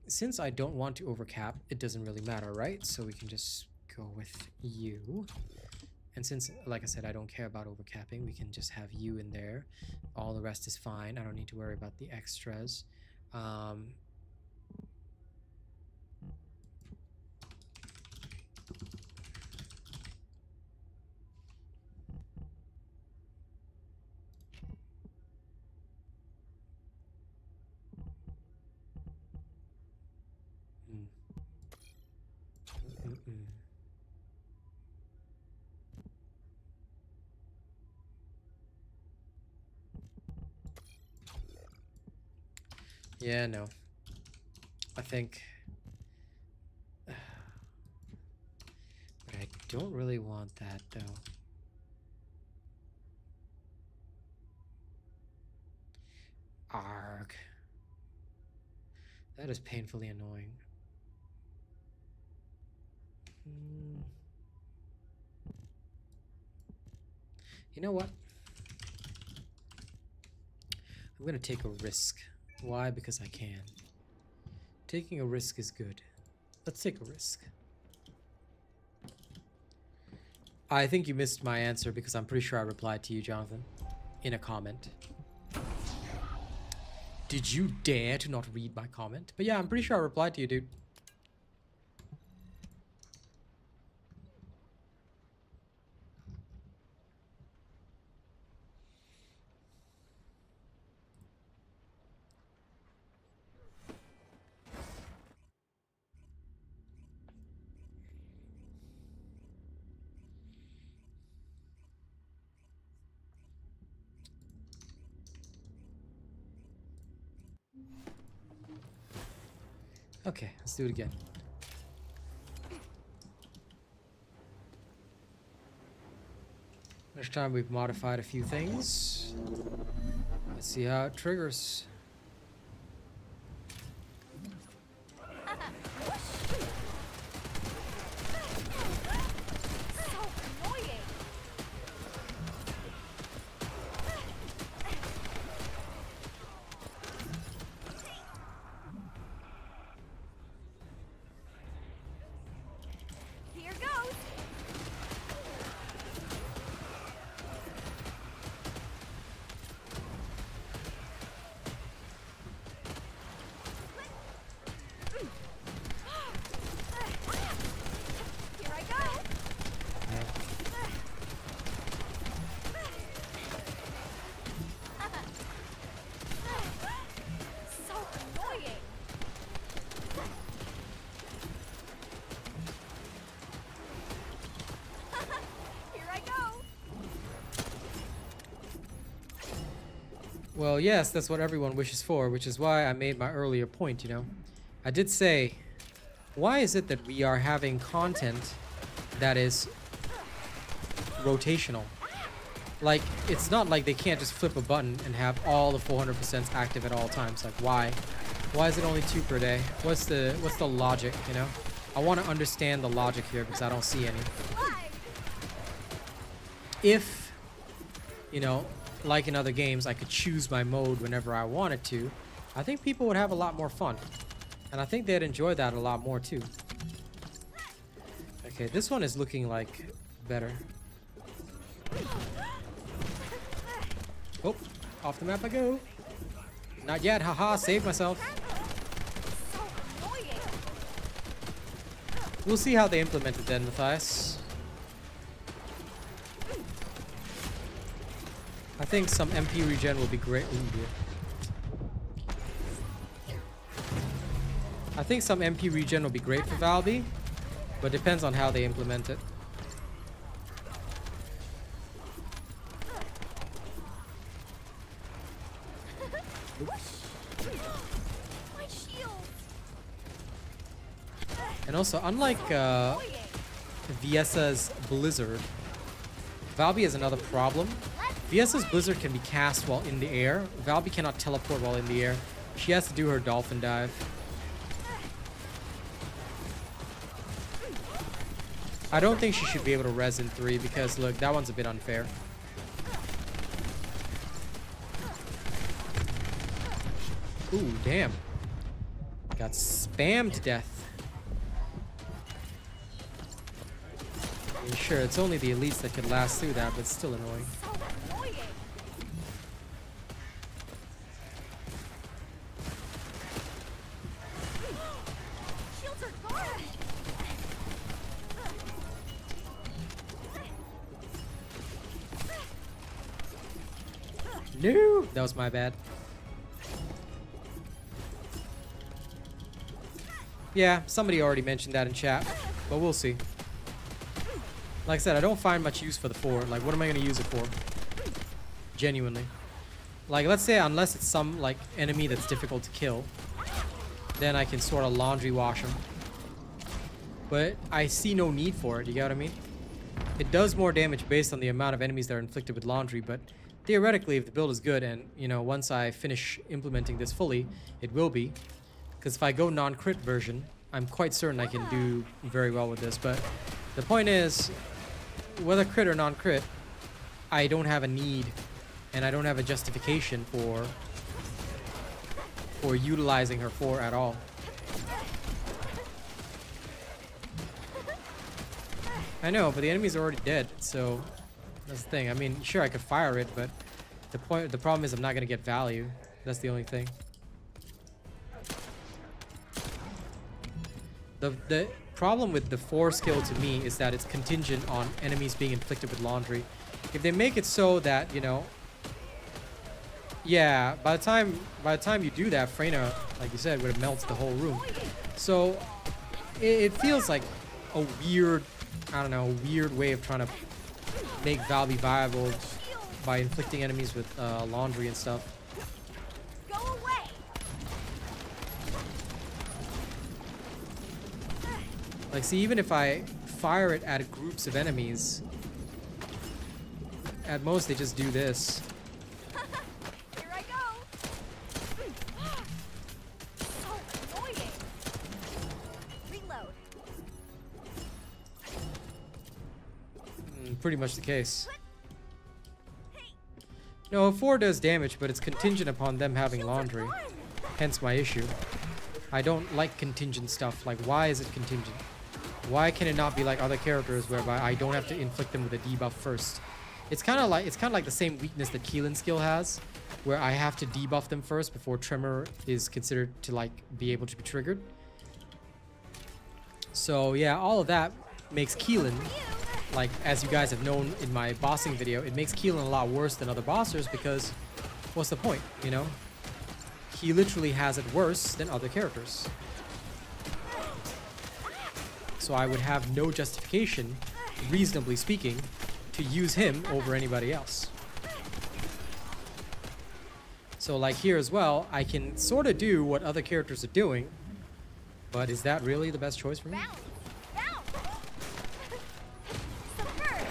since I don't want to overcap, it doesn't really matter, right? So we can just go with you. And since, like I said, I don't care about overcapping, we can just have you in there. All the rest is fine. I don't need to worry about the extras. Yeah, no. I think... but I don't really want that, though. Arg. That is painfully annoying. You know what? I'm gonna take a risk. Why? Because I can. Taking a risk is good. Let's take a risk. I think you missed my answer because I'm pretty sure I replied to you, Jonathan, in a comment. Did you dare to not read my comment? But yeah, I'm pretty sure I replied to you, dude. Okay, let's do it again. This time we've modified a few things. Let's see how it triggers. Well, yes, that's what everyone wishes for, which is why I made my earlier point, you know. I did say, why is it that we are having content that is rotational? Like, it's not like they can't just flip a button and have all the 400% active at all times. Like, why? Why is it only 2 per day? What's the logic, you know? I want to understand the logic here because I don't see any. If, you know, like in other games, I could choose my mode whenever I wanted to, I think people would have a lot more fun. And I think they'd enjoy that a lot more too. Okay, this one is looking like better. Oh, off the map I go. Not yet, haha, saved myself. We'll see how they implement it then, Matthias. I think some MP regen will be great. Ooh, dear. I think some MP regen will be great for Valby, but depends on how they implement it. And also, unlike Viesa's Blizzard, Valby has another problem. Viesa's Blizzard can be cast while in the air. Valby cannot teleport while in the air. She has to do her dolphin dive. I don't think she should be able to res in 3 because, look, that one's a bit unfair. Ooh, damn. got spammed to death. I mean, sure, it's only the elites that could last through that, but it's still annoying. So annoying. Shields are gone. No, that was my bad. Yeah, somebody already mentioned that in chat, but we'll see. Like I said, I don't find much use for the 4. Like, what am I going to use it for? Genuinely. Like, let's say unless it's some, like, enemy that's difficult to kill, then I can sort of laundry wash them. But I see no need for it, you get what I mean? It does more damage based on the amount of enemies that are inflicted with laundry, but theoretically, if the build is good, and, you know, once I finish implementing this fully, it will be. Because if I go non-crit version, I'm quite certain I can do very well with this. But the point is, whether crit or non-crit, I don't have a need, and I don't have a justification for utilizing her 4 at all. I know, but the enemy's already dead, so that's the thing. I mean, sure, I could fire it, but the problem is I'm not gonna get value. That's the only thing. The problem with the 4 skill to me is that it's contingent on enemies being inflicted with laundry. If they make it so that, you know, yeah, by the time you do that, Freyna, like you said, would have melted the whole room. So it feels like a weird, I don't know, weird way of trying to make Valby viable by inflicting enemies with laundry and stuff. Go away. Like, see, even if I fire it at groups of enemies, at most they just do this. Here I go. So annoying. Reload. Pretty much the case. No, 4 does damage, but it's contingent upon them having laundry. Hence my issue. I don't like contingent stuff. Like, why is it contingent? Why can it not be like other characters whereby I don't have to inflict them with a debuff first? It's kind of like the same weakness that Keelan's skill has, where I have to debuff them first before Tremor is considered to like be able to be triggered. So yeah, all of that makes Keelan, like as you guys have known in my bossing video, it makes Keelan a lot worse than other bossers because what's the point, you know? He literally has it worse than other characters. So I would have no justification, reasonably speaking, to use him over anybody else. So like here as well, I can sort of do what other characters are doing, but is that really the best choice for me? Bounce. Bounce. Subvert.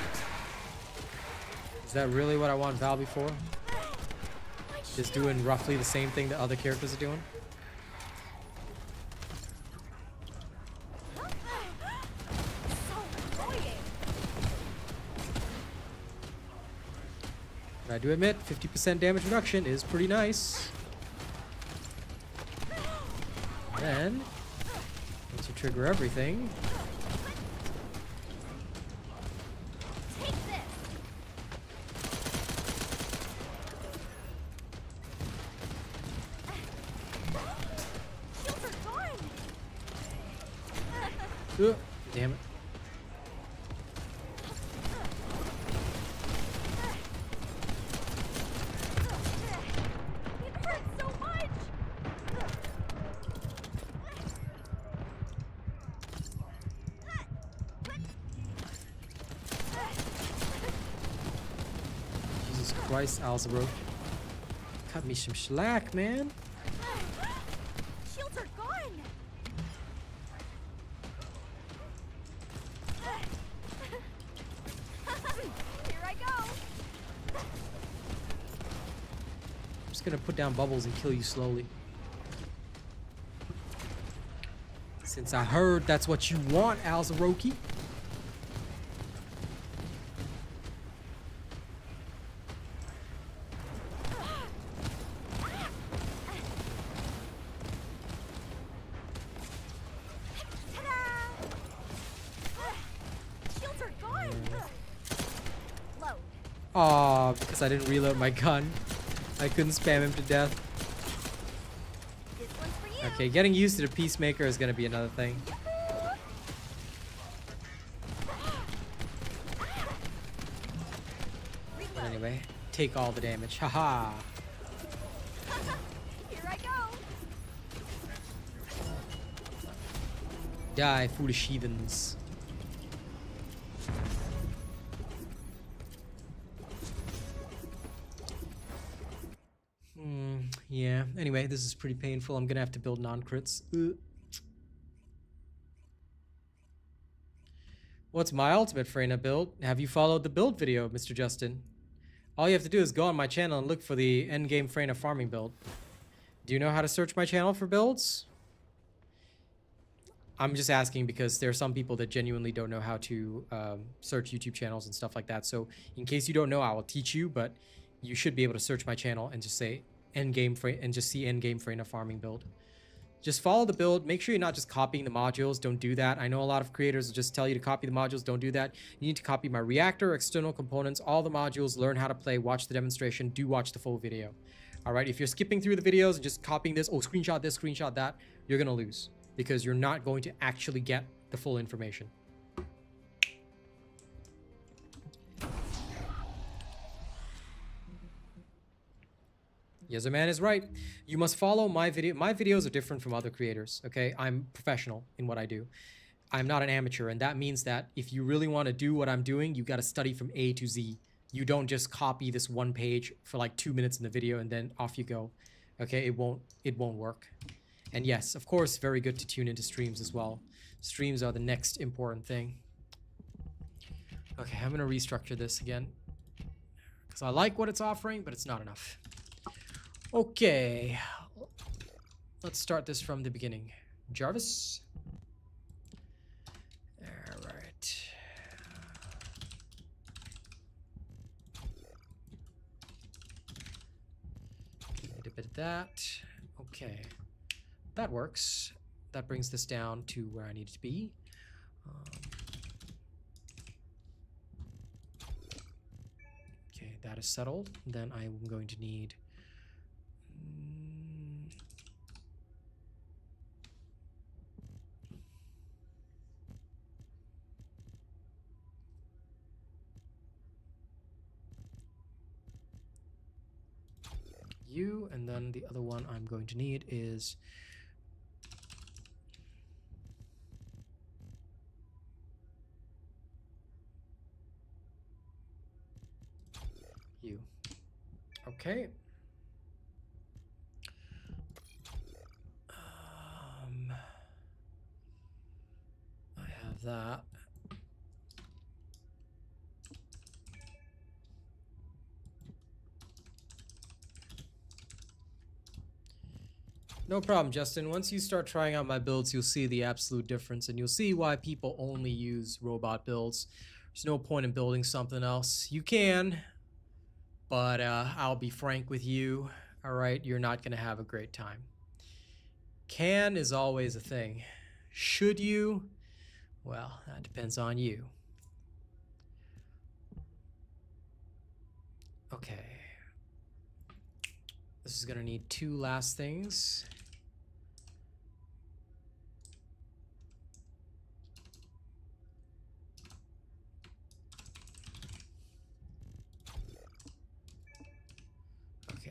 Is that really what I want Valby for? Just doing roughly the same thing that other characters are doing? But I do admit, 50% damage reduction is pretty nice. Then, once you trigger everything, Take this. Shields are gone. damn it. It hurts so much. Jesus Christ, Alero. Cut me some slack, man. Shields are gone. Here I go. I'm just gonna put down bubbles and kill you slowly. Since I heard that's what you want, Alzeroki. Aw, because I didn't reload my gun. I couldn't spam him to death. This one's for you. Okay, getting used to the Peacemaker is gonna be another thing. But anyway, take all the damage. Haha. Here I go. Die, foolish heathens. Yeah. Anyway, this is pretty painful. I'm gonna have to build non-crits. What's my ultimate Freyna build? Have you followed the build video, Mr. Justin? All you have to do is go on my channel and look for the endgame Freyna farming build. Do you know how to search my channel for builds? I'm just asking because there are some people that genuinely don't know how to search YouTube channels and stuff like that. So in case you don't know, I will teach you, but you should be able to search my channel and just say endgame and just see endgame Freyna farming build. Just follow the build. Make sure you're not just copying the modules. Don't do that. I know a lot of creators will just tell you to copy the modules. Don't do that. You need to copy my reactor, external components, all the modules, learn how to play, watch the demonstration, do watch the full video. All right, if you're skipping through the videos and just copying this, oh, screenshot this, screenshot that, you're gonna lose because you're not going to actually get the full information. Yes, the man is right. You must follow my video. My videos are different from other creators, okay? I'm professional in what I do. I'm not an amateur, and that means that if you really want to do what I'm doing, you got to study from A to Z. You don't just copy this one page for like 2 minutes in the video and then off you go. Okay, it won't work. And yes, of course, very good to tune into streams as well. Streams are the next important thing. Okay, I'm gonna restructure this again because I like what it's offering, but it's not enough. Okay, let's start this from the beginning. Jarvis. All right. Need a bit of that. Okay, that works. That brings this down to where I need it to be. Okay, that is settled. Then I'm going to need you, and then the other one I'm going to need is you. Okay. I have that. No problem, Justin. Once you start trying out my builds, you'll see the absolute difference, and you'll see why people only use robot builds. There's no point in building something else. You can, but I'll be frank with you. All right, you're not gonna have a great time. Can is always a thing. Should you? Well, that depends on you. Okay. This is gonna need 2 last things.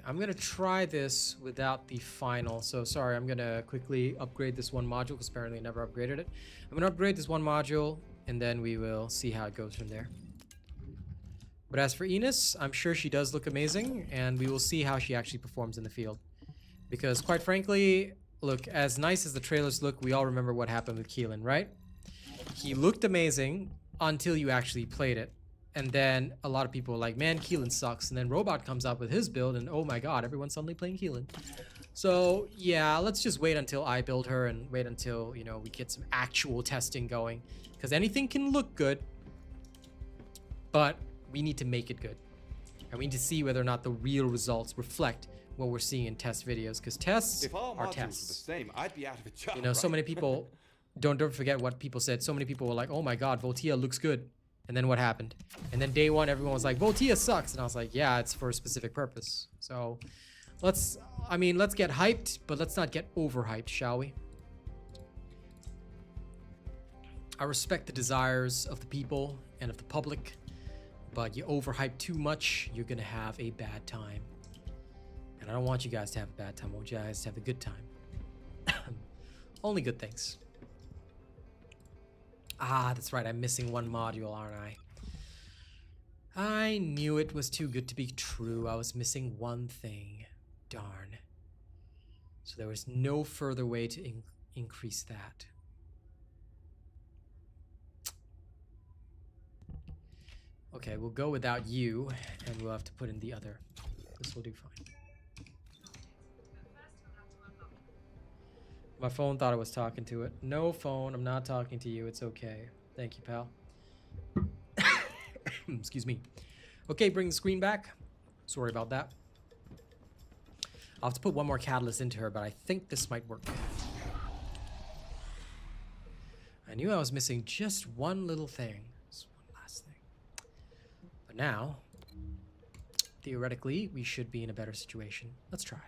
I'm gonna try this without the final. So sorry, I'm gonna quickly upgrade this one module because apparently I never upgraded it. I'm gonna upgrade this one module and then we will see how it goes from there. But as for Enos, I'm sure she does look amazing and we will see how she actually performs in the field. Because quite frankly, look, as nice as the trailers look, we all remember what happened with Keelan, right? He looked amazing until you actually played it. And then a lot of people are like, man, Keelan sucks. And then Robot comes out with his build and oh my god, everyone's suddenly playing Keelan. So yeah, let's just wait until I build her and wait until, you know, we get some actual testing going. Because anything can look good, but we need to make it good. And we need to see whether or not the real results reflect what we're seeing in test videos. Because tests are tests. The same, I'd be out of a job, you know, so many people, don't forget what people said. So many people were like, oh my god, Voltia looks good. And then what happened? And then day one, everyone was like, Voltia sucks. And I was like, yeah, it's for a specific purpose. So let's get hyped, but let's not get overhyped, shall we? I respect the desires of the people and of the public, but you overhype too much, you're gonna have a bad time. And I don't want you guys to have a bad time. I want you guys to have a good time. Only good things. Ah, that's right. I'm missing one module, aren't I? I knew it was too good to be true. I was missing one thing. Darn. So there was no further way to increase that. Okay, we'll go without you, and we'll have to put in the other. This will do fine. My phone thought I was talking to it. No phone, I'm not talking to you. It's okay. Thank you, pal. Excuse me. Okay, bring the screen back. Sorry about that. I'll have to put one more catalyst into her, but I think this might work. I knew I was missing just one little thing. Just one last thing. But now, theoretically, we should be in a better situation. Let's try.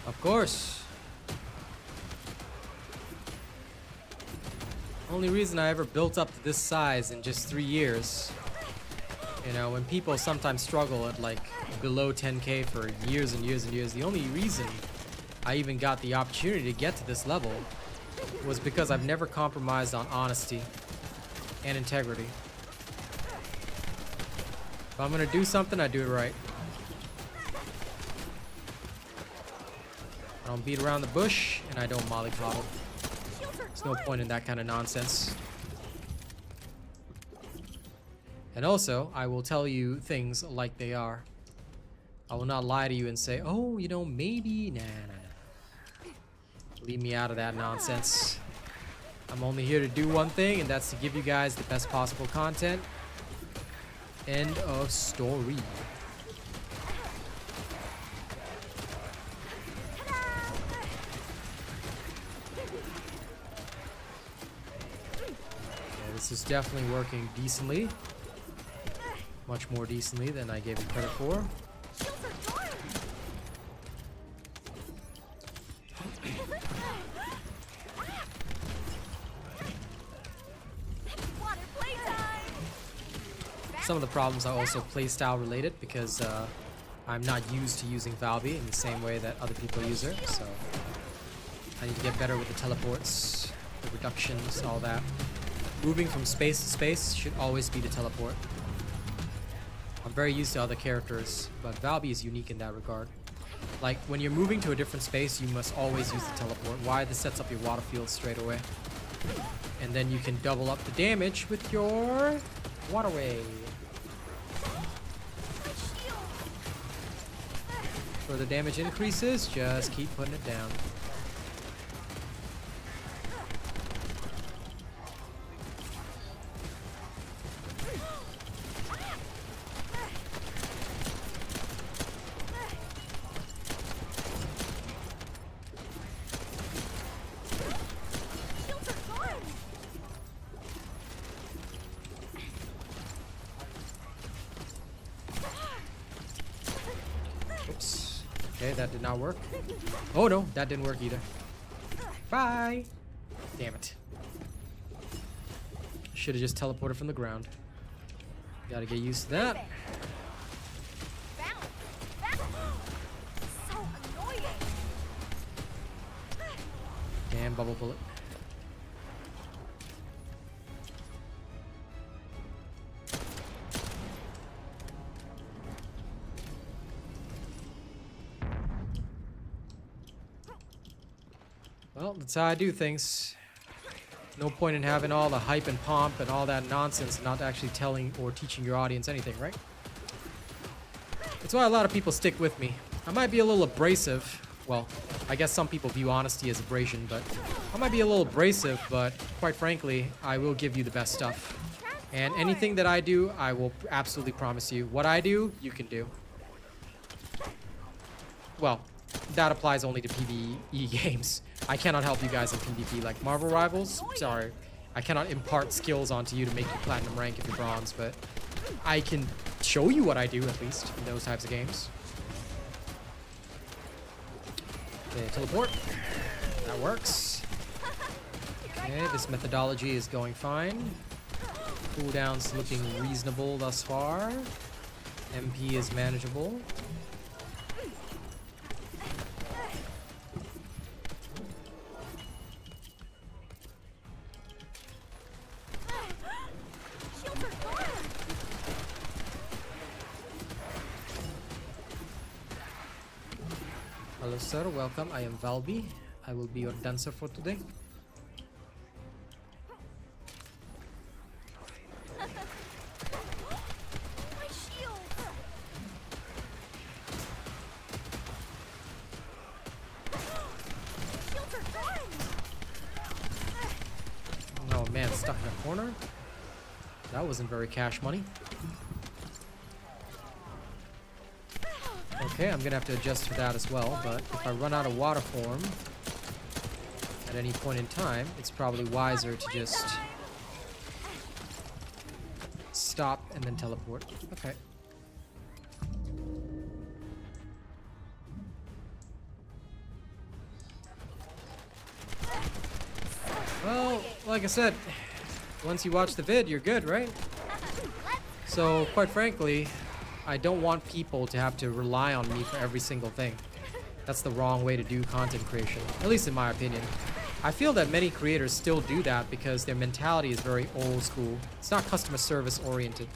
Of course. Only reason I ever built up to this size in just 3 years. You know, when people sometimes struggle at like below 10K for years and years and years, the only reason I even got the opportunity to get to this level was because I've never compromised on honesty and integrity. If I'm gonna do something, I do it right. I don't beat around the bush, and I don't mollycoddle. There's no point in that kind of nonsense. And also, I will tell you things like they are. I will not lie to you and say, oh, you know, maybe, nah. Leave me out of that nonsense. I'm only here to do one thing, and that's to give you guys the best possible content. End of story. This is definitely working decently. Much more decently than I gave it credit for. Some of the problems are also playstyle related because I'm not used to using Valby in the same way that other people use her. So I need to get better with the teleports, the reductions, all that. Moving from space to space should always be the teleport. I'm very used to other characters, but Valby is unique in that regard. Like, when you're moving to a different space, you must always use the teleport. Why? This sets up your water field straight away. And then you can double up the damage with your waterway. Further damage increases, just keep putting it down. Okay, that did not work. Oh no, that didn't work either. Bye! Damn it. Should have just teleported from the ground. Gotta get used to that. Damn bubble bullet. Well, that's how I do things. No point in having all the hype and pomp and all that nonsense and not actually telling or teaching your audience anything, right? That's why a lot of people stick with me. I might be a little abrasive. Well, I guess some people view honesty as abrasion, but I might be a little abrasive, but quite frankly, I will give you the best stuff. And anything that I do, I will absolutely promise you. What I do, you can do. Well, that applies only to PvE games. I cannot help you guys in PvP like Marvel Rivals. Sorry. I cannot impart skills onto you to make you platinum rank if you're bronze, but I can show you what I do at least in those types of games. Okay, teleport. That works. Okay, this methodology is going fine. Cooldown's looking reasonable thus far. MP is manageable. Hello sir, welcome. I am Valby. I will be your dancer for today. Oh man, stuck in a corner. That wasn't very cash money. Okay, I'm gonna have to adjust for that as well, but if I run out of water form at any point in time, it's probably wiser to just stop and then teleport. Okay. Well, like I said, once you watch the vid, you're good, right? So, quite frankly, I don't want people to have to rely on me for every single thing. That's the wrong way to do content creation, at least in my opinion. I feel that many creators still do that because their mentality is very old school. It's not customer service oriented.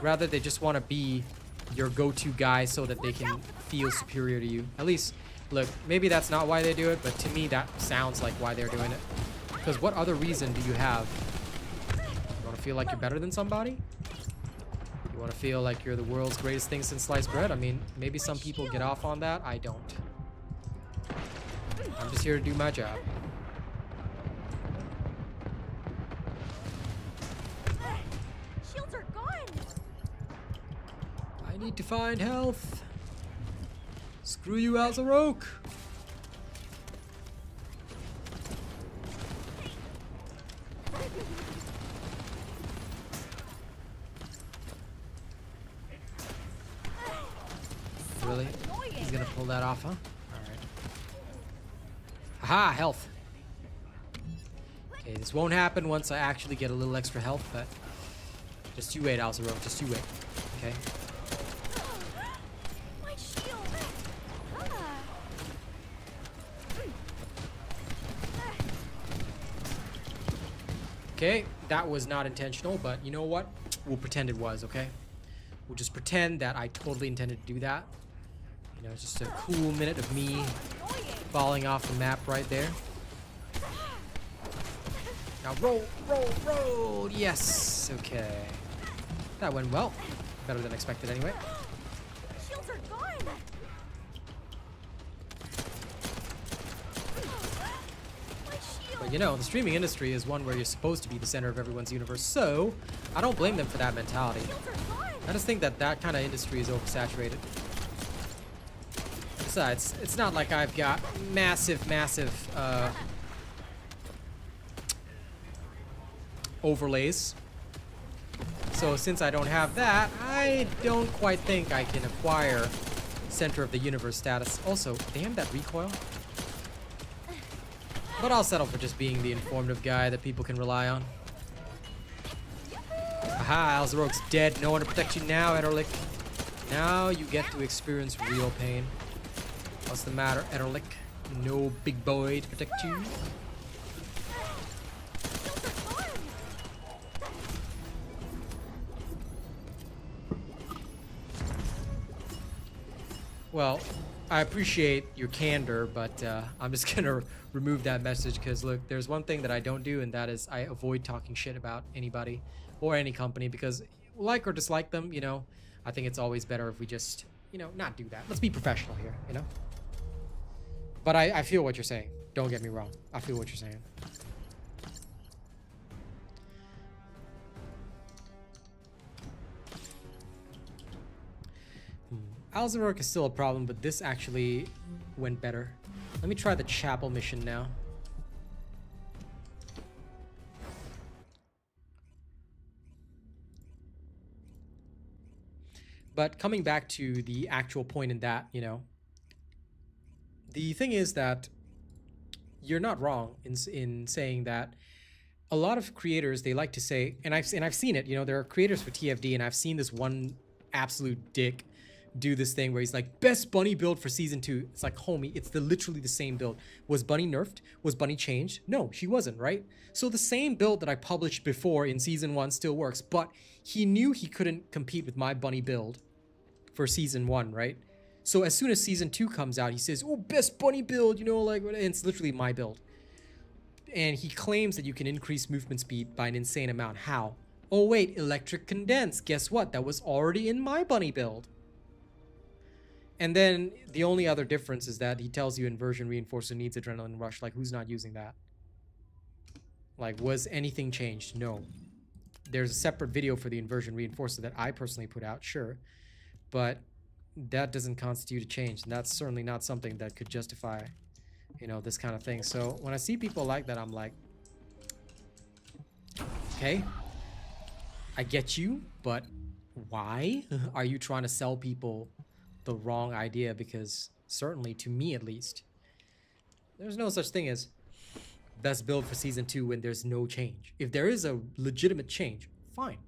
Rather, they just want to be your go-to guy so that they can feel superior to you. At least, look, maybe that's not why they do it, but to me that sounds like why they're doing it. Because what other reason do you have? You want to feel like you're better than somebody? You want to feel like you're the world's greatest thing since sliced bread? I mean, maybe some people get off on that. I don't. I'm just here to do my job. Shields are gone. I need to find health. Screw you, Alero. Really? He's gonna pull that off, huh? Alright. Aha! Health! Okay, this won't happen once I actually get a little extra health, but just you wait, Alero. Just you wait. Okay? My shield. Okay, that was not intentional, but you know what? We'll pretend it was, okay? We'll just pretend that I totally intended to do that. You know, just a cool minute of me falling off the map right there. Now roll, roll, roll! Yes! Okay. That went well. Better than expected anyway. Shields are gone. My shield. But you know, the streaming industry is one where you're supposed to be the center of everyone's universe, so I don't blame them for that mentality. Shields are gone. I just think that that kind of industry is oversaturated. Besides, it's not like I've got massive overlays. So since I don't have that, I don't quite think I can acquire center of the universe status. Also, damn that recoil. But I'll settle for just being the informative guy that people can rely on. Aha, Alzero's dead. No one to protect you now, Ederlich. Now you get to experience real pain. What's the matter, Ederlich? No big boy to protect you? Well, I appreciate your candor, but I'm just gonna remove that message because look, there's one thing that I don't do, and that is I avoid talking shit about anybody or any company because, like or dislike them, you know, I think it's always better if we just, you know, not do that. Let's be professional here, you know. But I feel what you're saying. Don't get me wrong. I feel what you're saying. Alzarok is still a problem, but this actually went better. Let me try the chapel mission now. But coming back to the actual point in that, you know, the thing is that you're not wrong in saying that a lot of creators, they like to say, and I've seen it, you know, there are creators for TFD, and I've seen this one absolute dick do this thing where he's like, best bunny build for season 2. It's like, homie, it's literally the same build. Was bunny nerfed? Was bunny changed? No, she wasn't, right? So the same build that I published before in season 1 still works, but he knew he couldn't compete with my bunny build for season 1, right? So as soon as season 2 comes out, he says, oh, best bunny build, you know, like, and it's literally my build. And he claims that you can increase movement speed by an insane amount. How? Oh wait, electric condense. Guess what? That was already in my bunny build. And then the only other difference is that he tells you inversion reinforcer needs adrenaline rush. Like, who's not using that? Like, was anything changed? No. There's a separate video for the inversion reinforcer that I personally put out, sure. But that doesn't constitute a change. And that's certainly not something that could justify, you know, this kind of thing. So when I see people like that, I'm like, okay, I get you, but why are you trying to sell people the wrong idea? Because certainly to me at least, there's no such thing as best build for season 2 when there's no change. If there is a legitimate change, fine.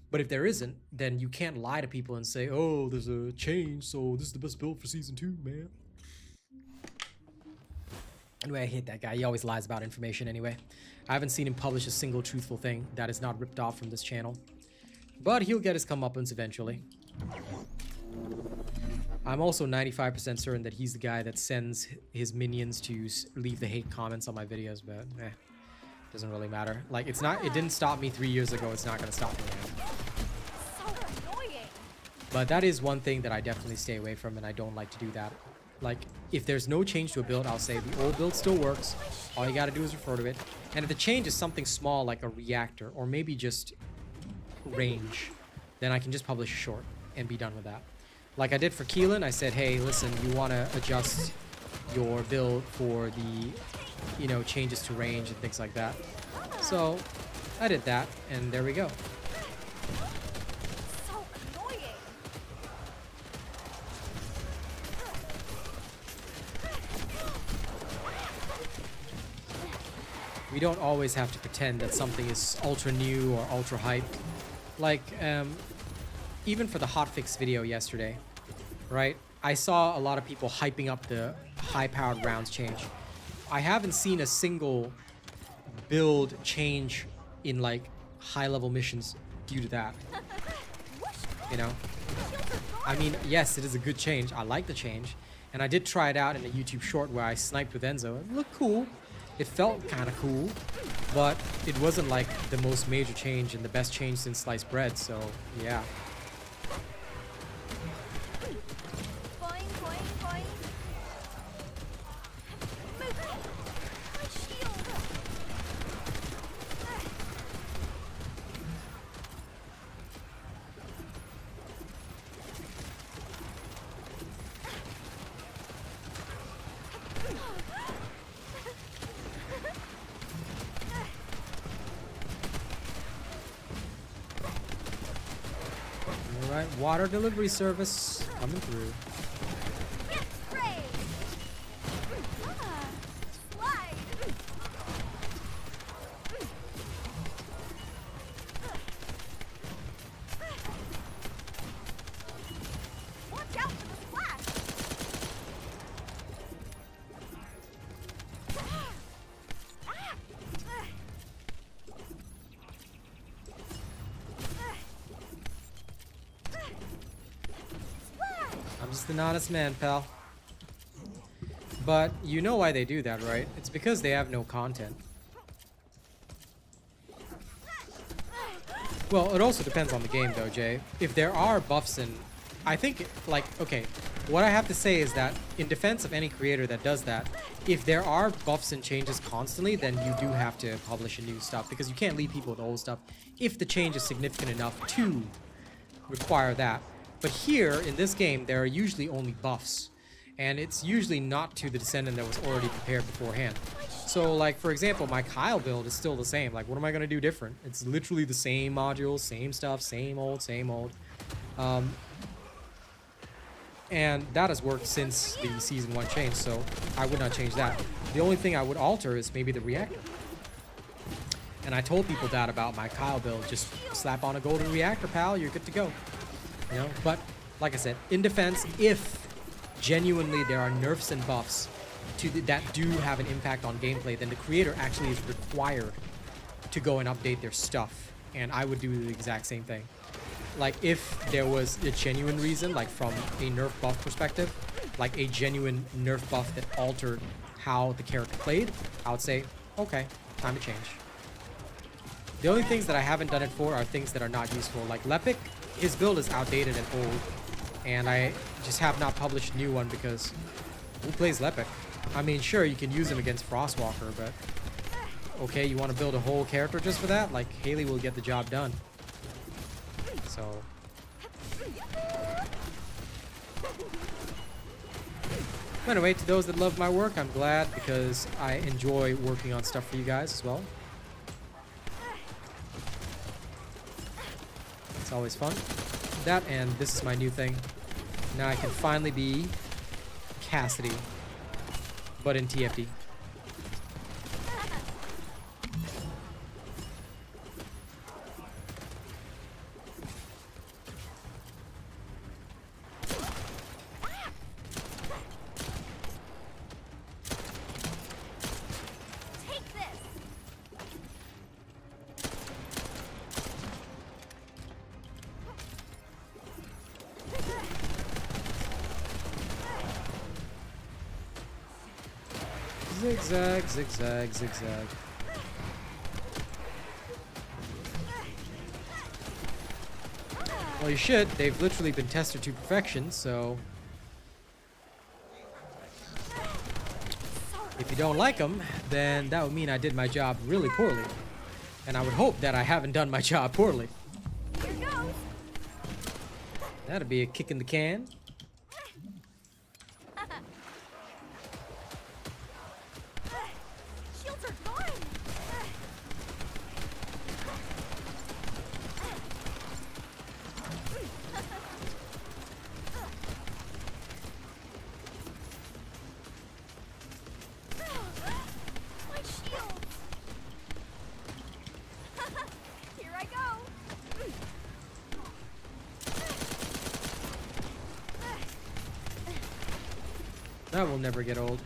But if there isn't, then you can't lie to people and say, oh, there's a change, so this is the best build for season 2, man. Anyway, I hate that guy. He always lies about information anyway. I haven't seen him publish a single truthful thing that is not ripped off from this channel. But he'll get his comeuppance eventually. I'm also 95% certain that he's the guy that sends his minions to leave the hate comments on my videos, but doesn't really matter. Like, it's not, it didn't stop me 3 years ago. It's not gonna stop me now. So annoying. But that is one thing that I definitely stay away from, and I don't like to do that. Like, if there's no change to a build, I'll say the old build still works. All you gotta do is refer to it. And if the change is something small like a reactor, or maybe just range, then I can just publish a short and be done with that. Like I did for Keelan, I said, hey, listen, you wanna adjust your build for the, you know, changes to range and things like that. So I did that, and there we go. So annoying. We don't always have to pretend that something is ultra new or ultra hyped. Like, even for the hotfix video yesterday, right? I saw a lot of people hyping up the high-powered rounds change. I haven't seen a single build change in like high-level missions due to that. You know? I mean, yes, it is a good change. I like the change. And I did try it out in a YouTube short where I sniped with Enzo. It looked cool. It felt kind of cool. But it wasn't like the most major change and the best change since sliced bread. So, yeah. Boing, boing, boing. Move. My shield. Alright, water delivery service coming through. Spray. Slide. Watch out for the splash. Splash. just an honest man, pal. But you know why they do that, right? It's because they have no content. Well, it also depends on the game, though, Jay. If there are buffs in... I think, like, okay, what I have to say is that in defense of any creator that does that, if there are buffs and changes constantly, then you do have to publish a new stuff, because you can't leave people with old stuff if the change is significant enough to require that. But here, in this game, there are usually only buffs, and it's usually not to the Descendant that was already prepared beforehand. So, like, for example, my Kyle build is still the same. Like, what am I going to do different? It's literally the same modules, same stuff, same old, same old. And that has worked since the Season 1 change, so I would not change that. The only thing I would alter is maybe the Reactor. And I told people that about my Kyle build. Just slap on a golden Reactor, pal, you're good to go. You know, but, like I said, in defense, if genuinely there are nerfs and buffs that do have an impact on gameplay, then the creator actually is required to go and update their stuff. And I would do the exact same thing. Like, if there was a genuine reason, like from a nerf buff perspective, like a genuine nerf buff that altered how the character played, I would say, okay, time to change. The only things that I haven't done it for are things that are not useful. Like Lepic, his build is outdated and old, and I just have not published a new one because who plays Lepic? I mean, sure, you can use him against Frostwalker, but okay, you want to build a whole character just for that? Like, Haley will get the job done. So... anyway, to those that love my work, I'm glad because I enjoy working on stuff for you guys as well. It's always fun. That, and this is my new thing. Now I can finally be Cassidy, but in TFT. Zigzag, zigzag, zigzag. Well, you should. They've literally been tested to perfection, so... if you don't like them, then that would mean I did my job really poorly. And I would hope that I haven't done my job poorly. Here goes. That'd be a kick in the can. Shields are gone. My shield. Here I go. That will never get old.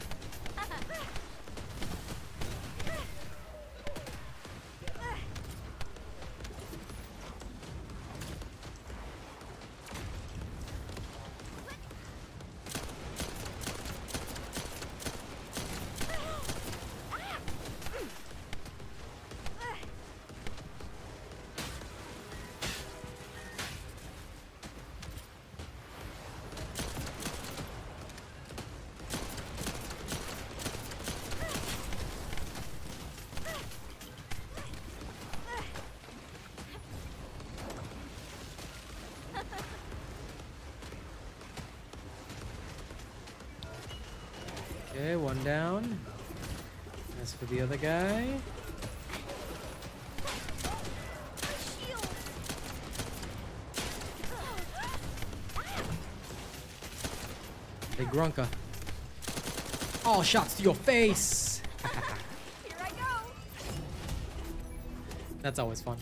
Okay, one down. As for the other guy. Shield. Hey, Grunka. All shots to your face! Here I go. That's always fun.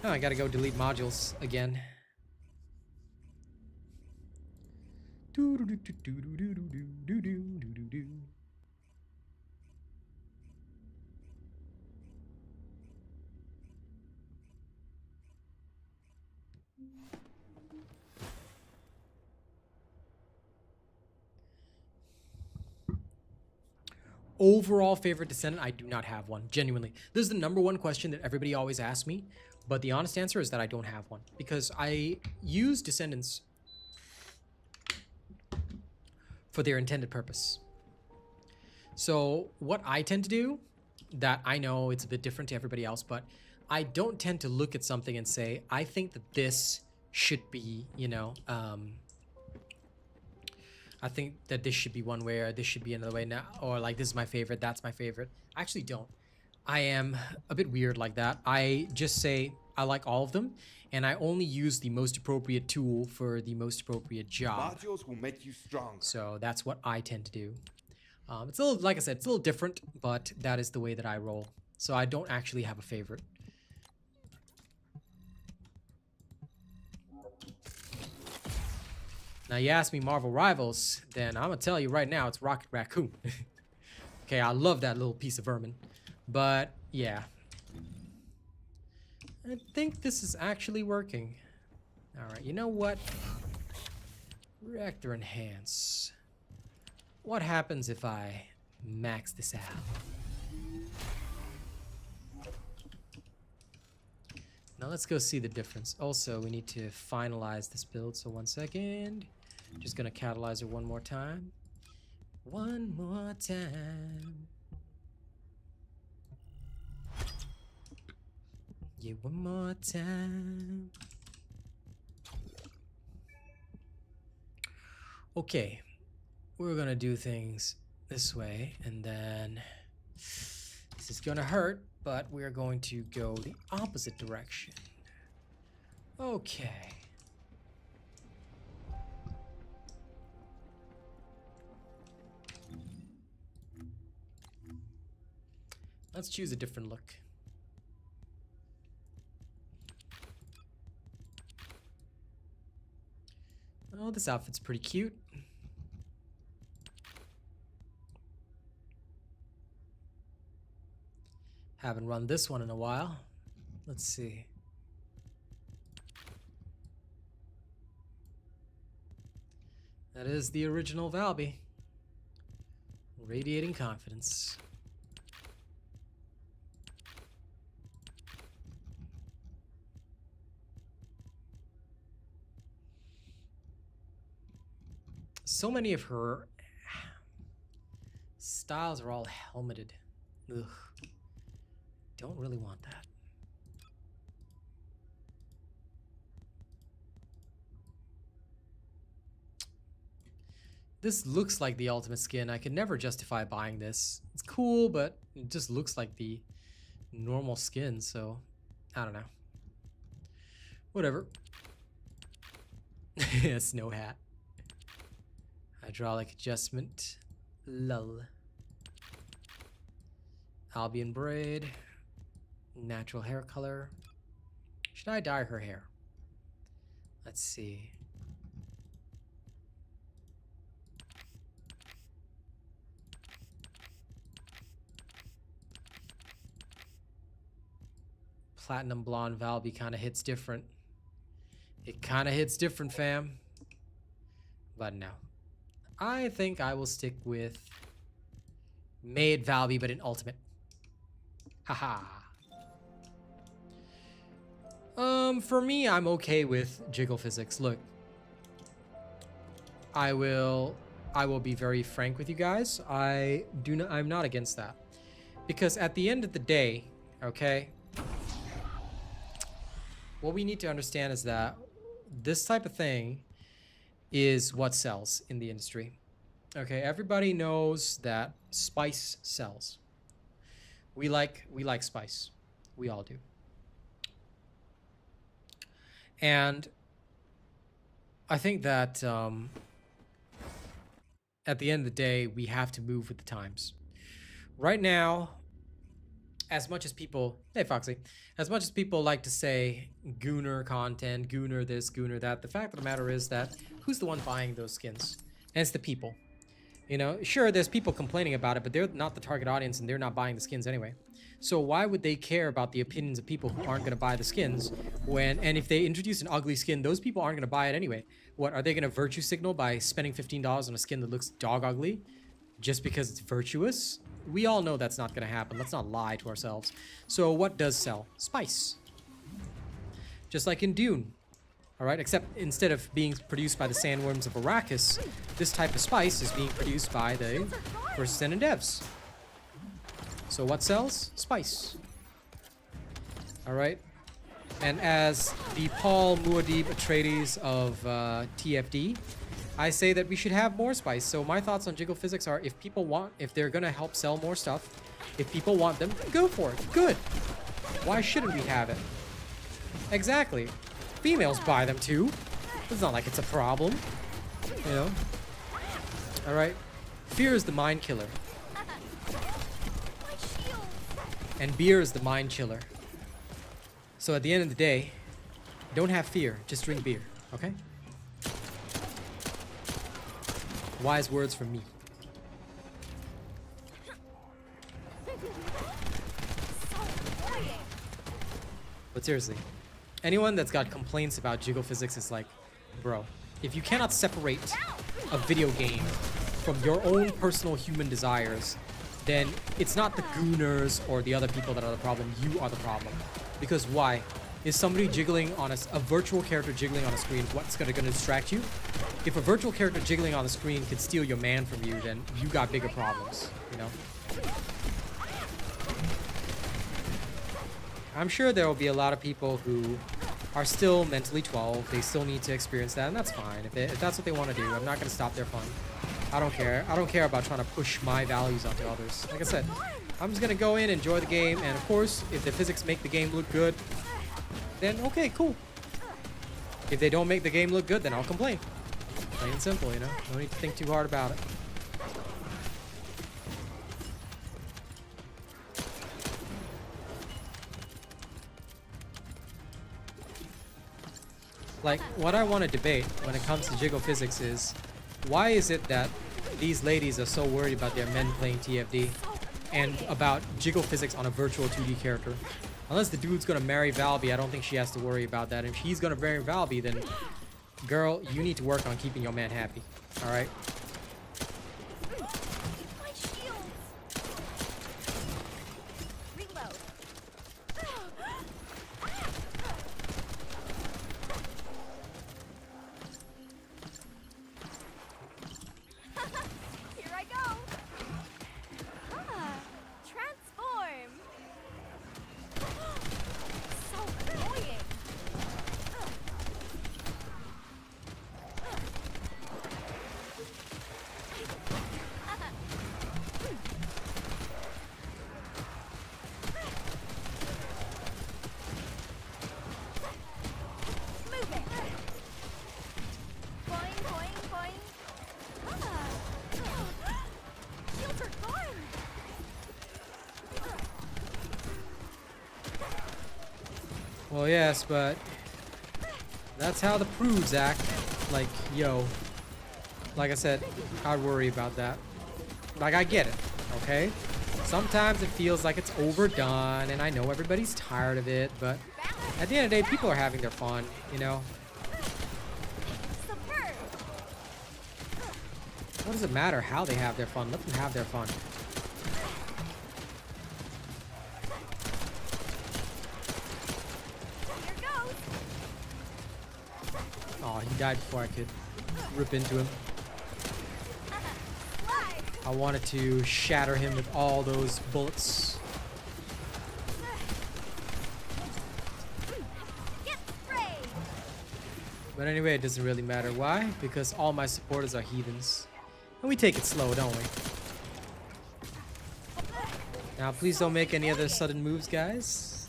Oh, I gotta go delete modules again. overall favorite descendant, I do not have one, genuinely. This is the #1 question that everybody always asks me, but the honest answer is that I don't have one, because I use descendants for their intended purpose. So what I tend to do, that I know it's a bit different to everybody else, but I don't tend to look at something and say, I think that this should be, you know, I think that this should be one way or this should be another way now, or like this is my favorite, that's my favorite. I actually don't. I am a bit weird like that. I just say I like all of them, and I only use the most appropriate tool for the most appropriate job. Modules will make you stronger. So that's what I tend to do. It's a little, like I said, it's a little different, but that is the way that I roll. So I don't actually have a favorite. Now you ask me Marvel Rivals, then I'm gonna tell you right now it's Rocket Raccoon. Okay, I love that little piece of vermin. But yeah. I think this is actually working. Alright, you know what? Reactor Enhance. What happens if I max this out? Now let's go see the difference. Also, we need to finalize this build, so 1 second. Just gonna catalyze it one more time. One more time. Yeah, one more time. Okay, we're gonna do things this way, and then this is gonna hurt, but we're going to go the opposite direction. Okay. Let's choose a different look. Oh, this outfit's pretty cute. Haven't run this one in a while. Let's see. That is the original Valby. Radiating confidence. So many of her styles are all helmeted. Ugh. Don't really want that. This looks like the ultimate skin. I could never justify buying this. It's cool, but it just looks like the normal skin, so I don't know. Whatever. Snow hat. Hydraulic adjustment. Lull. Albion braid. Natural hair color. Should I dye her hair? Let's see. Platinum blonde Valby kind of hits different. It kind of hits different, fam. But no. I think I will stick with Maid Valby, but in ultimate. Haha. For me, I'm okay with jiggle physics. Look, I will be very frank with you guys. I'm not against that, because at the end of the day, okay, what we need to understand is that this type of thing is what sells in the industry. Okay, everybody knows that spice sells. We like spice. We all do. And I think that at the end of the day, we have to move with the times. Right now, as much as people, hey Foxy, as much as people like to say Gooner content, Gooner this, Gooner that, the fact of the matter is that who's the one buying those skins? And it's the people. You know, sure, there's people complaining about it, but they're not the target audience and they're not buying the skins anyway. So why would they care about the opinions of people who aren't going to buy the skins and if they introduce an ugly skin, those people aren't going to buy it anyway. What, are they going to virtue signal by spending $15 on a skin that looks dog ugly just because it's virtuous? we all know that's not gonna happen. Let's not lie to ourselves. So what does sell? Spice. Just like in Dune. Alright, except instead of being produced by the sandworms of Arrakis, this type of spice is being produced by the First Descendant devs. So what sells? Spice. Alright. And as the Paul Muad'Dib Atreides of TFD, I say that we should have more spice. So my thoughts on jiggle physics are, if they're gonna help sell more stuff, if people want them, go for it. Good. Why shouldn't we have it? Exactly. Females buy them too. It's not like it's a problem. You know? Alright. Fear is the mind killer. And beer is the mind chiller. So at the end of the day, don't have fear, just drink beer, okay? Wise words from me. But seriously, anyone that's got complaints about jiggle physics is like, bro, if you cannot separate a video game from your own personal human desires, then it's not the gooners or the other people that are the problem, you are the problem. Because why? Is somebody jiggling on a virtual character jiggling on a screen what's gonna distract you? If a virtual character jiggling on the screen could steal your man from you, then you got bigger problems, you know? I'm sure there will be a lot of people who are still mentally 12. They still need to experience that, and that's fine. If that's what they want to do, I'm not going to stop their fun. I don't care. I don't care about trying to push my values onto others. Like I said, I'm just going to go in, enjoy the game, and of course, if the physics make the game look good, then okay, cool. If they don't make the game look good, then I'll complain. Plain and simple, you know? No need to think too hard about it. Like, what I want to debate when it comes to jiggle physics is, why is it that these ladies are so worried about their men playing TFD and about jiggle physics on a virtual 2D character? Unless the dude's gonna marry Valby, I don't think she has to worry about that. If he's gonna marry Valby, then, girl, you need to work on keeping your man happy. Alright? Well, yes, but that's how the prudes act. Like, yo, like I said, I'd worry about that. Like, I get it, okay? Sometimes it feels like it's overdone, and I know everybody's tired of it, but at the end of the day, people are having their fun, you know? What does it matter how they have their fun? Let them have their fun. Oh, he died before I could rip into him. I wanted to shatter him with all those bullets. But anyway, it doesn't really matter. Why? Because all my supporters are heathens. And we take it slow, don't we? Now, please don't make any other sudden moves, guys.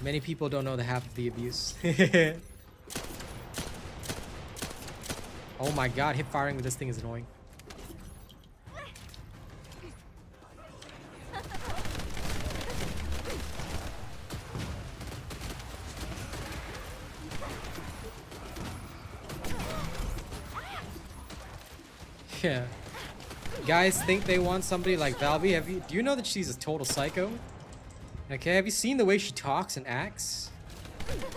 Many people don't know the half of the abuse. Oh my god, hip firing with this thing is annoying. Yeah. Guys think they want somebody like Valby. Do you know that she's a total psycho? Okay, have you seen the way she talks and acts?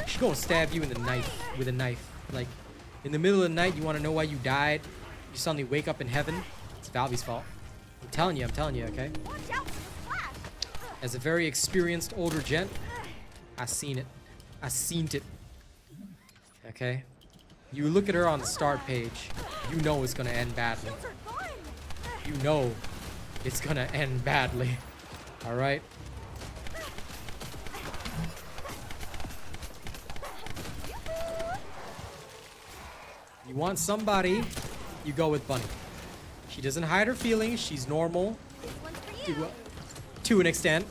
She's gonna stab you in the knife with a knife. Like, in the middle of the night, you want to know why you died? You suddenly wake up in heaven. It's Valby's fault. I'm telling you, okay? Watch out for the flash. As a very experienced older gent, I seen it. I seen it. Okay? You look at her on the start page, you know it's gonna end badly. Shields are gone. You know it's gonna end badly. Alright? You want somebody, you go with Bunny. She doesn't hide her feelings, she's normal This one's for you. to an extent.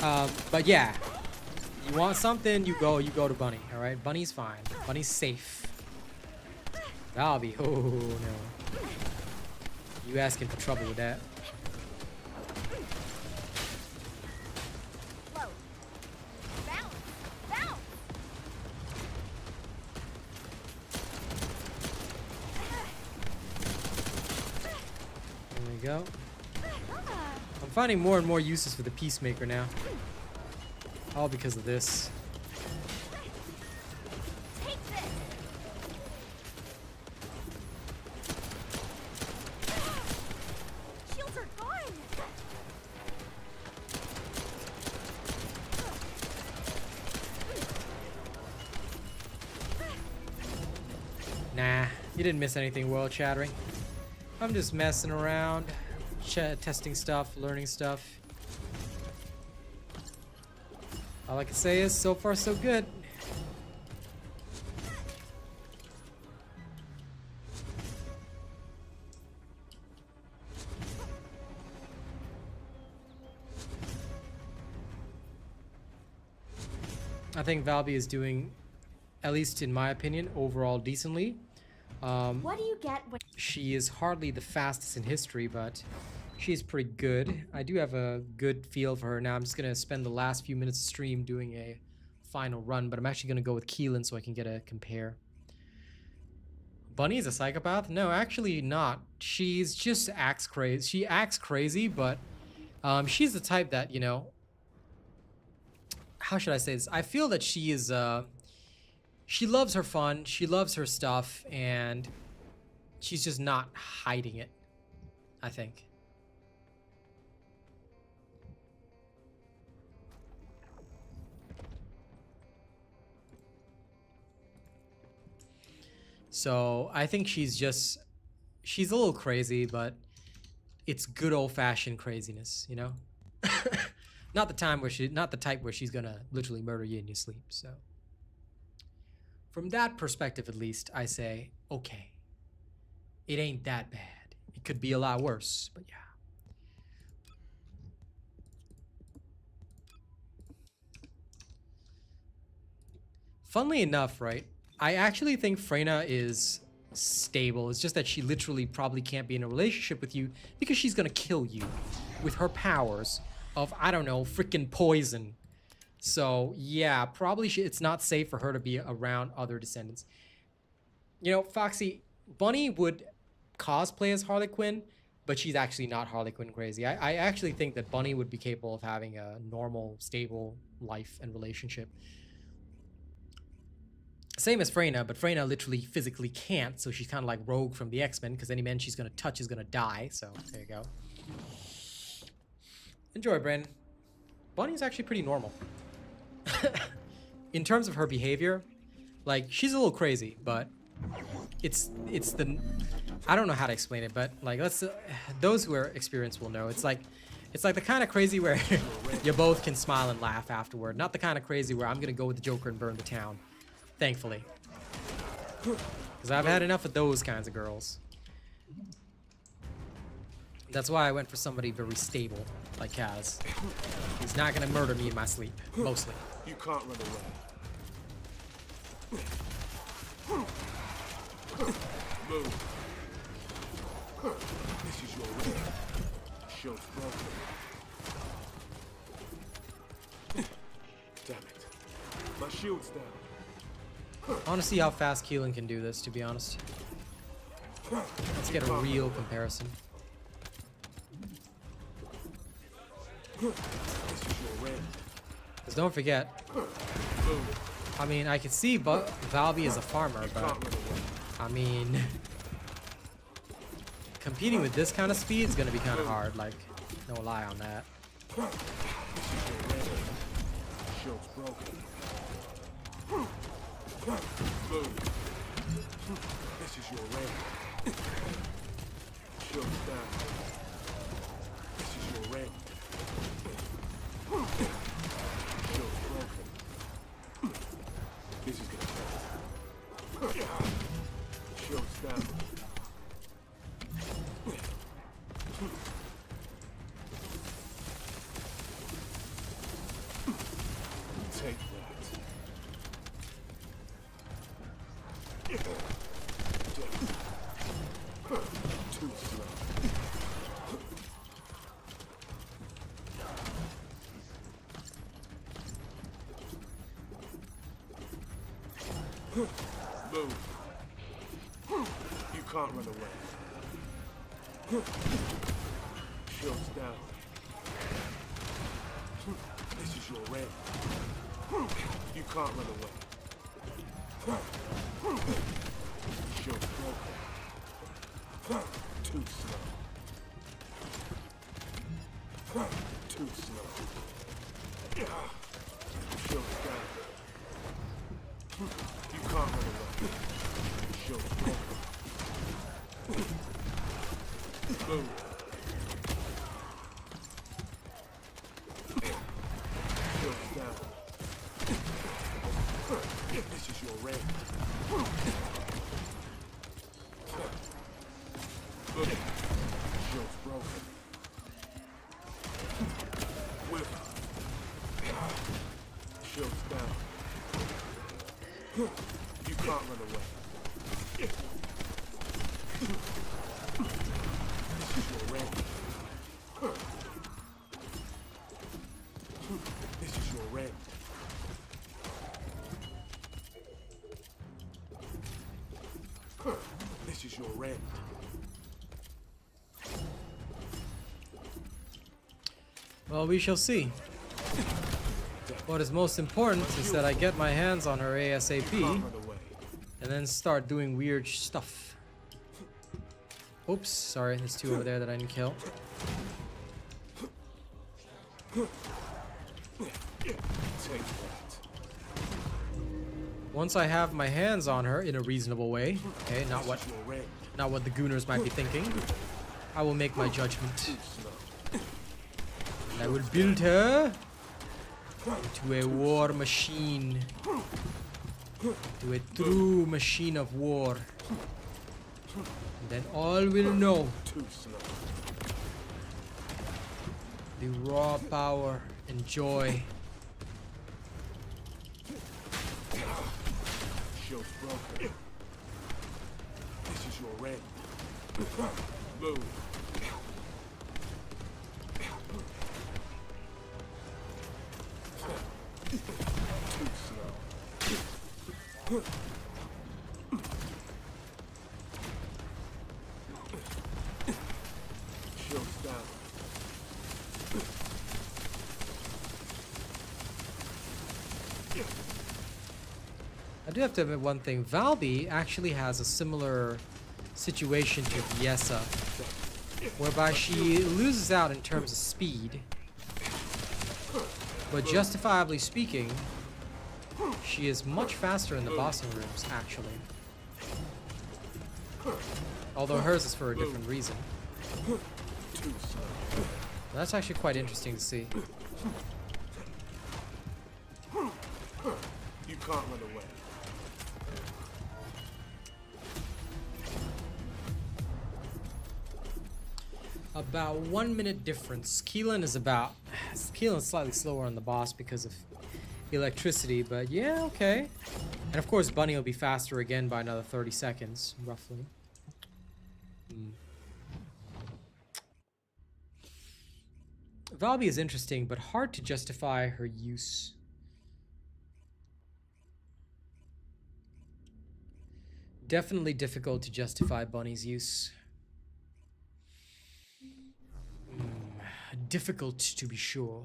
But yeah, you want something, you go to Bunny. Alright? Bunny's fine. Bunny's safe. Valby, oh no. You asking for trouble with that. Low. Bounce. Bounce. There we go. I'm finding more and more uses for the Peacemaker now. All because of this. Take this. Shields are gone. Nah, you didn't miss anything world shattering. I'm just messing around, testing stuff, learning stuff. All I can say is, so far so good. I think Valby is doing, at least in my opinion, overall decently. What do you get when She is hardly the fastest in history, but she's pretty good. I do have a good feel for her now. I'm just going to spend the last few minutes of stream doing a final run, but I'm actually going to go with Keelan so I can get a compare. Bunny's a psychopath? No, actually not. She's just acts crazy. She acts crazy, but she's the type that, you know, how should I say this? I feel that she is, she loves her fun, she loves her stuff, and she's just not hiding it, I think. So I think she's a little crazy, but it's good old-fashioned craziness, you know? Not the type where she's gonna literally murder you in your sleep, so. From that perspective, at least, I say, okay. It ain't that bad. It could be a lot worse, but yeah. Funnily enough, right? I actually think Freyna is stable. It's just that she literally probably can't be in a relationship with you because she's gonna kill you with her powers of, I don't know, freaking poison. So yeah, probably it's not safe for her to be around other descendants. You know, Foxy, Bunny would cosplay as Harley Quinn, but she's actually not Harley Quinn crazy. I actually think that Bunny would be capable of having a normal, stable life and relationship. Same as Freyna, but Freyna literally physically can't, so she's kind of like Rogue from the X-Men, because any man she's gonna touch is gonna die, so there you go. Enjoy, Brandon. Bunny's actually pretty normal. In terms of her behavior, like, she's a little crazy, but it's the, I don't know how to explain it, but like, those who are experienced will know. It's like the kind of crazy where you both can smile and laugh afterward. Not the kind of crazy where I'm gonna go with the Joker and burn the town. Thankfully. Because I've had enough of those kinds of girls. That's why I went for somebody very stable, like Kaz. He's not gonna murder me in my sleep, mostly. You can't run away. Move. This is your ring. Shield's broken. Damn it. My shield's down. I want to see how fast Keelan can do this, to be honest. Let's get a real comparison. This is your ring. Because don't forget, I mean, I can see Valby is a farmer, but I mean, competing with this kind of speed is gonna be kind of hard. Like, no lie on that. Shield's broken. This is your ring. Shield's down. This is your ring. Shield's broken. This is gonna hurt. Shield's down. Take that. Too slow. Move. You can't run away. Shield's down. This is your ring. You can't run away. Shield's broken. Too slow. Too slow. Shield's down. You can't run away. Shield's broken. Move. Shield's down. This is your ring. Shield's broken. Whip. Shield's down. You can't run away. This is your ring. This is your ring. This is your ring. Well, we shall see. What is most important is that I get my hands on her ASAP and then start doing weird stuff. Oops, sorry, there's two over there that I didn't kill. Take that. Once I have my hands on her in a reasonable way, okay, not what the gooners might be thinking, I will make my judgment. And I will build her into a war machine. To a true machine of war. And then all will know Too slow. the raw power and joy. Shield's broken. This is your ring. Move. Too slow. Shield's down. I do have to admit one thing. Valby actually has a similar situation to Viessa, whereby she loses out in terms of speed, but justifiably speaking, she is much faster in the bossing rooms, actually. Although hers is for a different reason. Too slow. That's actually quite interesting to see. You can't run away. About 1 minute difference. Keelan is slightly slower on the boss because of electricity, but yeah, okay. And of course Bunny will be faster again by another 30 seconds, roughly. Valby is interesting, but hard to justify her use. Definitely difficult to justify Bunny's use. Difficult to be sure.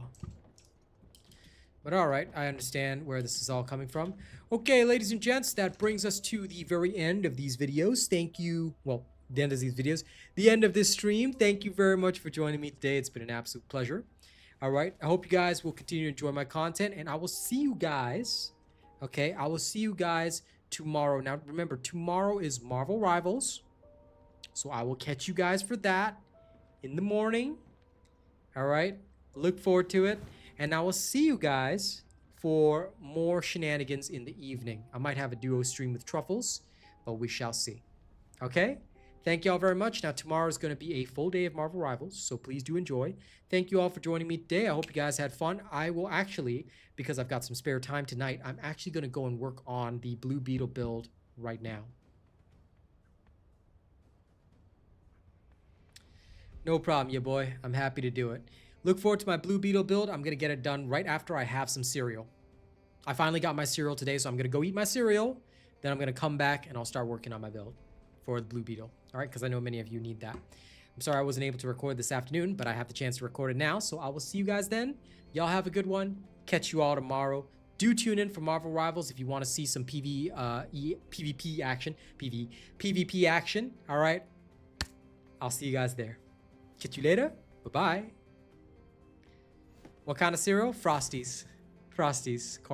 But alright, I understand where this is all coming from. Okay, ladies and gents, that brings us to the very end of these videos. Thank you, well, the end of these videos, the end of this stream. Thank you very much for joining me today. It's been an absolute pleasure. All right. I hope you guys will continue to enjoy my content, and I will see you guys. Okay. I will see you guys tomorrow. Now, remember, tomorrow is Marvel Rivals. So I will catch you guys for that in the morning. All right. Look forward to it. And I will see you guys for more shenanigans in the evening. I might have a duo stream with Truffles, but we shall see. Okay? Thank you all very much. Now, tomorrow is going to be a full day of Marvel Rivals, so please do enjoy. Thank you all for joining me today. I hope you guys had fun. I will actually, because I've got some spare time tonight, I'm actually going to go and work on the Blue Beetle build right now. No problem, yeah, boy. I'm happy to do it. Look forward to my Blue Beetle build. I'm going to get it done right after I have some cereal. I finally got my cereal today, so I'm going to go eat my cereal. Then I'm going to come back and I'll start working on my build for the Blue Beetle. All right, because I know many of you need that. I'm sorry I wasn't able to record this afternoon, but I have the chance to record it now. So I will see you guys then. Y'all have a good one. Catch you all tomorrow. Do tune in for Marvel Rivals if you want to see some PvP action. PvP action. All right. I'll see you guys there. Catch you later. Bye-bye. What kind of cereal? Frosties. Frosties. Corn.